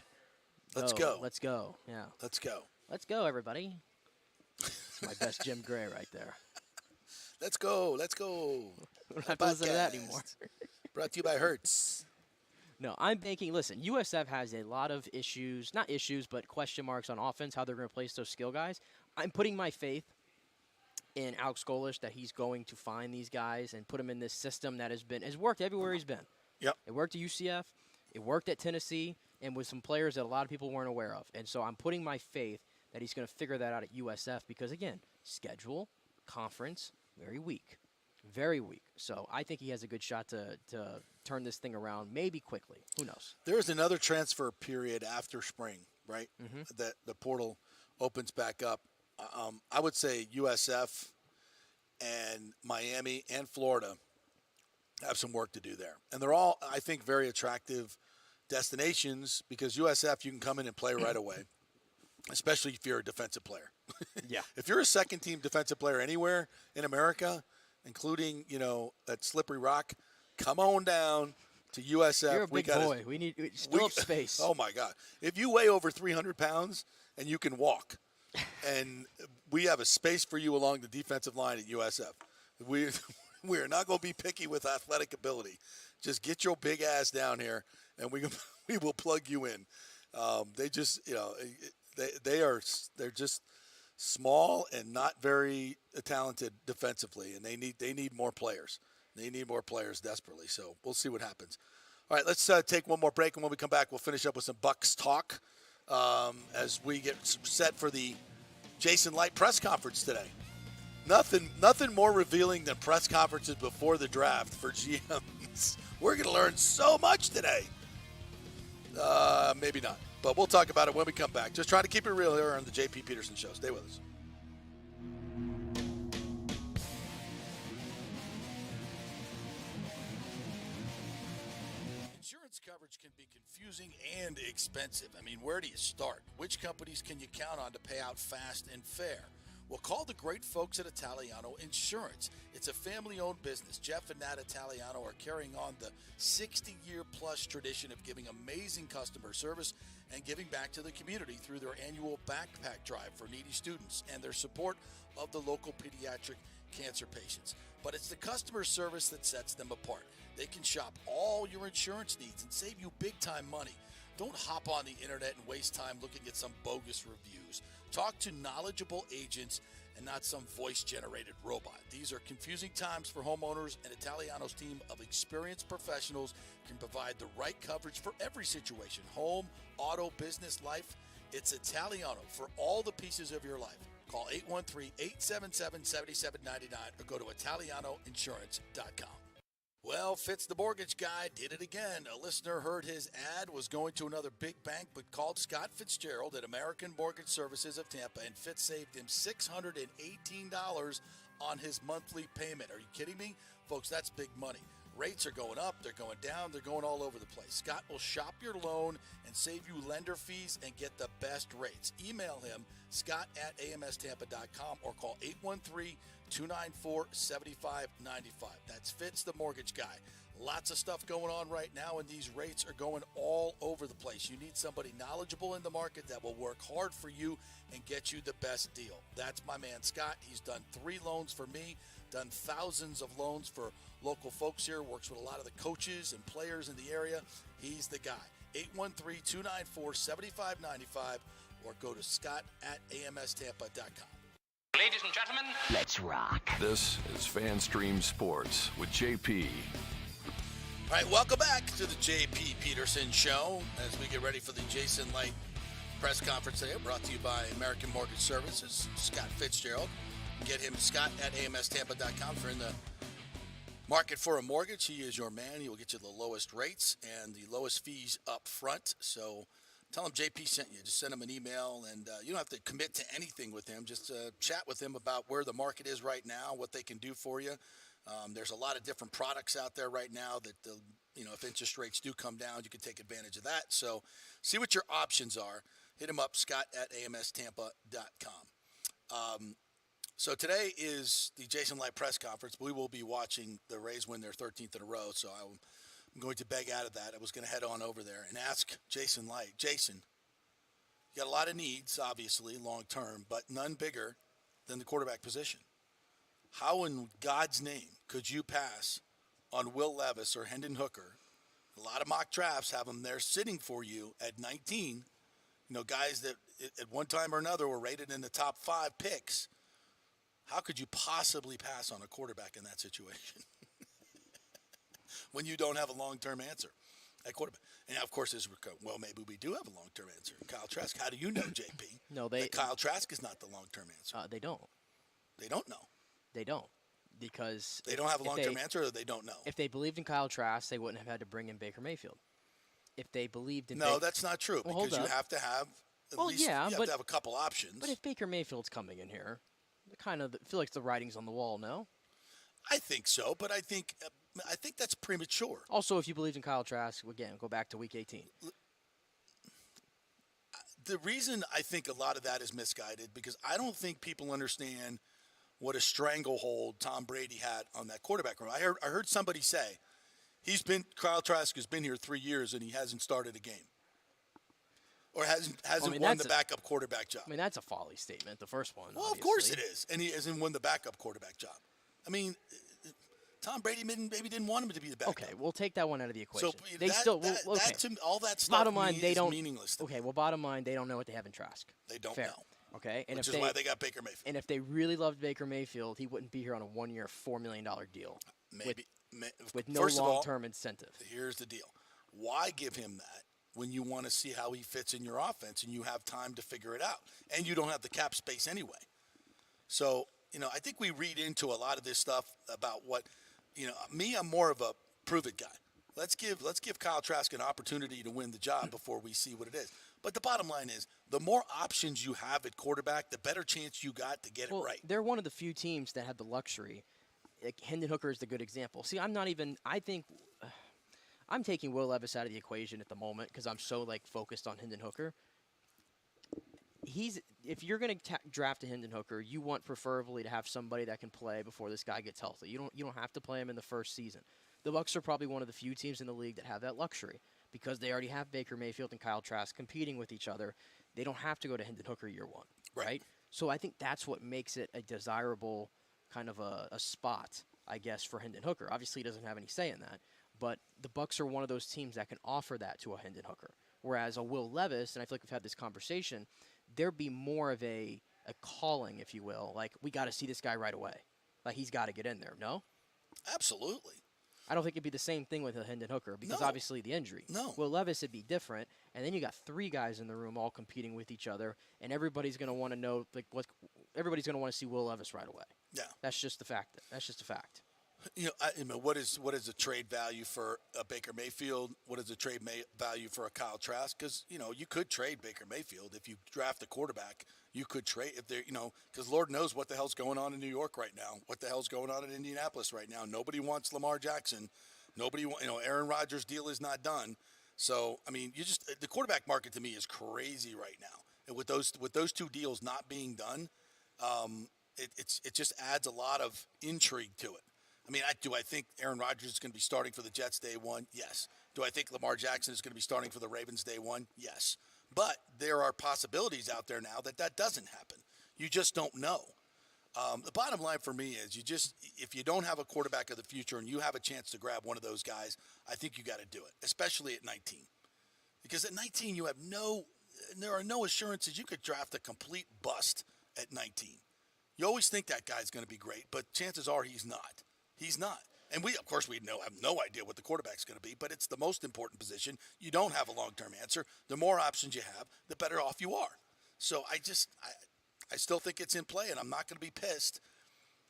E: Let's go.
F: Let's go. Yeah.
E: Let's go.
F: Let's go, everybody. That's my best Jim Gray right there.
E: Let's go.
F: I don't have to listen to that anymore.
E: Brought to you by Hertz.
F: No, I'm banking. Listen, USF has a lot of issues, not issues, but question marks on offense, how they're going to replace those skill guys. I'm putting my faith in Alex Golish that he's going to find these guys and put them in this system that has worked everywhere he's been.
E: Yep.
F: It worked at UCF. It worked at Tennessee and with some players that a lot of people weren't aware of. And so I'm putting my faith that he's going to figure that out at USF because, again, schedule, conference, very weak. Very weak. So I think he has a good shot to turn this thing around, maybe quickly. Who knows?
E: There is another transfer period after spring, right? That the portal opens back up. I would say USF and Miami and Florida have some work to do there. And they're all, I think, very attractive destinations because USF, you can come in and play right away, especially if you're a defensive player.
F: Yeah.
E: If you're a second-team defensive player anywhere in America, including, at Slippery Rock, come on down to USF.
F: You're a big boy. We need fill up space.
E: Oh, my God. If you weigh over 300 pounds and you can walk, and we have a space for you along the defensive line at USF, we are not going to be picky with athletic ability. Just get your big ass down here, and we will plug you in. They just, they're just small and not very talented defensively, and they need more players. They need more players desperately. So we'll see what happens. All right, let's take one more break, and when we come back, we'll finish up with some Bucs talk as we get set for the Jason Light press conference today. Nothing more revealing than press conferences before the draft for GMs. We're going to learn so much today. Maybe not, but we'll talk about it when we come back. Just trying to keep it real here on the JP Peterson Show. Stay with us. Insurance coverage can be confusing and expensive. I mean, where do you start? Which companies can you count on to pay out fast and fair? Well, call the great folks at Italiano Insurance. It's a family-owned business. Jeff and Nat Italiano are carrying on the 60-year-plus tradition of giving amazing customer service and giving back to the community through their annual backpack drive for needy students and their support of the local pediatric cancer patients. But it's the customer service that sets them apart. They can shop all your insurance needs and save you big-time money. Don't hop on the internet and waste time looking at some bogus reviews. Talk to knowledgeable agents and not some voice-generated robot. These are confusing times for homeowners, and Italiano's team of experienced professionals can provide the right coverage for every situation. Home, auto, business, life. It's Italiano for all the pieces of your life. Call 813-877-7799 or go to ItalianoInsurance.com. Well, Fitz the mortgage guy did it again. A listener heard his ad, was going to another big bank, but called Scott Fitzgerald at American Mortgage Services of Tampa, and Fitz saved him $618 on his monthly payment. Are you kidding me? Folks, that's big money. Rates are going up, they're going down, they're going all over the place. Scott will shop your loan and save you lender fees and get the best rates. Email him, scott@amstampa.com, or call 813-294-7595. That's Fitz, the mortgage guy. Lots of stuff going on right now, and these rates are going all over the place. You need somebody knowledgeable in the market that will work hard for you and get you the best deal. That's my man, Scott. He's done 3 loans for me, done thousands of loans for local folks here, works with a lot of the coaches and players in the area. He's the guy. 813-294-7595, or go to scott@amstampa.com.
J: Ladies and gentlemen, let's rock.
A: This is FanStream Sports with JP.
E: All right, welcome back to the JP Peterson Show as we get ready for the Jason Light press conference today, brought to you by American Mortgage Services, Scott Fitzgerald. Get him, scott@amstampa.com. If you're in the market for a mortgage, he is your man. He will get you the lowest rates and the lowest fees up front. So tell him JP sent you. Just send him an email, and you don't have to commit to anything with him. Just chat with him about where the market is right now, what they can do for you. There's a lot of different products out there right now that, if interest rates do come down, you can take advantage of that. So see what your options are. Hit him up, scott@amstampa.com. So today is the Jason Light press conference. We will be watching the Rays win their 13th in a row, so I'm going to beg out of that. I was going to head on over there and ask Jason Light. Jason, you got a lot of needs, obviously, long term, but none bigger than the quarterback position. How in God's name could you pass on Will Levis or Hendon Hooker? A lot of mock drafts have them there sitting for you at 19. Guys that at one time or another were rated in the top 5 picks. How could you possibly pass on a quarterback in that situation when you don't have a long-term answer at quarterback? And of course, maybe we do have a long-term answer. Kyle Trask. How do you know, JP?
F: No,
E: that Kyle Trask is not the long-term answer?
F: They don't.
E: They don't know.
F: They don't, because
E: they don't have a long-term answer, or they don't know.
F: If they believed in Kyle Trask, they wouldn't have had to bring in Baker Mayfield. If they believed in
E: that's not true, because you have to have you have to have a couple options.
F: But if Baker Mayfield's coming in here, I feel like the writing's on the wall. No,
E: I think so, but I think that's premature.
F: Also, if you believed in Kyle Trask, again, go back to Week 18.
E: The reason I think a lot of that is misguided, because I don't think people understand what a stranglehold Tom Brady had on that quarterback room. I heard somebody say Kyle Trask has been here 3 years and he hasn't started a game, or hasn't won the backup quarterback job.
F: I mean, that's a folly statement, the first one.
E: Well,
F: obviously.
E: Of course it is, and he hasn't won the backup quarterback job. I mean, Tom Brady maybe didn't want him to be the backup.
F: Okay, we'll take that one out of the equation.
E: So all that stuff
F: bottom line,
E: is meaningless.
F: Okay, well, bottom line, they don't know what they have in Trask.
E: They don't
F: Fair.
E: know.
F: Okay,
E: which is why they got Baker Mayfield.
F: And if they really loved Baker Mayfield, he wouldn't be here on a 1-year, $4 million deal. With no long-term incentive.
E: Here's the deal. Why give him that when you want to see how he fits in your offense and you have time to figure it out? And you don't have the cap space anyway. So, I think we read into a lot of this stuff about what, I'm more of a prove-it guy. Let's give Kyle Trask an opportunity to win the job before we see what it is. But the bottom line is, the more options you have at quarterback, the better chance you got to get it right.
F: They're one of the few teams that have the luxury. Like Hendon Hooker is the good example. See, I'm taking Will Levis out of the equation at the moment because I'm so focused on Hendon Hooker. If you're going to draft a Hendon Hooker, you want preferably to have somebody that can play before this guy gets healthy. You don't have to play him in the first season. The Bucs are probably one of the few teams in the league that have that luxury because they already have Baker Mayfield and Kyle Trask competing with each other. They don't have to go to Hendon Hooker year one, right? So I think that's what makes it a desirable kind of a spot, I guess, for Hendon Hooker. Obviously, he doesn't have any say in that, but the Bucs are one of those teams that can offer that to a Hendon Hooker. Whereas a Will Levis, and I feel like we've had this conversation, there'd be more of a calling, if you will. Like, we got to see this guy right away. Like, he's got to get in there, no?
E: Absolutely.
F: I don't think it'd be the same thing with a Hendon Hooker because obviously the injury.
E: No.
F: Will Levis would be different, and then you got 3 guys in the room all competing with each other, and everybody's going to want to know everybody's going to want to see Will Levis right away.
E: Yeah.
F: That's just the fact. That's just a fact.
E: What is a trade value for a Baker Mayfield? What is a trade value for a Kyle Trask? Because you could trade Baker Mayfield if you draft a quarterback. You could trade if they're because Lord knows what the hell's going on in New York right now. What the hell's going on in Indianapolis right now? Nobody wants Lamar Jackson. Nobody Aaron Rodgers' deal is not done. So the quarterback market to me is crazy right now. And with those two deals not being done, it just adds a lot of intrigue to it. Do I think Aaron Rodgers is going to be starting for the Jets day one? Yes. Do I think Lamar Jackson is going to be starting for the Ravens day one? Yes. But there are possibilities out there now that doesn't happen. You just don't know. The bottom line for me is if you don't have a quarterback of the future and you have a chance to grab one of those guys, I think you got to do it, especially at 19. Because at 19, there are no assurances you could draft a complete bust at 19. You always think that guy's going to be great, but chances are he's not. He's not. And we have no idea what the quarterback's going to be, but it's the most important position. You don't have a long-term answer. The more options you have, the better off you are. So I still think it's in play, and I'm not going to be pissed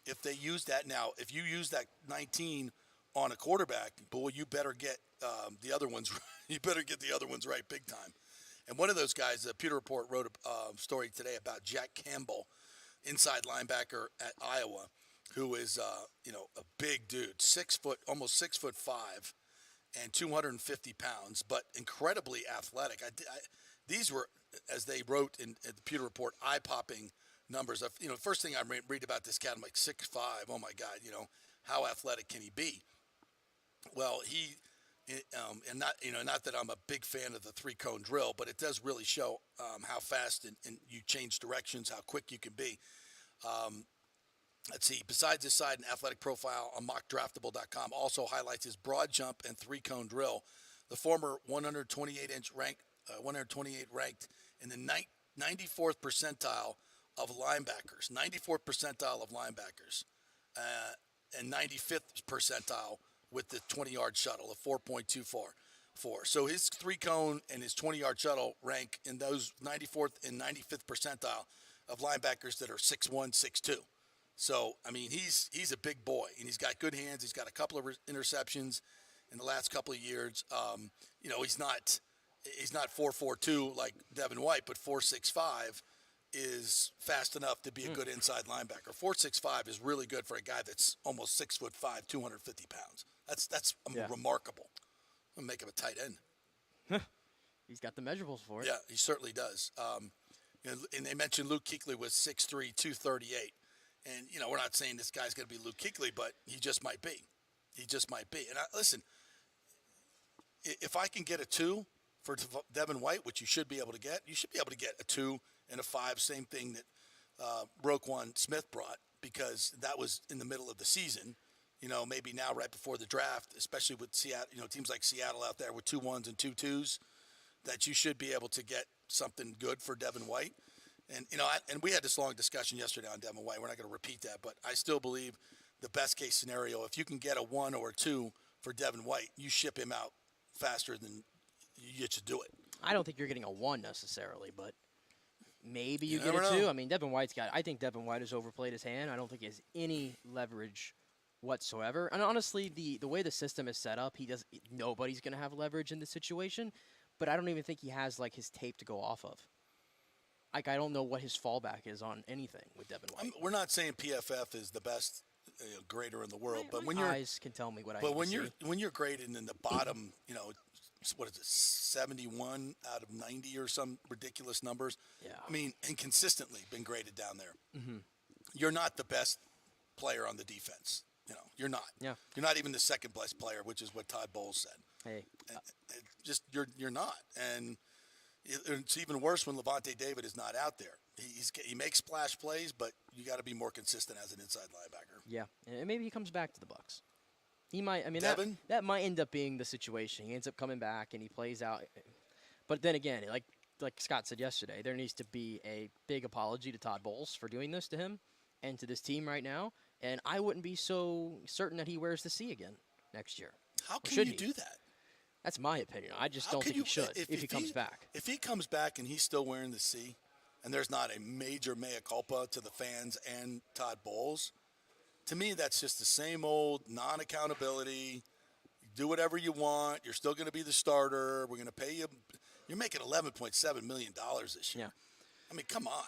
E: if they use that. Now, if you use that 19 on a quarterback, boy, you better get the other ones. You better get the other ones right big time. And one of those guys, the Pewter Report wrote a story today about Jack Campbell, inside linebacker at Iowa, who is a big dude, 6 foot, almost 6'5", and 250 pounds, but incredibly athletic. These were, as they wrote in the Pewter Report, eye-popping numbers. Of first thing I read about this cat, I'm like 6'5". Oh my God, how athletic can he be? Well, he, and not that I'm a big fan of the 3-cone drill, but it does really show how fast and you change directions, how quick you can be. Let's see. Besides his side and athletic profile on mockdraftable.com, also highlights his broad jump and 3-cone drill. The former 128 ranked in the 94th percentile of linebackers. 94th percentile of linebackers, and 95th percentile with the 20-yard shuttle of 4.244. So his 3-cone and his 20-yard shuttle rank in those 94th and 95th percentile of linebackers that are 6'1", 6'2". So, he's a big boy, and he's got good hands. He's got a couple of interceptions in the last couple of years. He's not 4.42 like Devin White, but 4.65 is fast enough to be a good inside linebacker. 4.65 is really good for a guy that's almost 6'5", 250 pounds. That's remarkable. I'm gonna make him a tight end.
F: He's got the measurables for it.
E: Yeah, he certainly does. And they mentioned Luke Kuechly was 6'3", 238. And, we're not saying this guy's going to be Luke Kuechly, but he just might be. He just might be. And listen, if I can get a 2 for Devin White, which you should be able to get a 2 and a 5, same thing that Roquan Smith brought, because that was in the middle of the season. Maybe now right before the draft, especially with Seattle, teams like Seattle out there with 2 1s and 2 2s, that you should be able to get something good for Devin White. And, and we had this long discussion yesterday on Devin White. We're not going to repeat that, but I still believe the best case scenario, if you can get a 1 or a 2 for Devin White, you ship him out faster than you should do it.
F: I don't think you're getting a 1 necessarily, but maybe you get a 2. Devin White's I think Devin White has overplayed his hand. I don't think he has any leverage whatsoever. And honestly, the way the system is set up, nobody's going to have leverage in this situation, but I don't even think he has his tape to go off of. I don't know what his fallback is on anything with Devin White.
E: We're not saying PFF is the best grader in the world, but when
F: eyes can tell me what I.
E: But when you're graded in the bottom, what is it, 71 out of 90 or some ridiculous numbers? Yeah. And consistently been graded down there. Mm-hmm. You're not the best player on the defense. You're not.
F: Yeah.
E: You're not even the second best player, which is what Todd Bowles said.
F: Hey.
E: You're not, and. It's even worse when Levante David is not out there. He makes splash plays, but you got to be more consistent as an inside linebacker.
F: Yeah, and maybe he comes back to the Bucs. He might.
E: Devin?
F: That might end up being the situation. He ends up coming back and he plays out. But then again, like Scott said yesterday, there needs to be a big apology to Todd Bowles for doing this to him and to this team right now. And I wouldn't be so certain that he wears the C again next year.
E: How can you do that?
F: That's my opinion. I just don't think he should if he comes back.
E: If he comes back and he's still wearing the C, and there's not a major mea culpa to the fans and Todd Bowles, To me, that's just the same old non-accountability. Do whatever you want. You're still going to be the starter. We're going to pay you. You're making $11.7 million this year.
F: Yeah.
E: I mean, come on.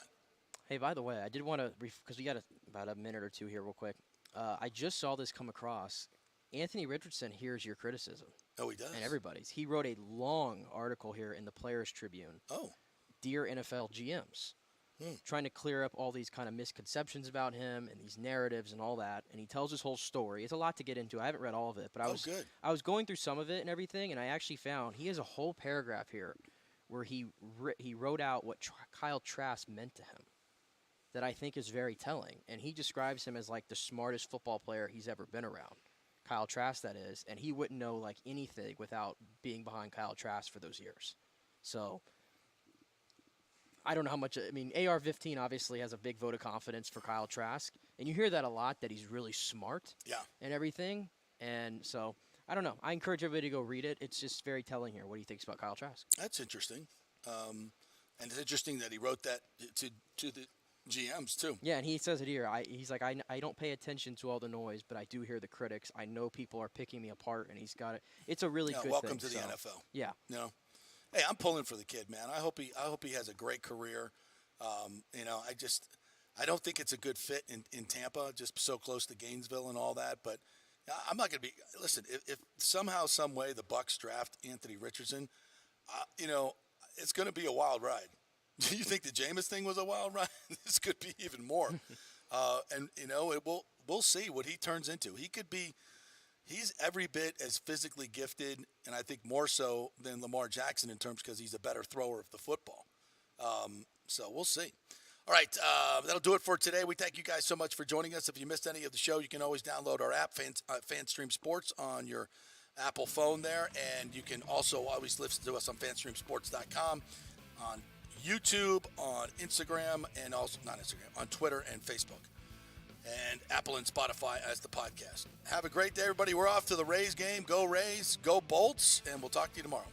F: Hey, by the way, I did want to, because we got about a minute or two here real quick. I just saw this come across. Anthony Richardson hears your criticism.
E: Oh, he does?
F: And everybody's. He wrote a long article here in the Players Tribune.
E: Oh.
F: Dear NFL GMs. Trying to clear up all these kind of misconceptions about him and these narratives and all that. And he tells his whole story. It's a lot to get into. I haven't read all of it, but I was going through some of it and everything, and I actually found he has a whole paragraph here where he wrote out what Kyle Trask meant to him that I think is very telling. And he describes him as like the smartest football player he's ever been around. Kyle Trask, that is. And he wouldn't know like anything without being behind Kyle Trask for those years. So I don't know how much. I mean, AR-15 obviously has a big vote of confidence for Kyle Trask. And you hear that a lot, that he's really smart and everything. And so, I don't know. I encourage everybody to go read it. It's just very telling here what he thinks about Kyle Trask.
E: That's interesting. And it's interesting that he wrote that to the GMs, too.
F: Yeah, and he says it here. He's like, I don't pay attention to all the noise, but I do hear the critics. I know people are picking me apart, and he's got it. It's a really good
E: welcome
F: thing.
E: to the NFL.
F: Yeah.
E: You know? Hey, I'm pulling for the kid, man. I hope he has a great career. You know, I don't think it's a good fit in Tampa, just so close to Gainesville and all that. But I'm not going to be. Listen, if somehow, some way, the Bucs draft Anthony Richardson, you know, it's going to be a wild ride. Do you think the Jameis thing was a wild ride? This could be even more. And you know, we'll see what he turns into. He could be. He's every bit as physically gifted, and I think more so than Lamar Jackson in terms because he's a better thrower of the football. So we'll see. All right, that'll do it for today. We thank you guys so much for joining us. If you missed any of the show, you can always download our app, FanStream Sports, on your Apple phone there. And you can also always listen to us on FanStreamSports.com, on YouTube, on Instagram, and also, not Instagram, on Twitter and Facebook. And Apple and Spotify as the podcast. Have a great day, everybody. We're off to the Rays game. Go Rays, go Bolts, and we'll talk to you tomorrow.